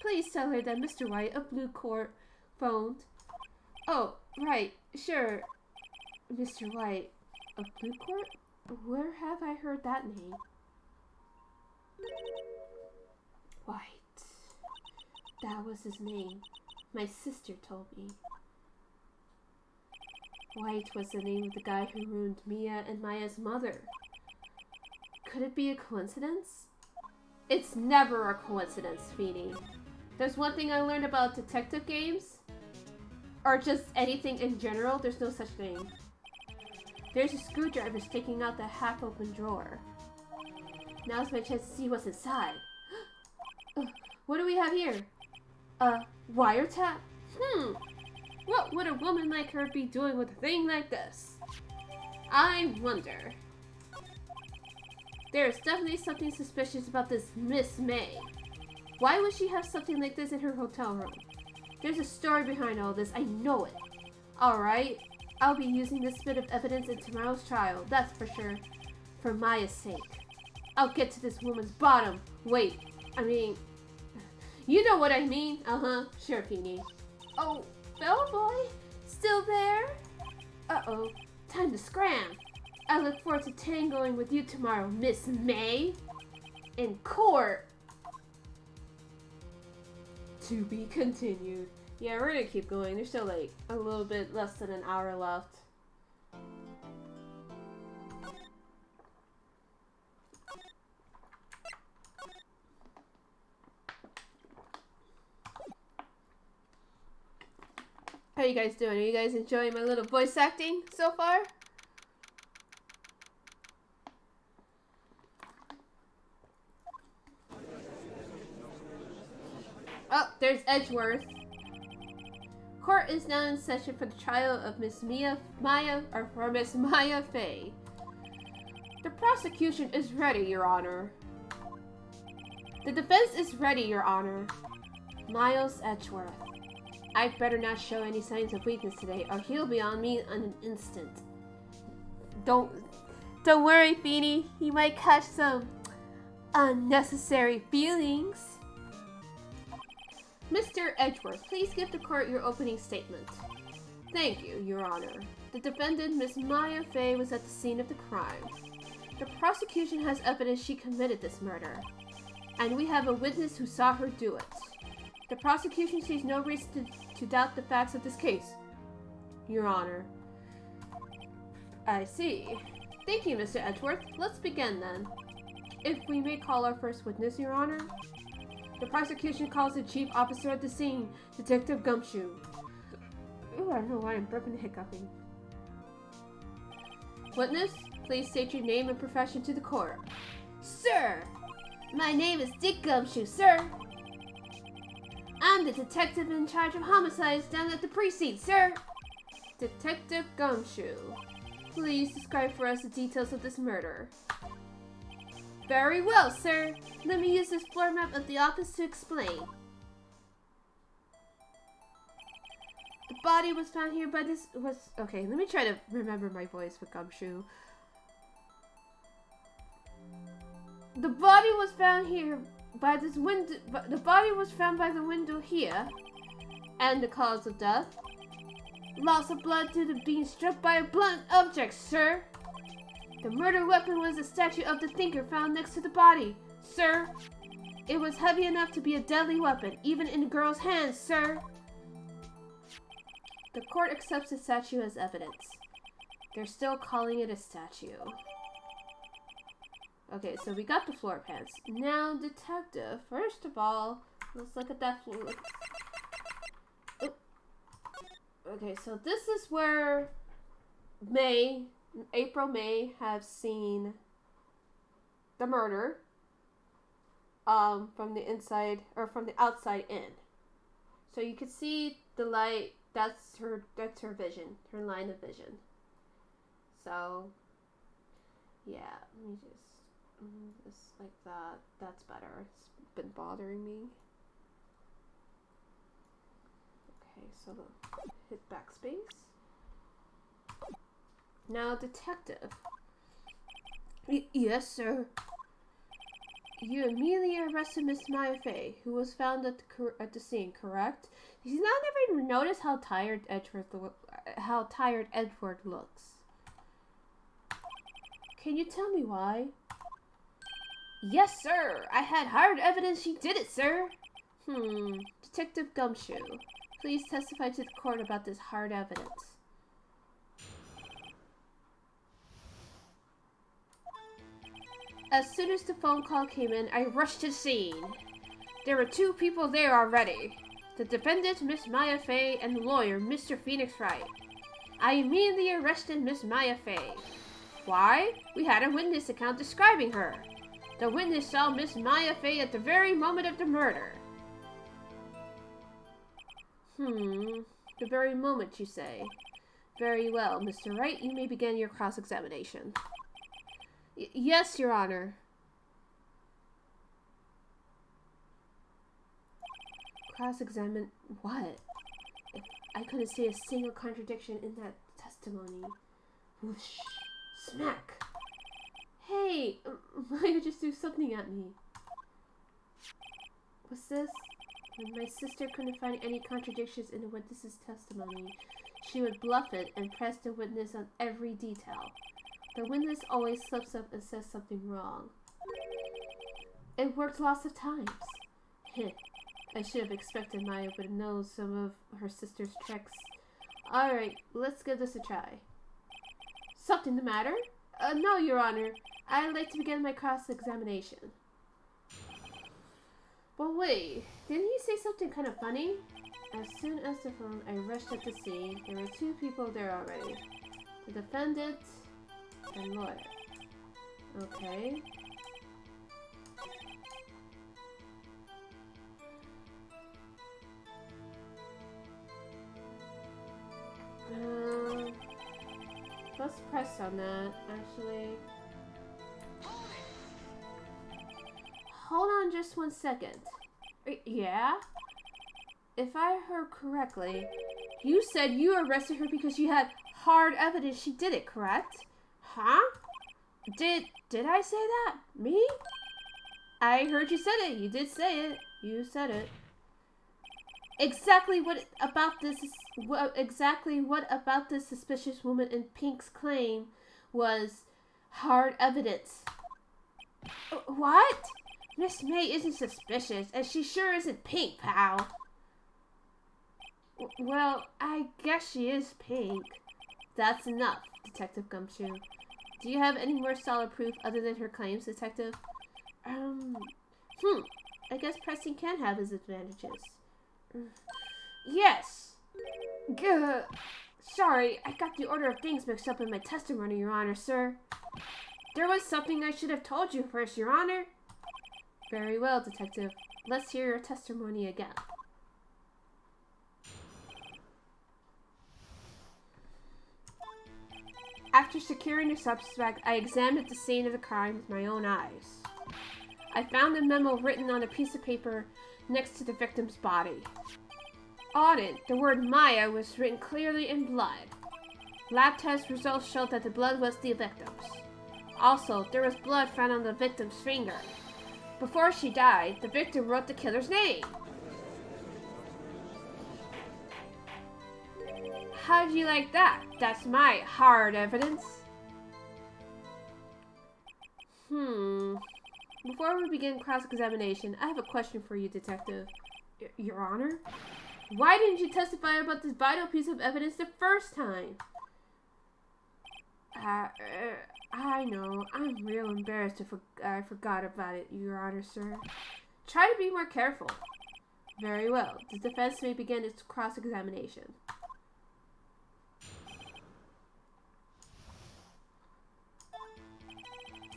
[SPEAKER 1] Please tell her that Mr. White of Blue Court phoned. Oh, right, sure. Mr. White of Blue Court? Where have I heard that name? White. That was his name. My sister told me. White was the name of the guy who ruined Mia and Maya's mother. Could it be a coincidence? It's never a coincidence, Feeny. There's one thing I learned about detective games, or just anything in general, there's no such thing. There's a screwdriver sticking out the half-open drawer. Now's my chance to see what's inside. What do we have here? A wiretap? What would a woman like her be doing with a thing like this? I wonder. There's definitely something suspicious about this Miss May. Why would she have something like this in her hotel room? There's a story behind all this, I know it. Alright, I'll be using this bit of evidence in tomorrow's trial, that's for sure. For Maya's sake. I'll get to this woman's bottom. Wait, I mean... You know what I mean? Sure, Feeny. Oh, bellboy? Still there? Uh-oh, time to scram. I look forward to tangoing with you tomorrow, Miss May. In court. To be continued. Yeah, we're gonna keep going. There's still like a little bit less than an hour left. How you guys doing? Are you guys enjoying my little voice acting so far? Oh, there's Edgeworth. Court is now in session for the trial of Miss Maya Fey. The prosecution is ready, Your Honor. The defense is ready, Your Honor. Miles Edgeworth. I'd better not show any signs of weakness today, or he'll be on me in an instant. Don't worry, Feeny. He might catch some unnecessary feelings. Mr. Edgeworth, please give the court your opening statement. Thank you, Your Honor. The defendant, Miss Maya Fey, was at the scene of the crime. The prosecution has evidence she committed this murder, and we have a witness who saw her do it. The prosecution sees no reason to doubt the facts of this case, Your Honor. I see. Thank you, Mr. Edgeworth. Let's begin, then. If we may call our first witness, Your Honor. The prosecution calls the chief officer at the scene, Detective Gumshoe. Ooh, I don't know why I'm burping and hiccuping. Witness, please state your name and profession to the court. Sir, my name is Dick Gumshoe, sir. I'm the detective in charge of homicides down at the precinct, sir. Detective Gumshoe, please describe for us the details of this murder. Very well, sir. Let me use this floor map of the office to explain. The body was found here by this okay, let me try to remember my voice with Gumshoe. The body was found here by this window. The body was found by the window here. And the cause of death? Loss of blood due to being struck by a blunt object, sir. The murder weapon was a statue of the thinker found next to the body, sir. It was heavy enough to be a deadly weapon, even in the girl's hands, sir. The court accepts the statue as evidence. They're still calling it a statue. Okay, so we got the floor plans. Now, detective, first of all, let's look at that floor. Okay, so this is where April May have seen the murder from the inside or from the outside in. So you can see the light, that's her vision, her line of vision. So yeah, let me just this like that. That's better. It's been bothering me. Okay, so hit backspace. Now, detective. Yes, sir. You immediately arrested Miss Maya Fey, who was found at the scene, correct? Did you not ever notice how tired Edward looks? Can you tell me why? Yes, sir. I had hard evidence she did it, sir. Detective Gumshoe, please testify to the court about this hard evidence. As soon as the phone call came in, I rushed to the scene. There were two people there already. The defendant, Miss Maya Fey, and the lawyer, Mr. Phoenix Wright. I immediately arrested Miss Maya Fey. Why? We had a witness account describing her. The witness saw Miss Maya Fey at the very moment of the murder. The very moment, you say. Very well, Mr. Wright, you may begin your cross-examination. Yes, Your Honor. Cross-examine what? I couldn't see a single contradiction in that testimony. Whoosh. Smack. Hey, Maya just threw something at me. What's this? When my sister couldn't find any contradictions in the witness's testimony, she would bluff it and press the witness on every detail. The witness always slips up and says something wrong. It worked lots of times. I should have expected Maya would know some of her sister's tricks. Alright, let's give this a try. Something the matter? No, Your Honor. I'd like to begin my cross-examination. But wait, didn't he say something kind of funny? As soon as the phone, I rushed at the scene. There were two people there already. The defendant and lawyer. Okay. Let's press on that, actually. Hold on just 1 second. Yeah? If I heard correctly, you said you arrested her because you had hard evidence she did it, correct? Huh? Did I say that? Me? I heard you said it. You did say it. You said it. Exactly what about this suspicious woman in Pink's claim was hard evidence? What? Miss May isn't suspicious, and she sure isn't Pink, pal. Well, I guess she is Pink. That's enough, Detective Gumshoe. Do you have any more solid proof other than her claims, Detective? I guess Preston can have his advantages. Yes! Gah. Sorry, I got the order of things mixed up in my testimony, Your Honor, sir. There was something I should have told you first, Your Honor. Very well, Detective. Let's hear your testimony again. After securing the suspect, I examined the scene of the crime with my own eyes. I found a memo written on a piece of paper next to the victim's body. On it, the word Maya was written clearly in blood. Lab test results showed that the blood was the victim's. Also, there was blood found on the victim's finger. Before she died, the victim wrote the killer's name. How'd you like that? That's my hard evidence. Before we begin cross-examination, I have a question for you, Detective. Your Honor? Why didn't you testify about this vital piece of evidence the first time? I know. I'm real embarrassed I forgot about it, Your Honor, sir. Try to be more careful. Very well. The defense may begin its cross-examination.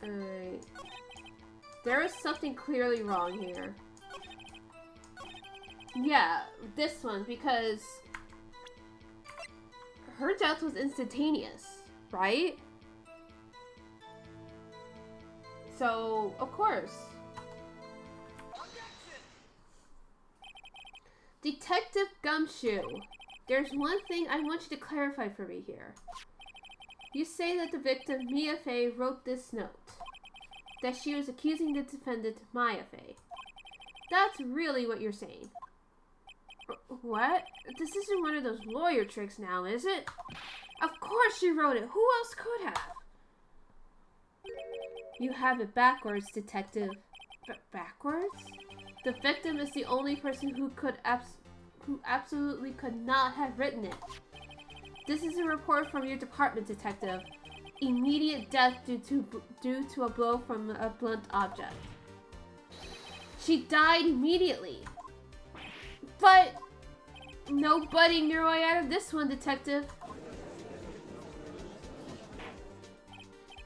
[SPEAKER 1] Alright. There is something clearly wrong here. Yeah, this one, because her death was instantaneous, right? So, of course. Detective Gumshoe, there's one thing I want you to clarify for me here. You say that the victim, Mia Fey, wrote this note. That she was accusing the defendant, Maya Fey. That's really what you're saying. What? This isn't one of those lawyer tricks now, is it? Of course she wrote it. Who else could have? You have it backwards, Detective. Backwards? The victim is the only person who absolutely could not have written it. This is a report from your department, Detective. Immediate death due to a blow from a blunt object. She died immediately. But no budding your way out of this one, Detective.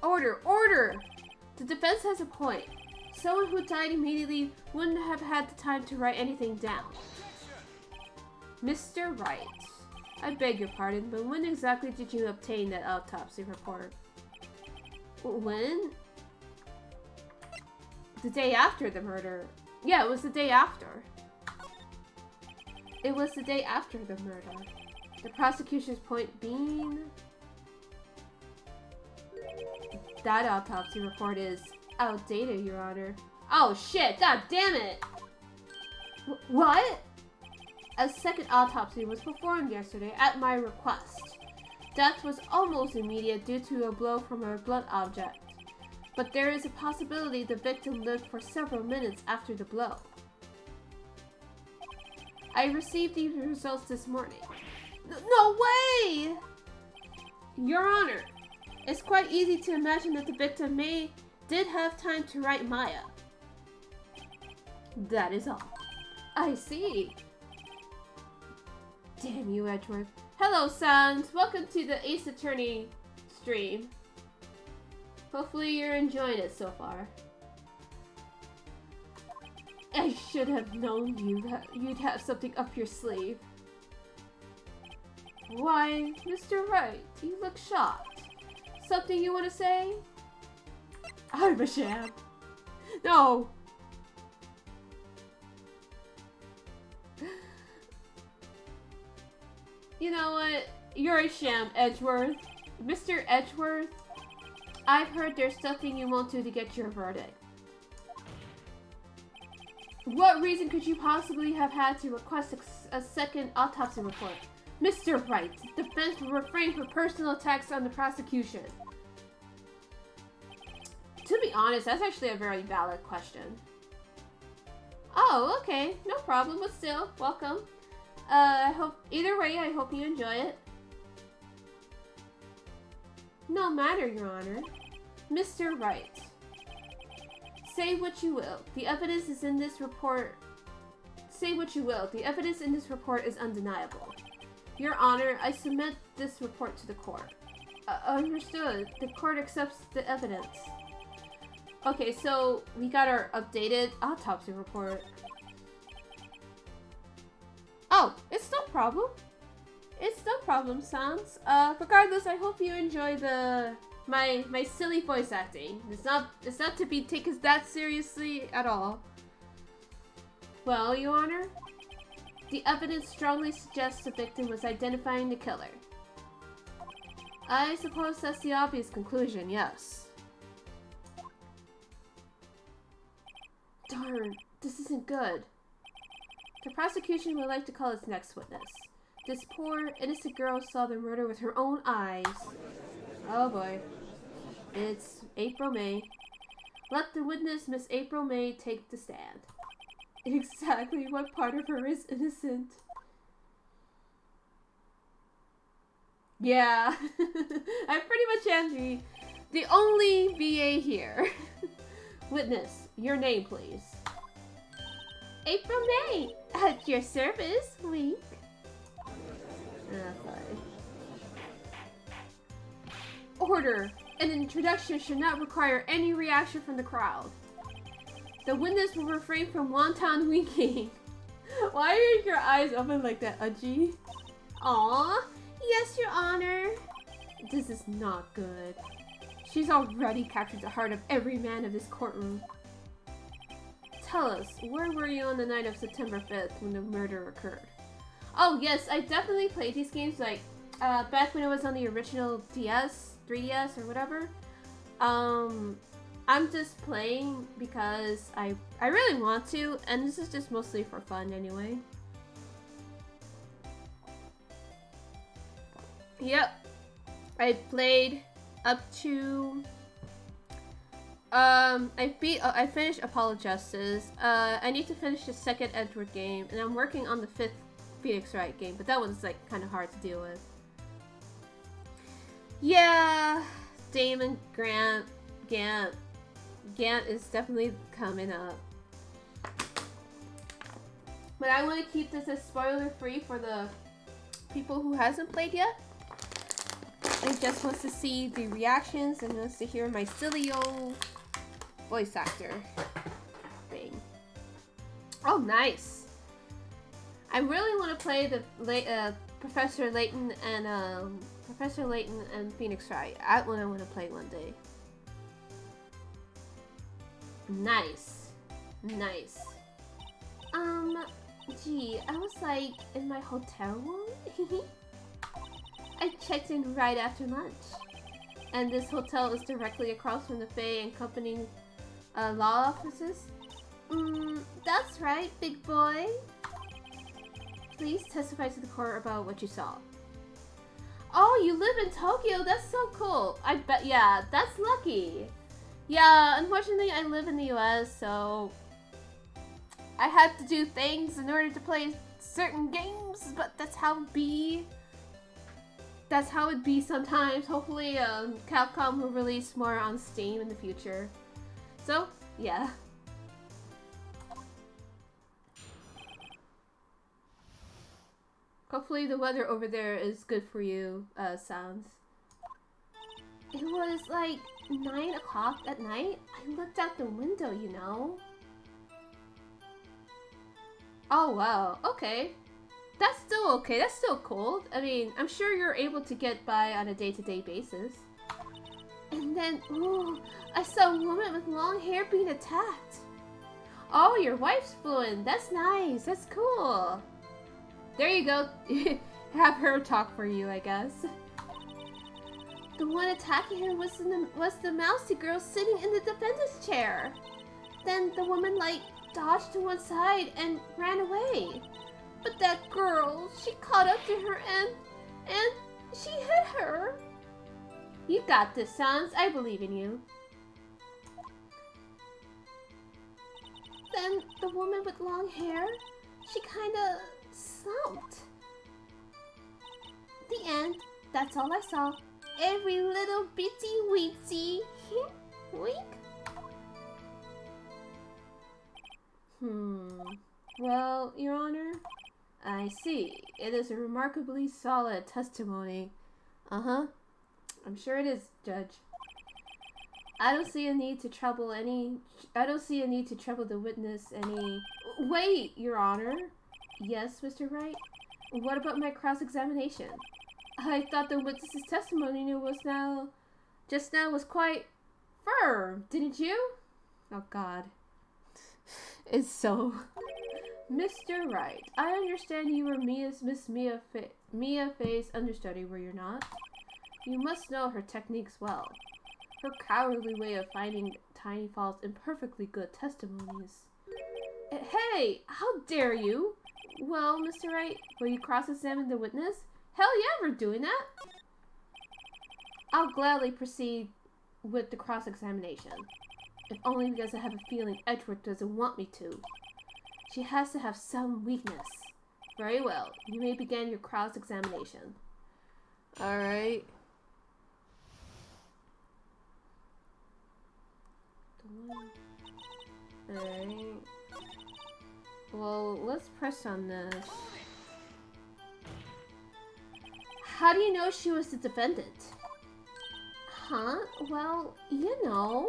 [SPEAKER 1] Order! Order! The defense has a point. Someone who died immediately wouldn't have had the time to write anything down. Mr. Wright, I beg your pardon, but when exactly did you obtain that autopsy report? When? The day after the murder. Yeah, it was the day after. It was the day after the murder. The prosecution's point being... That autopsy report is outdated, Your Honor. Oh shit, god damn it! What? A second autopsy was performed yesterday at my request. Death was almost immediate due to a blow from a blunt object. But there is a possibility the victim lived for several minutes after the blow. I received these results this morning. No way! Your Honor, it's quite easy to imagine that the victim did have time to write Maya. That is all. I see. Damn you, Edgeworth. Hello, Sans. Welcome to the Ace Attorney stream. Hopefully you're enjoying it so far. I should have known you'd have something up your sleeve. Why, Mr. Wright, you look shocked. Something you want to say? I'm a sham. No. You know what? You're a sham, Edgeworth. Mr. Edgeworth, I've heard there's something you won't do to get your verdict. What reason could you possibly have had to request a second autopsy report? Mr. Wright, the defense will refrain from personal attacks on the prosecution. To be honest, that's actually a very valid question. Oh, okay. No problem, but still, welcome. Either way, I hope you enjoy it. No matter, Your Honor. Mr. Wright. Say what you will. The evidence is in this report. Say what you will. The evidence in this report is undeniable. Your Honor, I submit this report to the court. Understood. The court accepts the evidence. Okay, so we got our updated autopsy report. Oh, it's no problem. It's no problem, Sans. Regardless, I hope you enjoy my silly voice acting. It's not to be taken that seriously at all. Well, Your Honor, the evidence strongly suggests the victim was identifying the killer. I suppose that's the obvious conclusion, yes. Darn, this isn't good. The prosecution would like to call its next witness. This poor, innocent girl saw the murder with her own eyes. Oh boy. It's April May. Let the witness, Miss April May, take the stand. Exactly what part of her is innocent? Yeah. I pretty much am the only VA here. Witness, your name, please.
[SPEAKER 2] April May, at your service, Wink.
[SPEAKER 1] Fine. Order! An introduction should not require any reaction from the crowd. The witness will refrain from wanton winking. Why are your eyes open like that, Udgy?
[SPEAKER 2] Aw, yes, Your Honor.
[SPEAKER 1] This is not good. She's already captured the heart of every man of this courtroom. Tell us, where were you on the night of September 5th when the murder occurred? Oh yes, I definitely played these games like back when it was on the original DS, 3DS or whatever. I'm just playing because I really want to, and this is just mostly for fun anyway. Yep. I played up to I finished Apollo Justice. I need to finish the second Edward game, and I'm working on the 5th Phoenix Wright game, but that one's like kind of hard to deal with. Yeah, Damon Gant is definitely coming up. But I want to keep this as spoiler free for the people who hasn't played yet. And just wants to see the reactions and wants to hear my silly old voice actor thing. Oh, nice. I really want to play the Professor Layton and Phoenix Wright. That one I want to play one day. Nice. Nice. Gee, I was like in my hotel room. I checked in right after lunch. And this hotel is directly across from the Faye and Company law offices. That's right, big boy. Please testify to the court about what you saw. Oh, you live in Tokyo? That's so cool. I bet, yeah, that's lucky. Yeah, unfortunately I live in the US, so I had to do things in order to play certain games, but that's how it be. That's how it be sometimes. Hopefully, Capcom will release more on Steam in the future. So, yeah. Hopefully the weather over there is good for you, Sounds. It was like 9 o'clock at night. I looked out the window, you know. Oh, wow. Okay. That's still okay. That's still cold. I mean, I'm sure you're able to get by on a day-to-day basis. And then, ooh, I saw a woman with long hair being attacked. Oh, your wife's fluent. That's nice. That's cool. There you go. Have her talk for you, I guess. The one attacking her was the mousy girl sitting in the defendant's chair. Then the woman, like, dodged to one side and ran away. But that girl, she caught up to her and she hit her. You got this, Sans. I believe in you. Then the woman with long hair, she kinda slumped. The end. That's all I saw. Every little bitty weetsy. Wink. Well, Your Honor, I see. It is a remarkably solid testimony. Uh-huh. I'm sure it is, Judge. I don't see a need to trouble the witness any... Wait, Your Honor. Yes, Mr. Wright? What about my cross-examination? I thought the witness's testimony just now was quite firm, didn't you? Oh God. It's so... Mr. Wright, I understand you were Miss Mia Fey's understudy, were you not? You must know her techniques well. Her cowardly way of finding tiny faults in perfectly good testimonies. Hey, how dare you? Well, Mr. Wright, will you cross-examine the witness? Hell yeah, we're doing that. I'll gladly proceed with the cross-examination. If only because I have a feeling Edgeworth doesn't want me to. She has to have some weakness. Very well. You may begin your cross-examination. Alright. Alright. Well, let's press on this. How do you know she was the defendant? Huh? Well, you know.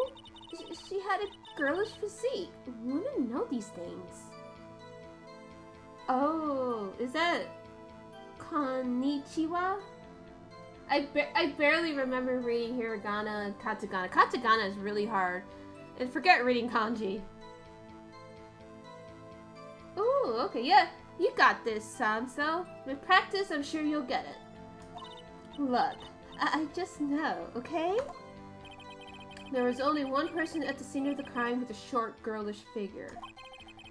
[SPEAKER 1] She had a girlish physique. Women know these things. Oh, is that konnichiwa? I barely remember reading hiragana and katakana. Katakana is really hard. And forget reading kanji. Ooh, okay, yeah. You got this, Sanso. With practice, I'm sure you'll get it. Look, I just know, okay? There was only one person at the scene of the crime with a short, girlish figure.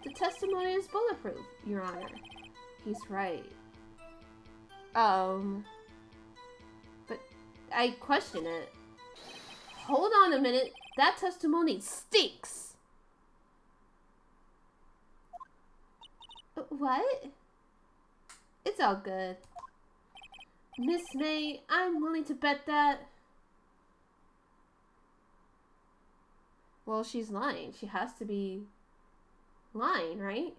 [SPEAKER 1] The testimony is bulletproof, Your Honor. He's right. But I question it. Hold on a minute. That testimony stinks. What? It's all good. Miss May, I'm willing to bet that... Well, she's lying. She has to be lying, right?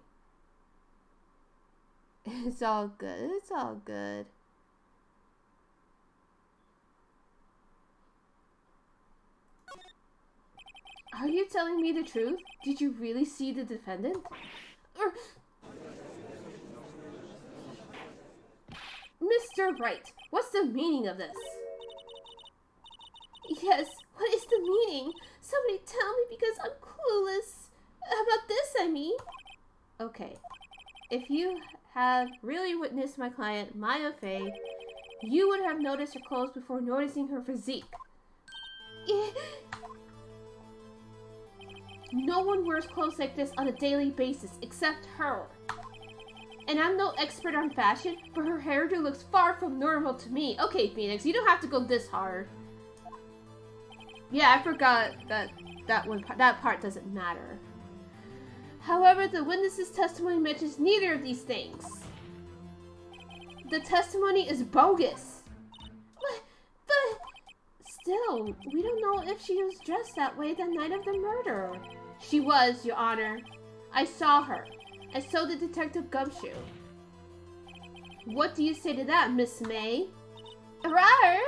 [SPEAKER 1] It's all good. It's all good. Are you telling me the truth? Did you really see the defendant? Mr. Wright, what's the meaning of this? Yes, what is the meaning? Somebody tell me because I'm clueless. About this, I mean. Okay. If you had really witnessed my client, Maya Fey, you would have noticed her clothes before noticing her physique. No one wears clothes like this on a daily basis except her. And I'm no expert on fashion, but her hairdo looks far from normal to me. Okay, Phoenix, you don't have to go this hard. Yeah, I forgot that part doesn't matter. However, the witness's testimony mentions neither of these things. The testimony is bogus. But still, we don't know if she was dressed that way the night of the murder. She was, Your Honor. I saw her, and so did Detective Gumshoe. What do you say to that, Miss May? Rawr!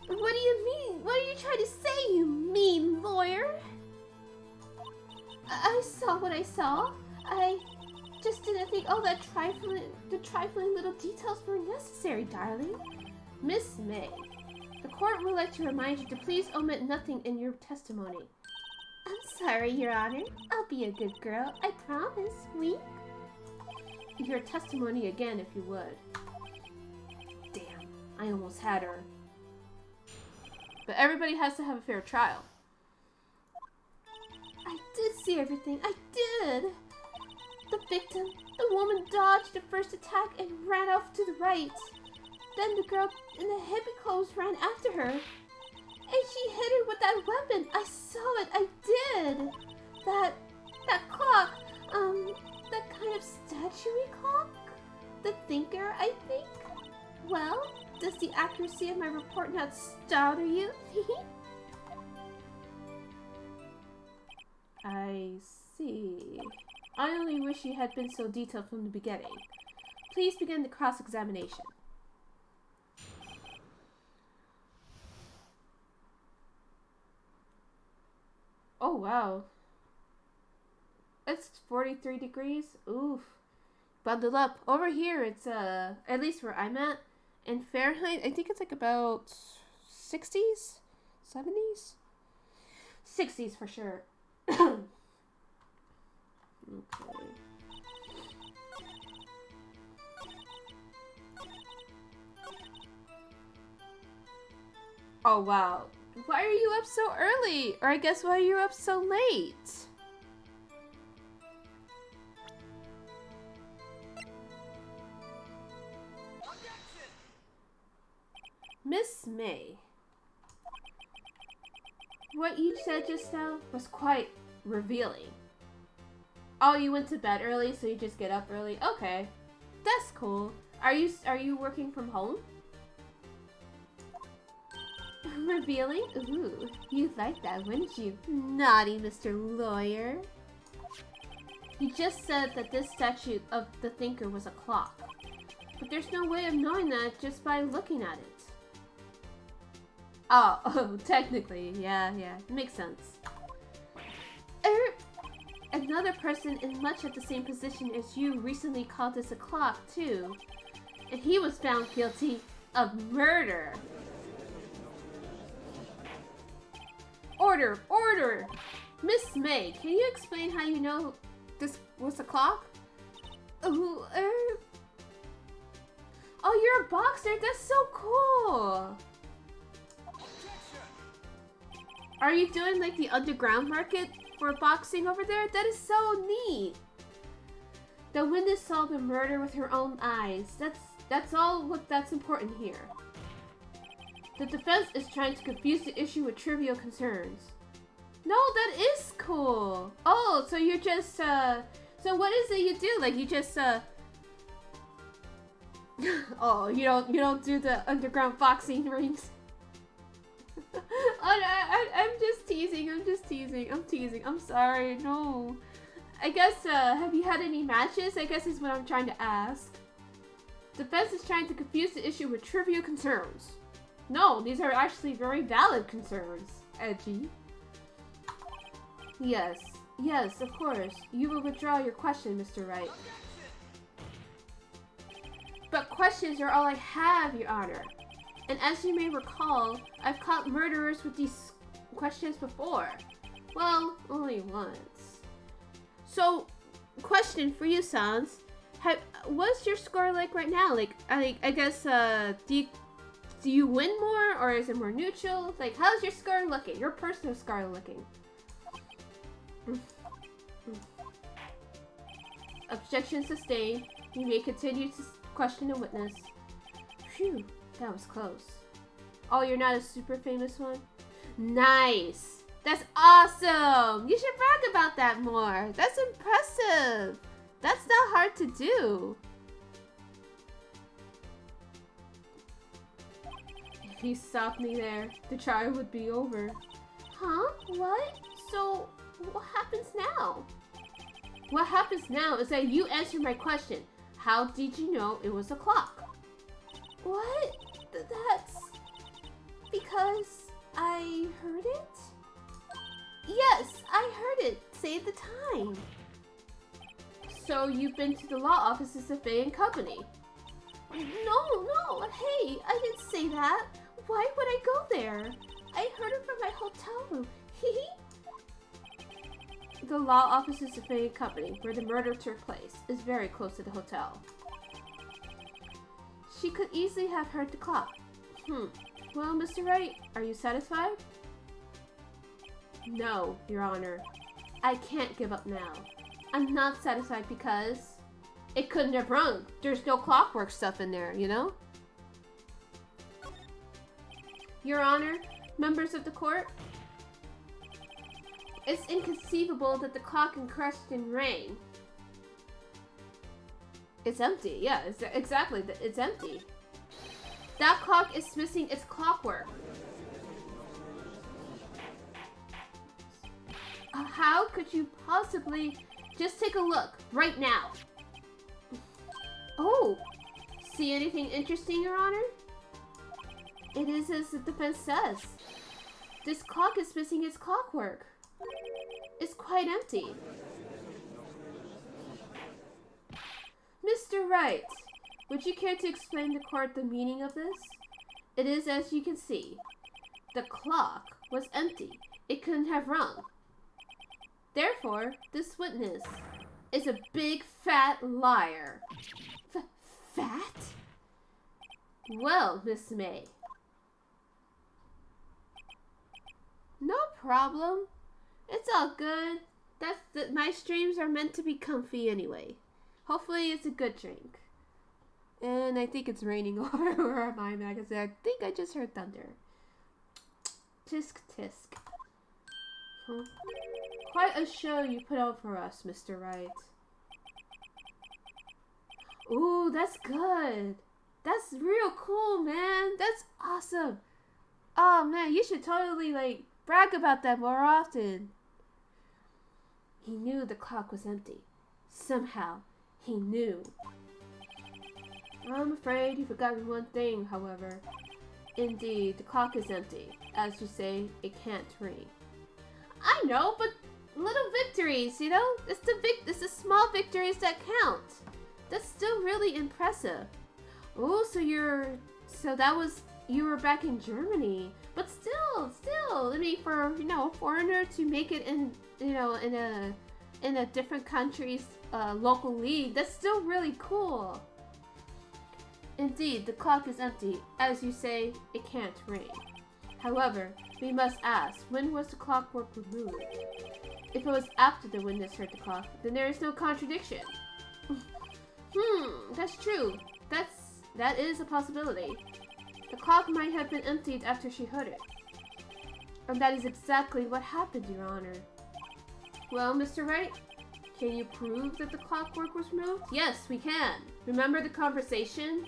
[SPEAKER 1] What do you mean? What are you trying to say, you mean lawyer? I saw what I saw. I just didn't think all the trifling little details were necessary, darling. Miss May, the court would like to remind you to please omit nothing in your testimony. I'm sorry, Your Honor. I'll be a good girl. I promise. Wink. Your testimony again, if you would. Damn, I almost had her. But everybody has to have a fair trial. I did see everything. I did. The victim, the woman dodged the first attack and ran off to the right. Then the girl in the hippie clothes ran after her. And she hit her with that weapon. I saw it. I did. That clock. That kind of statue-y clock? The thinker, I think? Well, does the accuracy of my report not startle you? I see. I only wish you had been so detailed from the beginning. Please begin the cross-examination. Oh, wow. It's 43 degrees? Oof. bundle up. Over here, it's at least where I'm at, in Fahrenheit, I think it's like about 60s, 70s, 60s for sure. Okay. Oh wow. Why are you up so early? Or I guess why are you up so late? Miss May. What you said just now was quite revealing. Oh, you went to bed early, so you just get up early? Okay. That's cool. Are you working from home? Revealing? Ooh, you'd like that, wouldn't you? Naughty Mr. Lawyer. You just said that this statue of the thinker was a clock. But there's no way of knowing that just by looking at it. Oh, technically, yeah, makes sense. Another person in much of the same position as you recently called this a clock, too. And he was found guilty of murder. Order! Order! Miss May, can you explain how you know this was a clock? Oh, you're a boxer? That's so cool! Are you doing like the underground market for boxing over there? That is so neat! The witness saw the murder with her own eyes. That's all that's important here. The defense is trying to confuse the issue with trivial concerns. No, that is cool! Oh, so you're just, so what is it you do? Like, you just, oh, you don't do the underground boxing rings? Oh, I'm just teasing, I'm sorry, no. I guess, have you had any matches? I guess is what I'm trying to ask. Defense is trying to confuse the issue with trivial concerns. No, these are actually very valid concerns, Edgy. Yes, of course. You will withdraw your question, Mr. Wright. But questions are all I have, Your Honor. And as you may recall, I've caught murderers with these questions before. Well, only once. So, question for you, Sans. What's your score like right now? Like, I guess, do you win more, or is it more neutral? Like, how's your score looking? Your personal score looking? Objection sustained. You may continue to question the witness. Phew, that was close. Oh, you're not a super famous one? Nice! That's awesome! You should brag about that more. That's impressive. That's not hard to do. If he stopped me there, the trial would be over. Huh? What? So, what happens now? What happens now is that you answer my question. How did you know it was a clock? What? That's... because I heard it? Yes, I heard it. Say the time. So you've been to the law offices of Faye and Company? No. Hey, I didn't say that. Why would I go there? I heard it from my hotel room. The law offices of Faye and Company, where the murder took place, is very close to the hotel. She could easily have heard the clock. Well, Mr. Wright, are you satisfied? No, Your Honor. I can't give up now. I'm not satisfied because it couldn't have rung. There's no clockwork stuff in there, you know? Your Honor, members of the court, it's inconceivable that the clock in question rang. It's empty, yeah, exactly, it's empty. That clock is missing its clockwork. How could you possibly... Just take a look, right now. Oh, see anything interesting, Your Honor? It is as the defense says. This clock is missing its clockwork. It's quite empty. Mr. Wright, would you care to explain to court the meaning of this? It is as you can see. The clock was empty. It couldn't have rung. Therefore, this witness is a big fat liar. Fat? Well, Miss May. No problem. It's all good. My streams are meant to be comfy anyway. Hopefully it's a good drink. And I think it's raining over where I'm at. Like I said, I think I just heard thunder. Tisk tisk. Huh? Quite a show you put on for us, Mr. Wright. Ooh, that's good. That's real cool, man. That's awesome. Oh, man, you should totally, brag about that more often. He knew the clock was empty. Somehow, he knew. I'm afraid you've forgotten one thing, however. Indeed, the clock is empty. As you say, it can't ring. I know, but little victories, you know? It's the small victories that count. That's still really impressive. Oh, you were back in Germany. But still, I mean, for, a foreigner to make it in a different country's local league, that's still really cool. Indeed, the clock is empty. As you say, it can't ring. However, we must ask, when was the clockwork removed? If it was after the witness heard the clock, then there is no contradiction. That's true. That is a possibility. The clock might have been emptied after she heard it. And that is exactly what happened, Your Honor. Well, Mr. Wright, can you prove that the clockwork was removed? Yes, we can. Remember the conversation?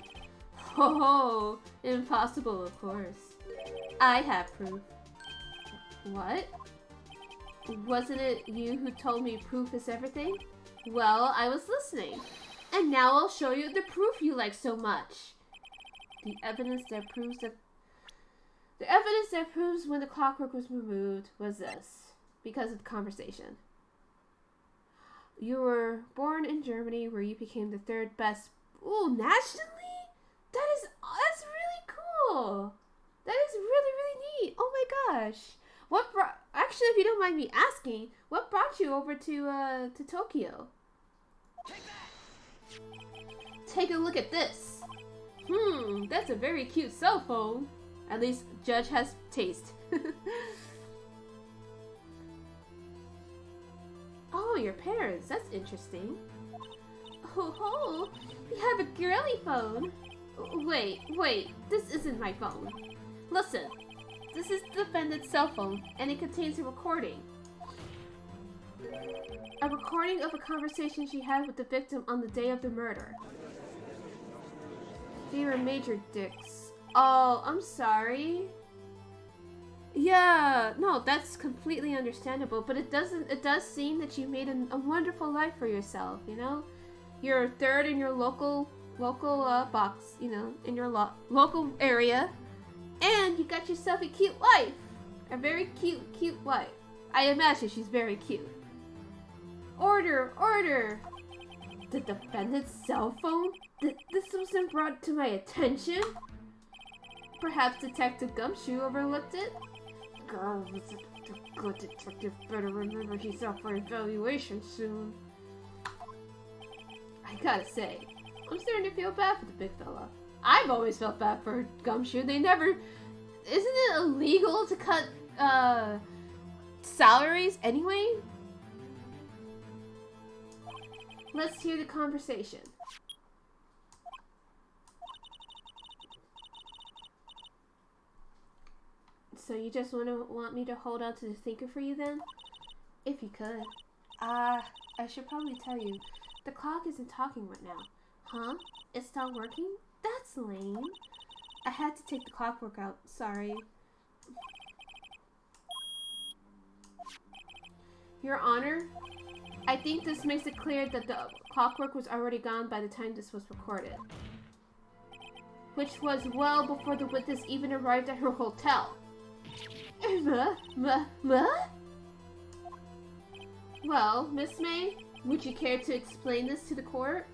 [SPEAKER 1] Oh, impossible, of course. I have proof. What? Wasn't it you who told me proof is everything? Well, I was listening. And now I'll show you the proof you like so much. The evidence that proves when the clockwork was removed was this, because of the conversation. You were born in Germany, where you became the third best. Ooh, nationally? That's really cool. That is really, really neat. Oh my gosh. Actually, if you don't mind me asking, what brought you over to Tokyo? Take a look at this. That's a very cute cell phone. At least Judge has taste. Oh, your parents. That's interesting. Oh, we have a girly phone. Wait. This isn't my phone. Listen. This is the defendant's cell phone, and it contains a recording. A recording of a conversation she had with the victim on the day of the murder. They were major dicks. Oh, I'm sorry. Yeah, no, that's completely understandable, but it does seem that you made a wonderful life for yourself, you know? You're third in your local box, in your local area, and you got yourself a cute wife. A very cute wife. I imagine she's very cute. Order! The defendant's cell phone? This wasn't brought to my attention? Perhaps Detective Gumshoe overlooked it? Girl, the good detective better remember he's up for evaluation soon. I gotta say, I'm starting to feel bad for the big fella. I've always felt bad for Gumshoe. Isn't it illegal to cut, salaries anyway? Let's hear the conversation. So you just want me to hold on to the thinker for you then? If you could. I should probably tell you, the clock isn't talking right now. Huh? It's not working? That's lame. I had to take the clockwork out. Sorry. Your Honor, I think this makes it clear that the clockwork was already gone by the time this was recorded. Which was well before the witness even arrived at her hotel. Well, Miss May, would you care to explain this to the court?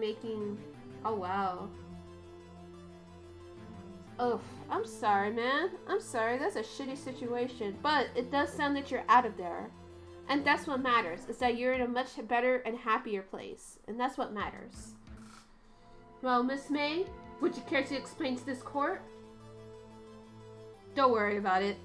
[SPEAKER 1] making... Oh, wow. Oh, I'm sorry, man. I'm sorry. That's a shitty situation. But it does sound that you're out of there. And that's what matters, is that you're in a much better and happier place. And that's what matters. Well, Miss May, would you care to explain to this court? Don't worry about it.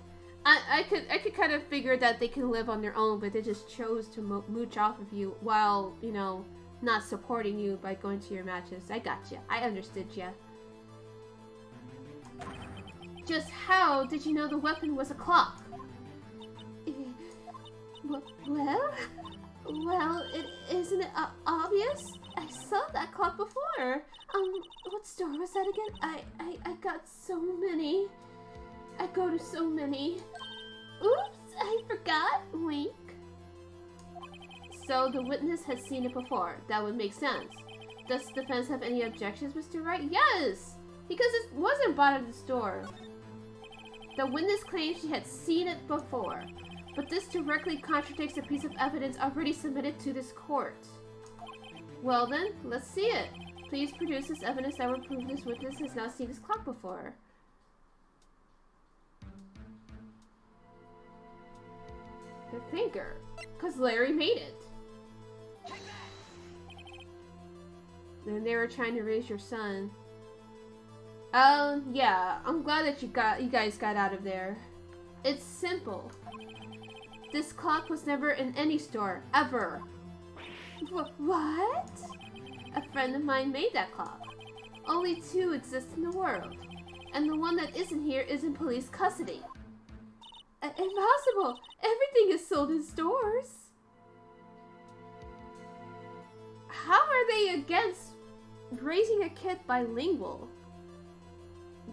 [SPEAKER 1] I could kind of figure that they can live on their own, but they just chose to mooch off of you while, you know, not supporting you by going to your matches. I gotcha. I understood ya. Just how did you know the weapon was a clock? Well, isn't it obvious? I saw that clock before. What store was that again? I got so many. I go to so many. Oops, I forgot. Wink. So the witness has seen it before. That would make sense. Does the defense have any objections, Mr. Wright? Yes! Because it wasn't bought at the store. The witness claims she had seen it before. But this directly contradicts a piece of evidence already submitted to this court. Well then, let's see it. Please produce this evidence that would prove this witness has not seen this clock before. The thinker. Because Larry made it. And they were trying to raise your son. Yeah. I'm glad that you guys got out of there. It's simple. This clock was never in any store, ever. What? A friend of mine made that clock. Only 2 exist in the world. And the one that isn't here is in police custody. Impossible! Everything is sold in stores. How are they against raising a kid bilingual?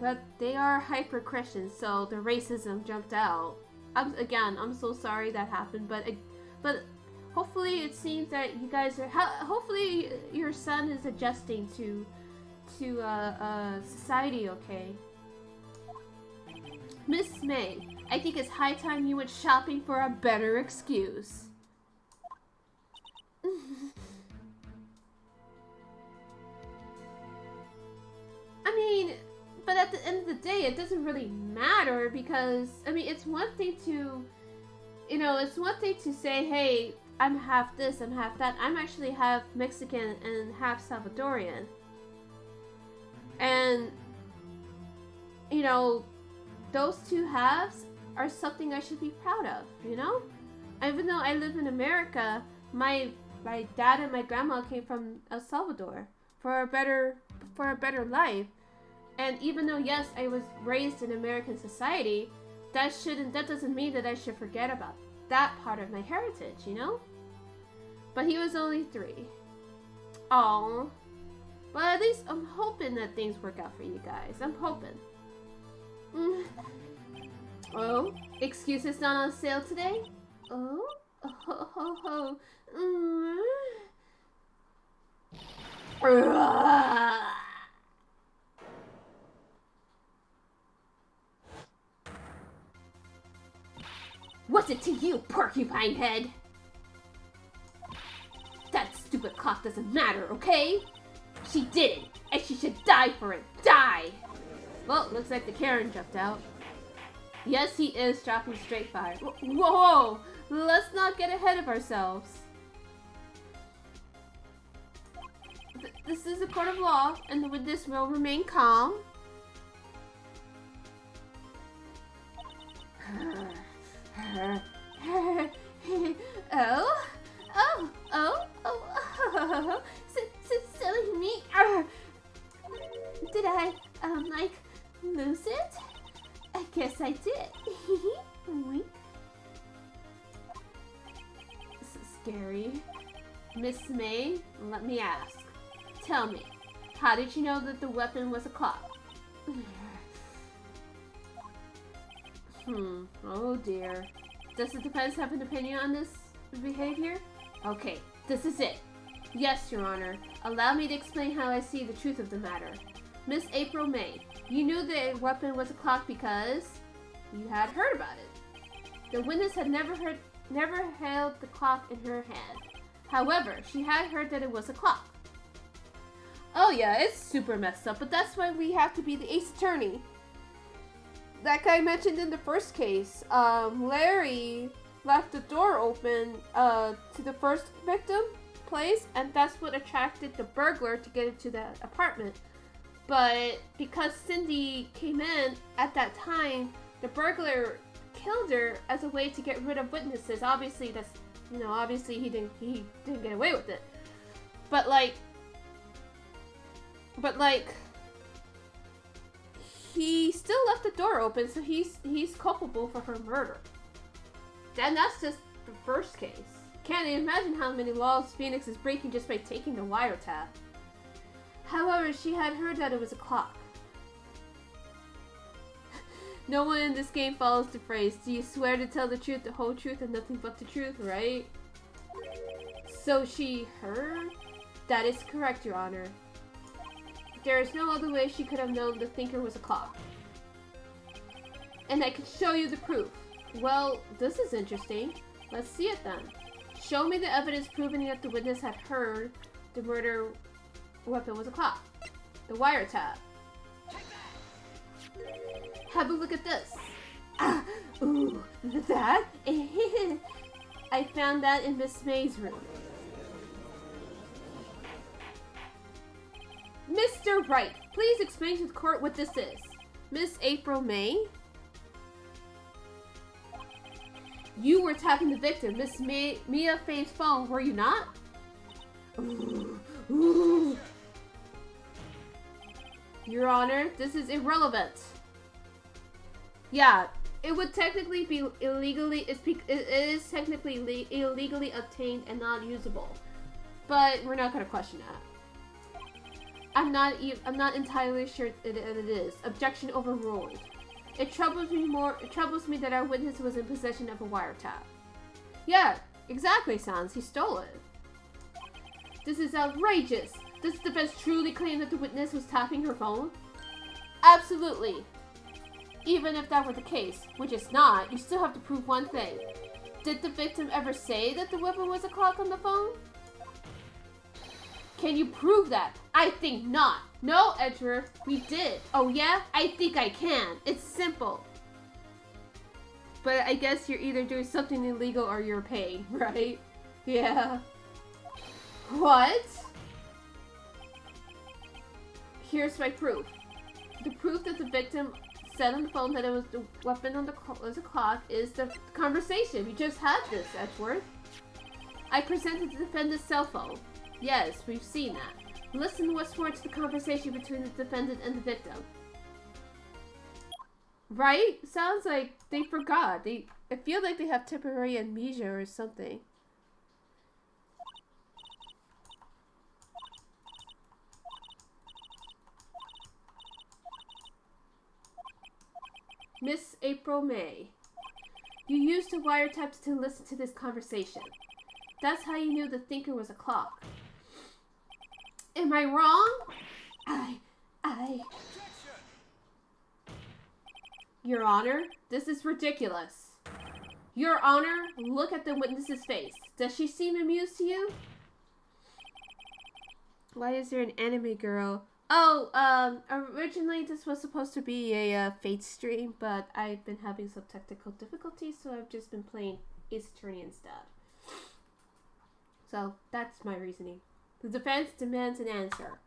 [SPEAKER 1] But they are hyper-Christians, so the racism jumped out. I'm so sorry that happened, but hopefully it seems that you guys are. Hopefully your son is adjusting to society. Okay, Miss May, I think it's high time you went shopping for a better excuse. I mean. But at the end of the day, it doesn't really matter because, I mean, it's one thing to, you know, it's one thing to say, hey, I'm half this, I'm half that. I'm actually half Mexican and half Salvadorian. And, you know, those 2 halves are something I should be proud of, you know? Even though I live in America, my dad and my grandma came from El Salvador for a better life. And even though, yes, I was raised in American society, that doesn't mean that I should forget about that part of my heritage, you know? But he was only 3. Aww. Well, at least I'm hoping that things work out for you guys. I'm hoping. Oh, excuses not on sale today? Oh? Ho ho ho. What's it to you, porcupine head? That stupid clock doesn't matter, okay? She did it, and she should die for it. Die! Well, looks like the Karen jumped out. Yes, he is dropping straight fire. Whoa! Let's not get ahead of ourselves. This is a court of law, and the witness will remain calm. Silly me. Did I, like, lose it? I guess I did. Wink. This is scary. Miss May, let me ask. Tell me, how did you know that the weapon was a clock? Oh dear. Does the defense have an opinion on this behavior? Okay, this is it. Yes, Your Honor. Allow me to explain how I see the truth of the matter. Miss April May, you knew the weapon was a clock because you had heard about it. The witness had never held the clock in her hand. However, she had heard that it was a clock. Oh yeah, it's super messed up, but that's why we have to be the ace attorney. Like I mentioned in the first case, Larry left the door open to the first victim place, and that's what attracted the burglar to get into the apartment. But because Cindy came in at that time, the burglar killed her as a way to get rid of witnesses. Obviously, that's, you know, obviously he didn't get away with it. But like he still left the door open, so he's culpable for her murder. And that's just the first case. Can't imagine how many laws Phoenix is breaking just by taking the wiretap. However, she had heard that it was a clock. No one in this game follows the phrase, "Do you swear to tell the truth, the whole truth, and nothing but the truth," right? So she heard? That is correct, Your Honor. There is no other way she could have known the thinker was a clock. And I can show you the proof. Well, this is interesting. Let's see it then. Show me the evidence proving that the witness had heard the murder weapon was a clock. The wiretap. Have a look at this. Ah, ooh, that? I found that in Miss May's room. Mr. Wright, please explain to the court what this is. Miss April May? You were tapping the victim, Miss Mia Faye's phone, were you not? Ooh, ooh. Your Honor, this is irrelevant. Yeah, it would technically be illegally. It is technically illegally obtained and not usable, but we're not going to question that. I'm not entirely sure it is. Objection overruled. It troubles me that our witness was in possession of a wiretap. Yeah, exactly, Sans. He stole it. This is outrageous. Does the defense truly claim that the witness was tapping her phone? Absolutely. Even if that were the case, which it's not, you still have to prove one thing. Did the victim ever say that the weapon was a clock on the phone? Can you prove that? I think not. No, Edgeworth, we did. Oh yeah? I think I can. It's simple. But I guess you're either doing something illegal or you're paying, right? Yeah. What? Here's my proof. The proof that the victim said on the phone that it was the weapon on the clock is the conversation. We just had this, Edgeworth. I presented the defendant's cell phone. Yes, we've seen that. Listen what's more to the conversation between the defendant and the victim. Right? Sounds like they forgot. I feel like they have temporary amnesia or something. Miss April May, you used the wiretaps to listen to this conversation. That's how you knew the thinker was a clock. Am I wrong? Your Honor, this is ridiculous. Your Honor, look at the witness's face. Does she seem amused to you? Why is there an anime girl? Oh, originally this was supposed to be a Fate stream, but I've been having some technical difficulties, so I've just been playing Ace Attorney instead. So, that's my reasoning. The defense demands an answer.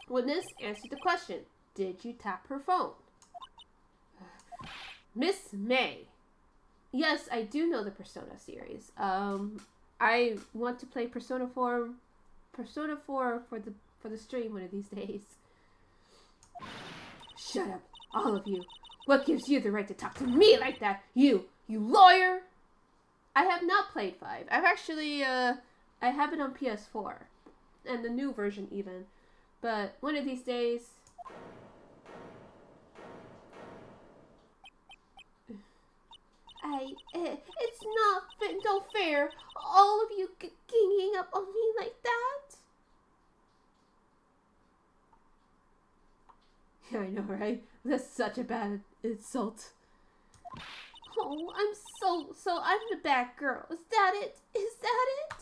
[SPEAKER 1] Witness, answer the question. Did you tap her phone? Miss May. Yes, I do know the Persona series. I want to play Persona 4 for the stream one of these days. Shut up, all of you. What gives you the right to talk to me like that? You lawyer! I have not played 5. I've actually, I have it on PS4. And the new version even. But one of these days... it's no fair. All of you ganging up on me like that. Yeah, I know, right? That's such a bad insult.
[SPEAKER 2] Oh, I'm the bad girl. Is that it? Is that it?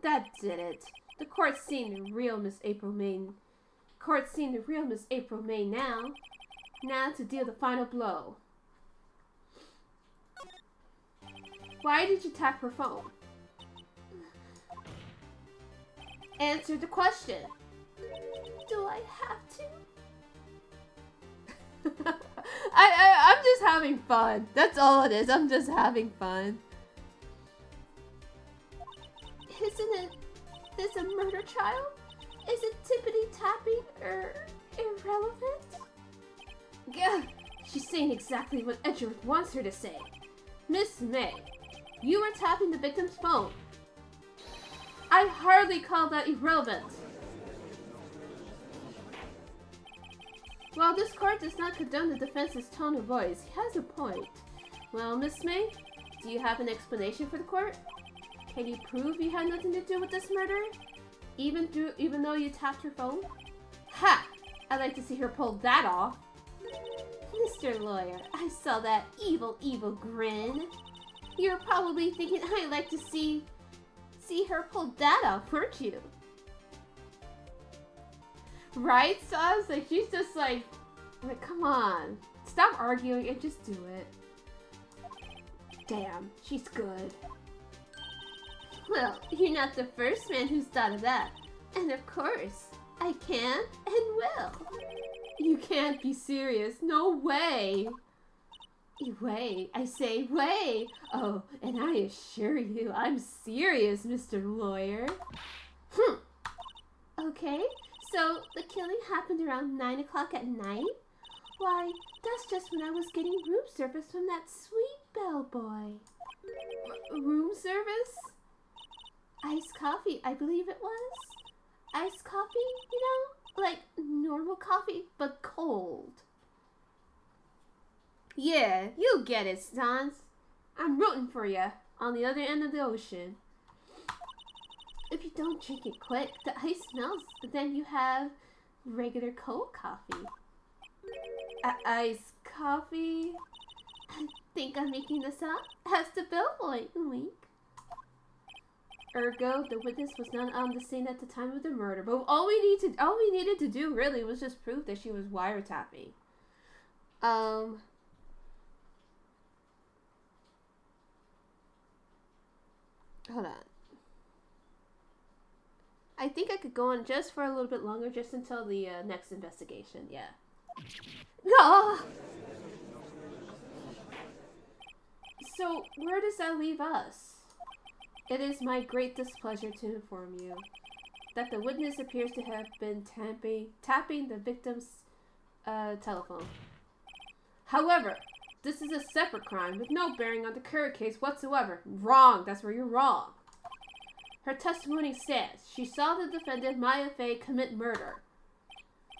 [SPEAKER 1] That did it. The court's seen the real Miss April May. Court's seen the real Miss April May now. Now to deal the final blow. Why did you tap her phone? Answer the question.
[SPEAKER 2] Do I have to?
[SPEAKER 1] I'm just having fun. That's all it is. I'm just having fun.
[SPEAKER 2] Isn't it this a murder trial? Is it tippity-tapping or irrelevant?
[SPEAKER 1] Yeah, she's saying exactly what Edgeworth wants her to say. Miss May, you were tapping the victim's phone. I hardly call that irrelevant. While this court does not condone the defense's tone of voice, he has a point. Well, Miss May, do you have an explanation for the court? Can you prove you had nothing to do with this murder? Even though you tapped her phone? Ha! I'd like to see her pull that off.
[SPEAKER 2] Mr. Lawyer, I saw that evil grin. You're probably thinking I'd like to see her pull that off, weren't you?
[SPEAKER 1] Right? So I was like, she's just like, come on. Stop arguing and just do it. Damn, she's good.
[SPEAKER 2] Well, you're not the first man who's thought of that. And of course, I can and will.
[SPEAKER 1] You can't be serious. No way.
[SPEAKER 2] Way. I say way.
[SPEAKER 1] Oh, and I assure you, I'm serious, Mr. Lawyer.
[SPEAKER 2] Okay, so the killing happened around 9 o'clock at night? Why, that's just when I was getting room service from that sweet bellboy.
[SPEAKER 1] Room service?
[SPEAKER 2] Iced coffee, I believe it was. Iced coffee, you know? Like normal coffee, but cold.
[SPEAKER 1] Yeah, you'll get it, Sans. I'm rooting for you on the other end of the ocean.
[SPEAKER 2] If you don't drink it quick, the ice melts, then you have regular cold coffee.
[SPEAKER 1] Iced coffee?
[SPEAKER 2] I think I'm making this up. Ask the bellboy, wink.
[SPEAKER 1] Ergo, the witness was not on the scene at the time of the murder. But all we needed to do really was just prove that she was wiretapping. Hold on. I think I could go on just for a little bit longer, just until the next investigation. Yeah.
[SPEAKER 2] Ah!
[SPEAKER 1] So, where does that leave us? It is my great displeasure to inform you that the witness appears to have been tapping the victim's telephone. However, this is a separate crime with no bearing on the current case whatsoever. Wrong. That's where you're wrong. Her testimony says she saw the defendant, Maya Fey, commit murder.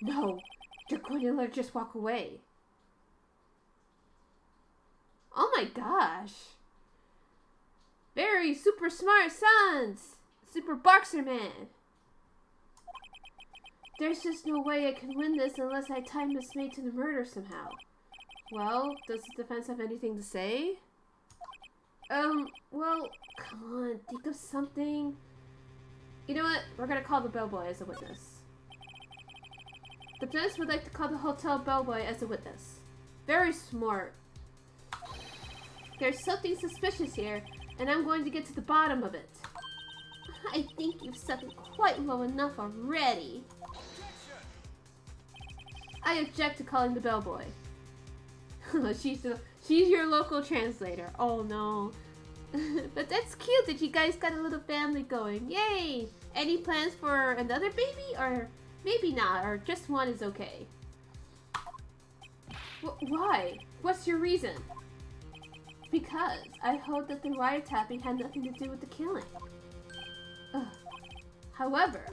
[SPEAKER 1] No, you're going to let her just walk away. Oh my gosh. Very super smart sons. Super boxer man. There's just no way I can win this unless I tie Miss May to the murder somehow. Well, does the defense have anything to say? Well, come on, think of something. You know what? We're gonna call the bellboy as a witness. The defense would like to call the hotel bellboy as a witness. Very smart. There's something suspicious here, and I'm going to get to the bottom of it.
[SPEAKER 2] I think you've set it quite low enough already.
[SPEAKER 1] I object to calling the bellboy. She's your local translator. Oh no. But that's cute that you guys got a little family going. Yay! Any plans for another baby? Or maybe not, or just one is okay. Why? What's your reason? Because I hope that the wiretapping had nothing to do with the killing. However,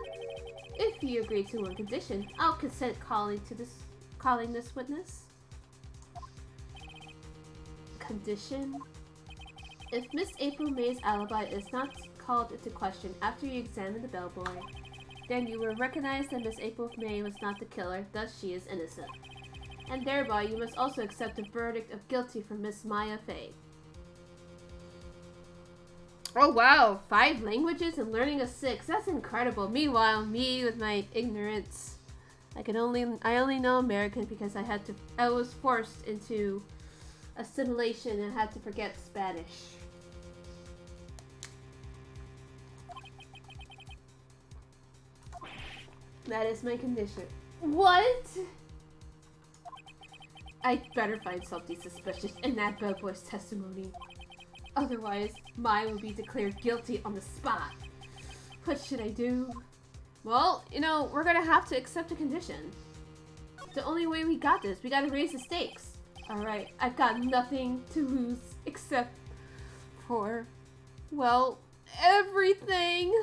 [SPEAKER 1] if you agree to one condition, I'll consent calling this witness. Condition? If Miss April May's alibi is not called into question after you examine the bellboy, Then you will recognize that Miss April May was not the killer, thus she is innocent. And thereby you must also accept the verdict of guilty from Miss Maya Fey. Oh wow, 5 languages and learning a 6. That's incredible. Meanwhile, me with my ignorance, I only know American because I was forced into assimilation and had to forget Spanish. That is my condition. What? I better find something suspicious in that bellboy's testimony. Otherwise, Mai will be declared guilty on the spot. What should I do? Well, you know, we're gonna have to accept a condition. The only way we got this, we gotta raise the stakes. Alright, I've got nothing to lose except for, well, everything.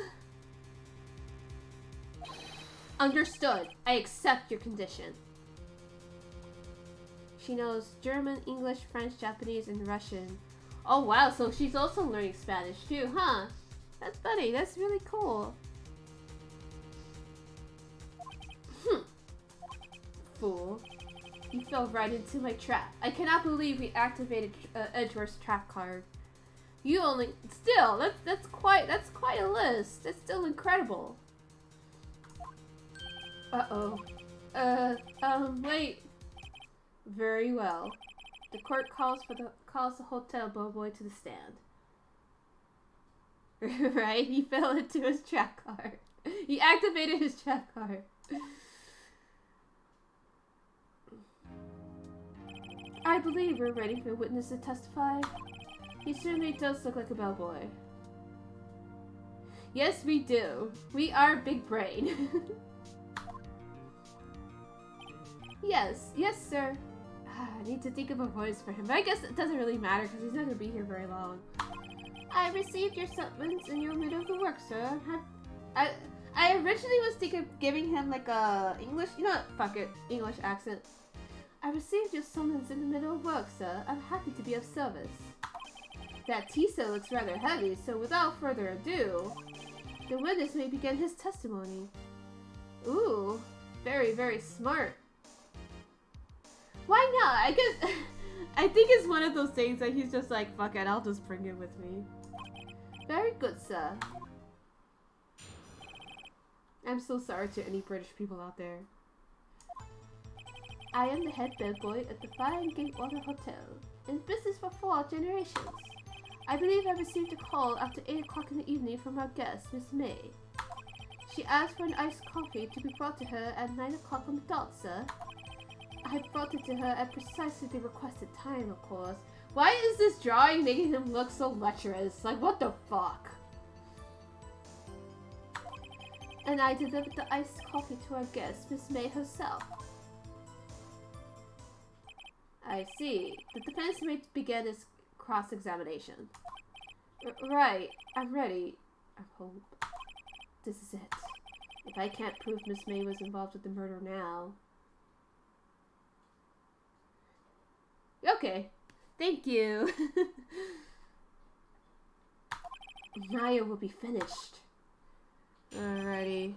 [SPEAKER 1] Understood. I accept your condition. She knows German, English, French, Japanese, and Russian. Oh wow, so she's also learning Spanish too, huh? That's funny, that's really cool. Fool. You fell right into my trap. I cannot believe we activated Edgeworth's trap card. You only... Still, that's quite a list. That's still incredible. Uh-oh. Wait. Very well. The court calls the hotel bellboy to the stand. Right? He fell into his trap card. He activated his trap card. I believe we're ready for a witness to testify. He certainly does look like a bellboy. Yes, we do. We are big brain. Yes, sir. I need to think of a voice for him, but I guess it doesn't really matter because he's not going to be here very long. I received your summons in your middle of the work, sir. I originally was thinking of giving him like a English, you know what, fuck it, English accent. I received your summons in the middle of work, sir. I'm happy to be of service. That Tisa looks rather heavy, so without further ado, the witness may begin his testimony. Ooh, very, very smart. Why not? I guess I think it's one of those things that he's just like, fuck it, I'll just bring it with me. Very good, sir. I'm so sorry to any British people out there. I am the head bellboy at the Fire and Gatewater Hotel, in business for 4 generations. I believe I received a call after 8 o'clock in the evening from our guest, Miss May. She asked for an iced coffee to be brought to her at 9 o'clock on the dot, sir. I brought it to her at precisely the requested time, of course. Why is this drawing making him look so lecherous? Like, what the fuck? And I delivered the iced coffee to our guest, Miss May herself. I see. The defense may begin its cross-examination. Right. I'm ready. I hope. This is it. If I can't prove Miss May was involved with the murder now... Okay. Thank you. Maya will be finished. Alrighty.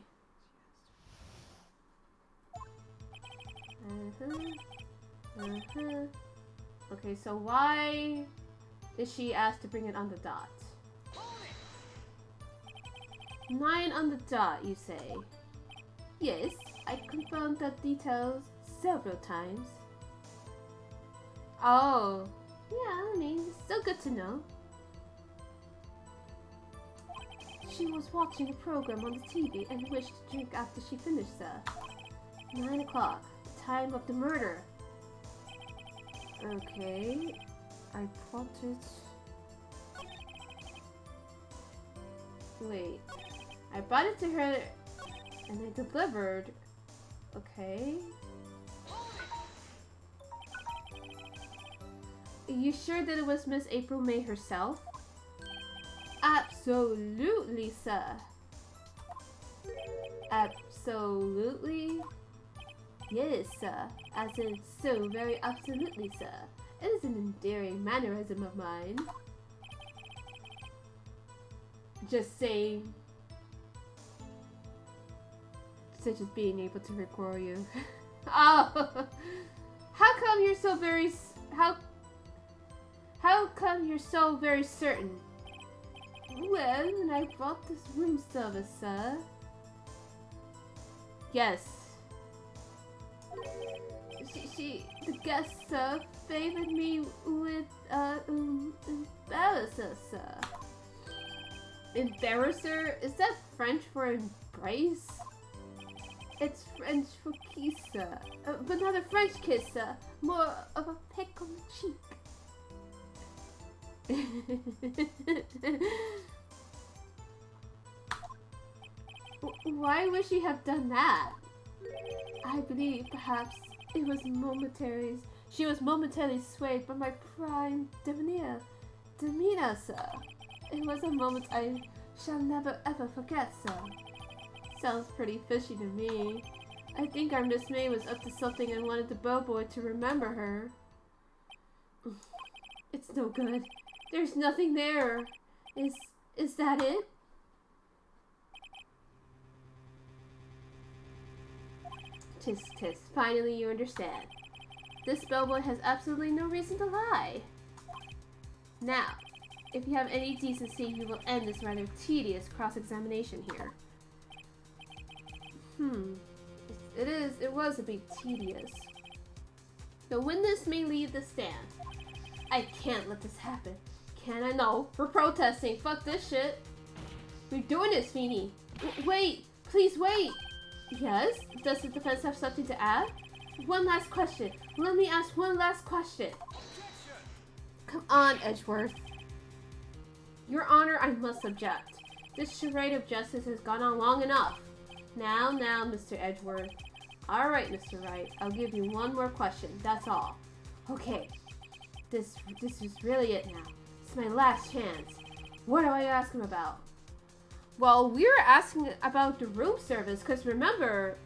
[SPEAKER 1] Okay, so why is she asked to bring it on the dot? 9 on the dot, you say? Yes, I confirmed the details several times. Oh, yeah, I mean, it's still good to know. She was watching a program on the TV and wished to drink after she finished, sir. 9 o'clock, the time of the murder. Okay, I plotted... Wait, I brought it to her and I delivered. Okay. Are you sure that it was Miss April May herself? Absolutely, sir. Absolutely? Yes, sir. As in, so very absolutely, sir. It is an endearing mannerism of mine. Just saying. such as being able to recall you. Oh, how come you're so very how come you're so very certain? Well, when I brought this room service, sir. Yes. The guest, sir, favored me with, embarrasser, sir. Embarrasser? Is that French for embrace? It's French for kiss, sir. But not a French kiss, sir. More of a peck on the cheek. Why would she have done that? I believe perhaps it was momentary. She was momentarily swayed by my prime demeanor, sir. It was a moment I shall never ever forget, sir. Sounds pretty fishy to me. I think our Miss May was up to something and wanted the bellboy to remember her. It's no good. There's nothing there. Is that it? Tisk tisk. Finally you understand. This bellboy has absolutely no reason to lie. Now, if you have any decency, you will end this rather tedious cross-examination here. It was a bit tedious. The witness may leave the stand. I can't let this happen. Can I? No, we're protesting. Fuck this shit. We're doing it, Sweeney. Wait, please wait. Yes? Does the defense have something to add? One last question. Let me ask one last question. Come on, Edgeworth. Your Honor, I must object. This charade of justice has gone on long enough. Now, Mr. Edgeworth. Alright, Mr. Wright. I'll give you one more question. That's all. Okay. This is really it now. It's my last chance. What do I ask him about? Well, we were asking about the room service, because remember,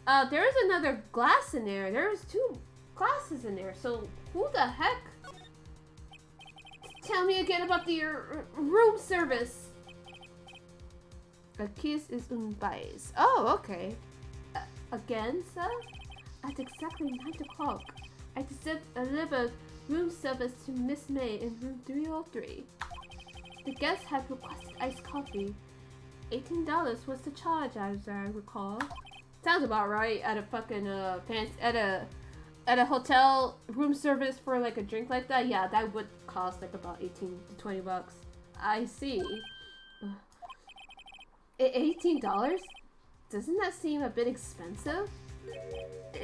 [SPEAKER 1] there is another glass in there. There's 2 glasses in there, so who the heck? Tell me again about the room service. A kiss is un baiser. Oh, okay. Again, sir? At exactly 9 o'clock, I delivered room service to Miss May in room 303. The guest had requested iced coffee. $18 was the charge, as I recall. Sounds about right at a fucking at a hotel room service for like a drink like that. Yeah, that would cost like about 18 to 20 bucks. I see. $18? Doesn't that seem a bit expensive?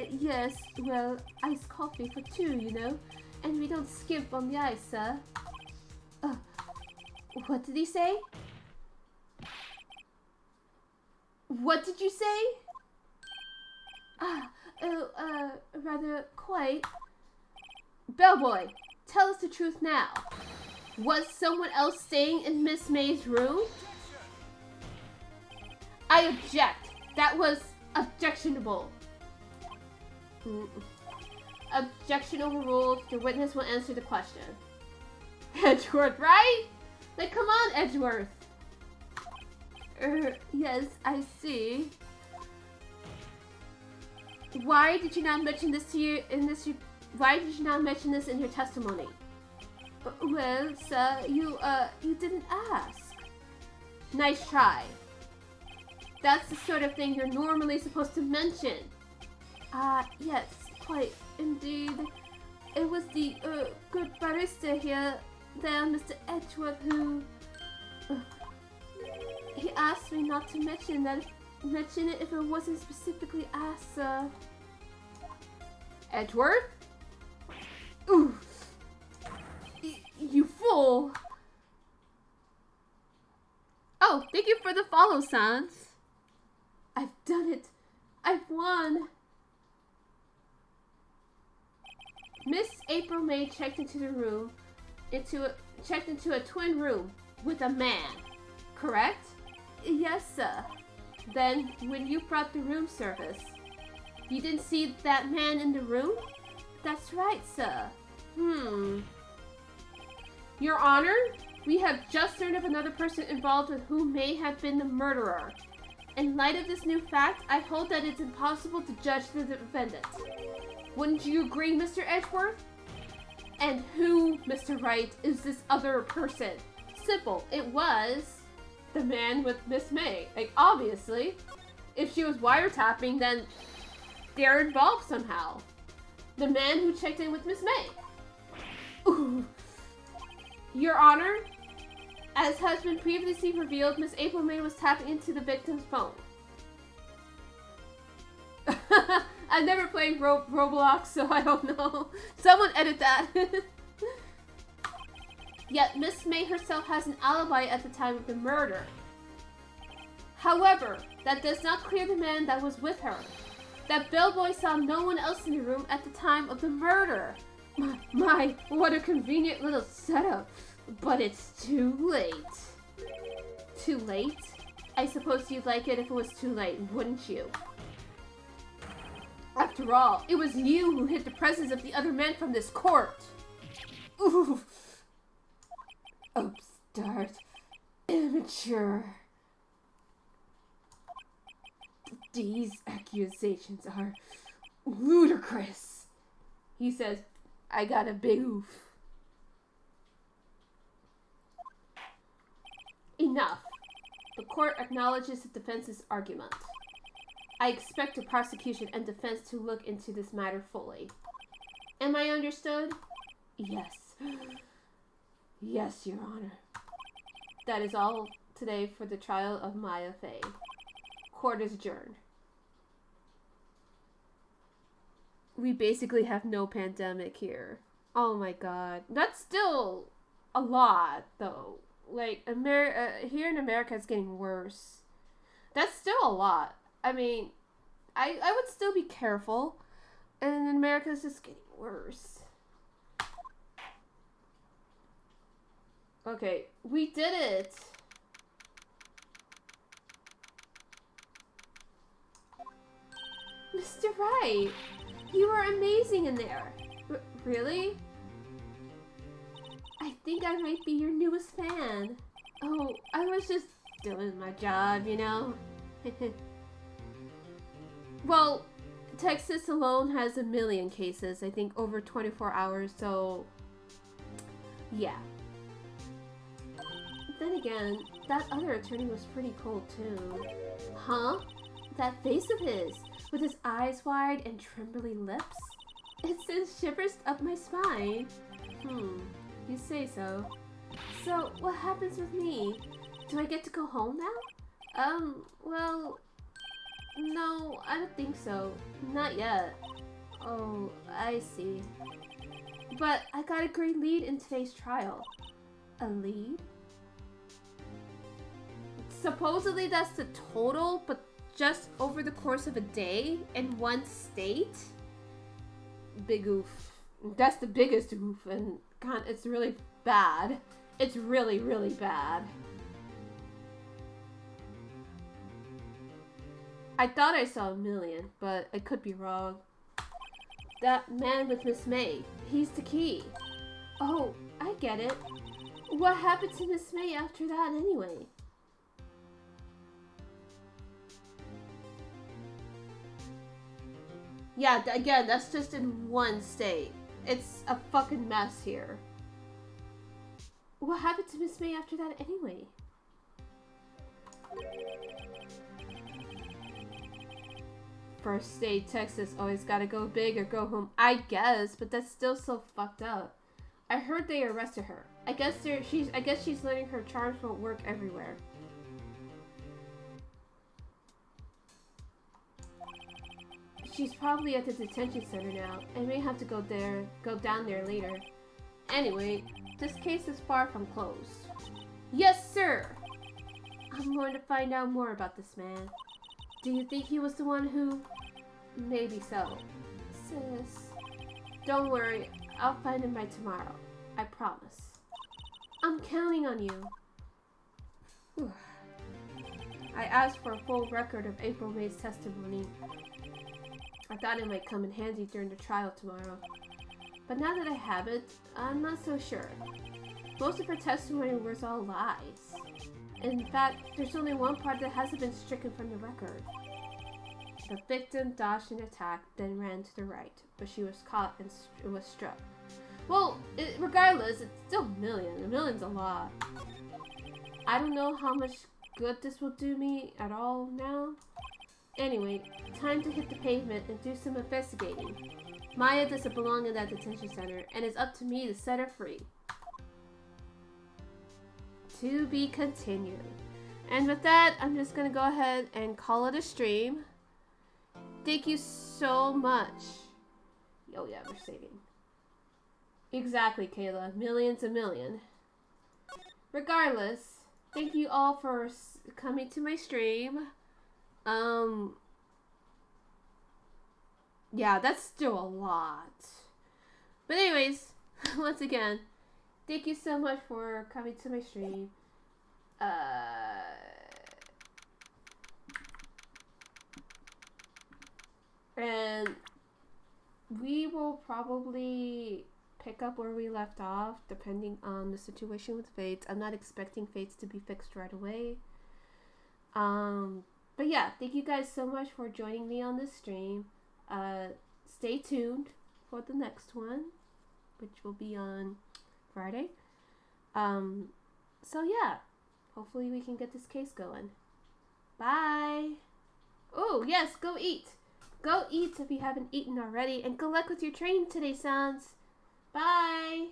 [SPEAKER 1] Yes, well, iced coffee for 2, you know, and we don't skimp on the ice, sir. What did he say? What did you say? Rather quite. Bellboy, tell us the truth now. Was someone else staying in Miss May's room? I object. That was objectionable. Objection overruled. The witness will answer the question. Edgeworth, right? Like, come on, Edgeworth. Yes, I see. Why did you not mention this to you why did you not mention this in your testimony? Well, sir, you didn't ask. Nice try. That's the sort of thing you're normally supposed to mention. Yes, quite indeed. It was the, good barrister here, there, Mr. Edgeworth, who... he asked me not to mention it if it wasn't specifically asked, sir. Edgeworth? Ooh. You fool! Oh, thank you for the follow, Sans. I've done it. I've won. Miss April May checked into the room, checked into a twin room with a man, correct? Yes, sir. Then, when you brought the room service, you didn't see that man in the room? That's right, sir. Your Honor, we have just learned of another person involved with who may have been the murderer. In light of this new fact, I hold that it's impossible to judge the defendant. Wouldn't you agree, Mr. Edgeworth? And who, Mr. Wright, is this other person? Simple. It was the man with Miss May. Like, obviously. If she was wiretapping, then they're involved somehow. The man who checked in with Miss May. Ooh. Your Honor, as has been previously revealed, Miss April May was tapping into the victim's phone. I've never played Roblox, so I don't know. Someone edit that. Yet Miss May herself has an alibi at the time of the murder. However, that does not clear the man that was with her. That bellboy saw no one else in the room at the time of the murder. My, what a convenient little setup. But it's too late. Too late? I suppose you'd like it if it was too late, wouldn't you? After all, it was you who hid the presence of the other men from this court. Ooh. Upstart. Immature. These accusations are ludicrous. He says, I got a big oof. Enough. The court acknowledges the defense's argument. I expect the prosecution and defense to look into this matter fully. Am I understood? Yes. Yes, Your Honor. That is all today for the trial of Maya Fey. Court is adjourned. We basically have no pandemic here. Oh my god. That's still a lot, though. Like, here in America, it's getting worse. That's still a lot. I mean, I would still be careful. And in America, it's just getting worse. Okay, we did it. Mr. Wright, you were amazing in there. Really? I think I might be your newest fan. Oh, I was just doing my job, you know? Well, Texas alone has 1 million cases, I think over 24 hours, so yeah. Then again, that other attorney was pretty cool too. Huh? That face of his, with his eyes wide and trembly lips? It sends shivers up my spine. You say so. So, what happens with me? Do I get to go home now? Well, no, I don't think so. Not yet. Oh, I see. But I got a great lead in today's trial. A lead? Supposedly that's the total, but just over the course of a day in one state? Big oof. That's the biggest oof, and God, it's really bad. It's really, really bad. I thought I saw 1 million, but I could be wrong. That man with Miss May, he's the key. Oh, I get it. What happened to Miss May after that anyway? Yeah, again, that's just in one state. It's a fucking mess here. What happened to Miss May after that anyway? First state, Texas, always gotta go big or go home. I guess, but that's still so fucked up. I heard they arrested her. I guess she's learning her charms won't work everywhere. She's probably at the detention center now. I may have to go down there later. Anyway, this case is far from closed. Yes, sir! I'm going to find out more about this man. Do you think he was the one who... Maybe so. Sis... Don't worry, I'll find him by tomorrow. I promise. I'm counting on you. Whew. I asked for a full record of April May's testimony. I thought it might come in handy during the trial tomorrow. But now that I have it, I'm not so sure. Most of her testimony was all lies. In fact, there's only one part that hasn't been stricken from the record. The victim dodged an attack, then ran to the right, but she was caught and was struck. Well, regardless, it's still a million. A million's a lot. I don't know how much good this will do me at all now. Anyway, time to hit the pavement and do some investigating. Maya doesn't belong in that detention center, and it's up to me to set her free. To be continued. And with that, I'm just gonna go ahead and call it a stream. Thank you so much. Oh yeah, we're saving. Exactly, Kayla. Millions a million. Regardless, thank you all for coming to my stream. Yeah, that's still a lot. But anyways, once again, thank you so much for coming to my stream. And we will probably pick up where we left off, depending on the situation with Fates. I'm not expecting Fates to be fixed right away. But yeah, thank you guys so much for joining me on this stream. Stay tuned for the next one, which will be on Friday. So yeah, hopefully we can get this case going. Bye. Oh yes, go eat. Go eat if you haven't eaten already, and good luck with your training today, Sans. Bye.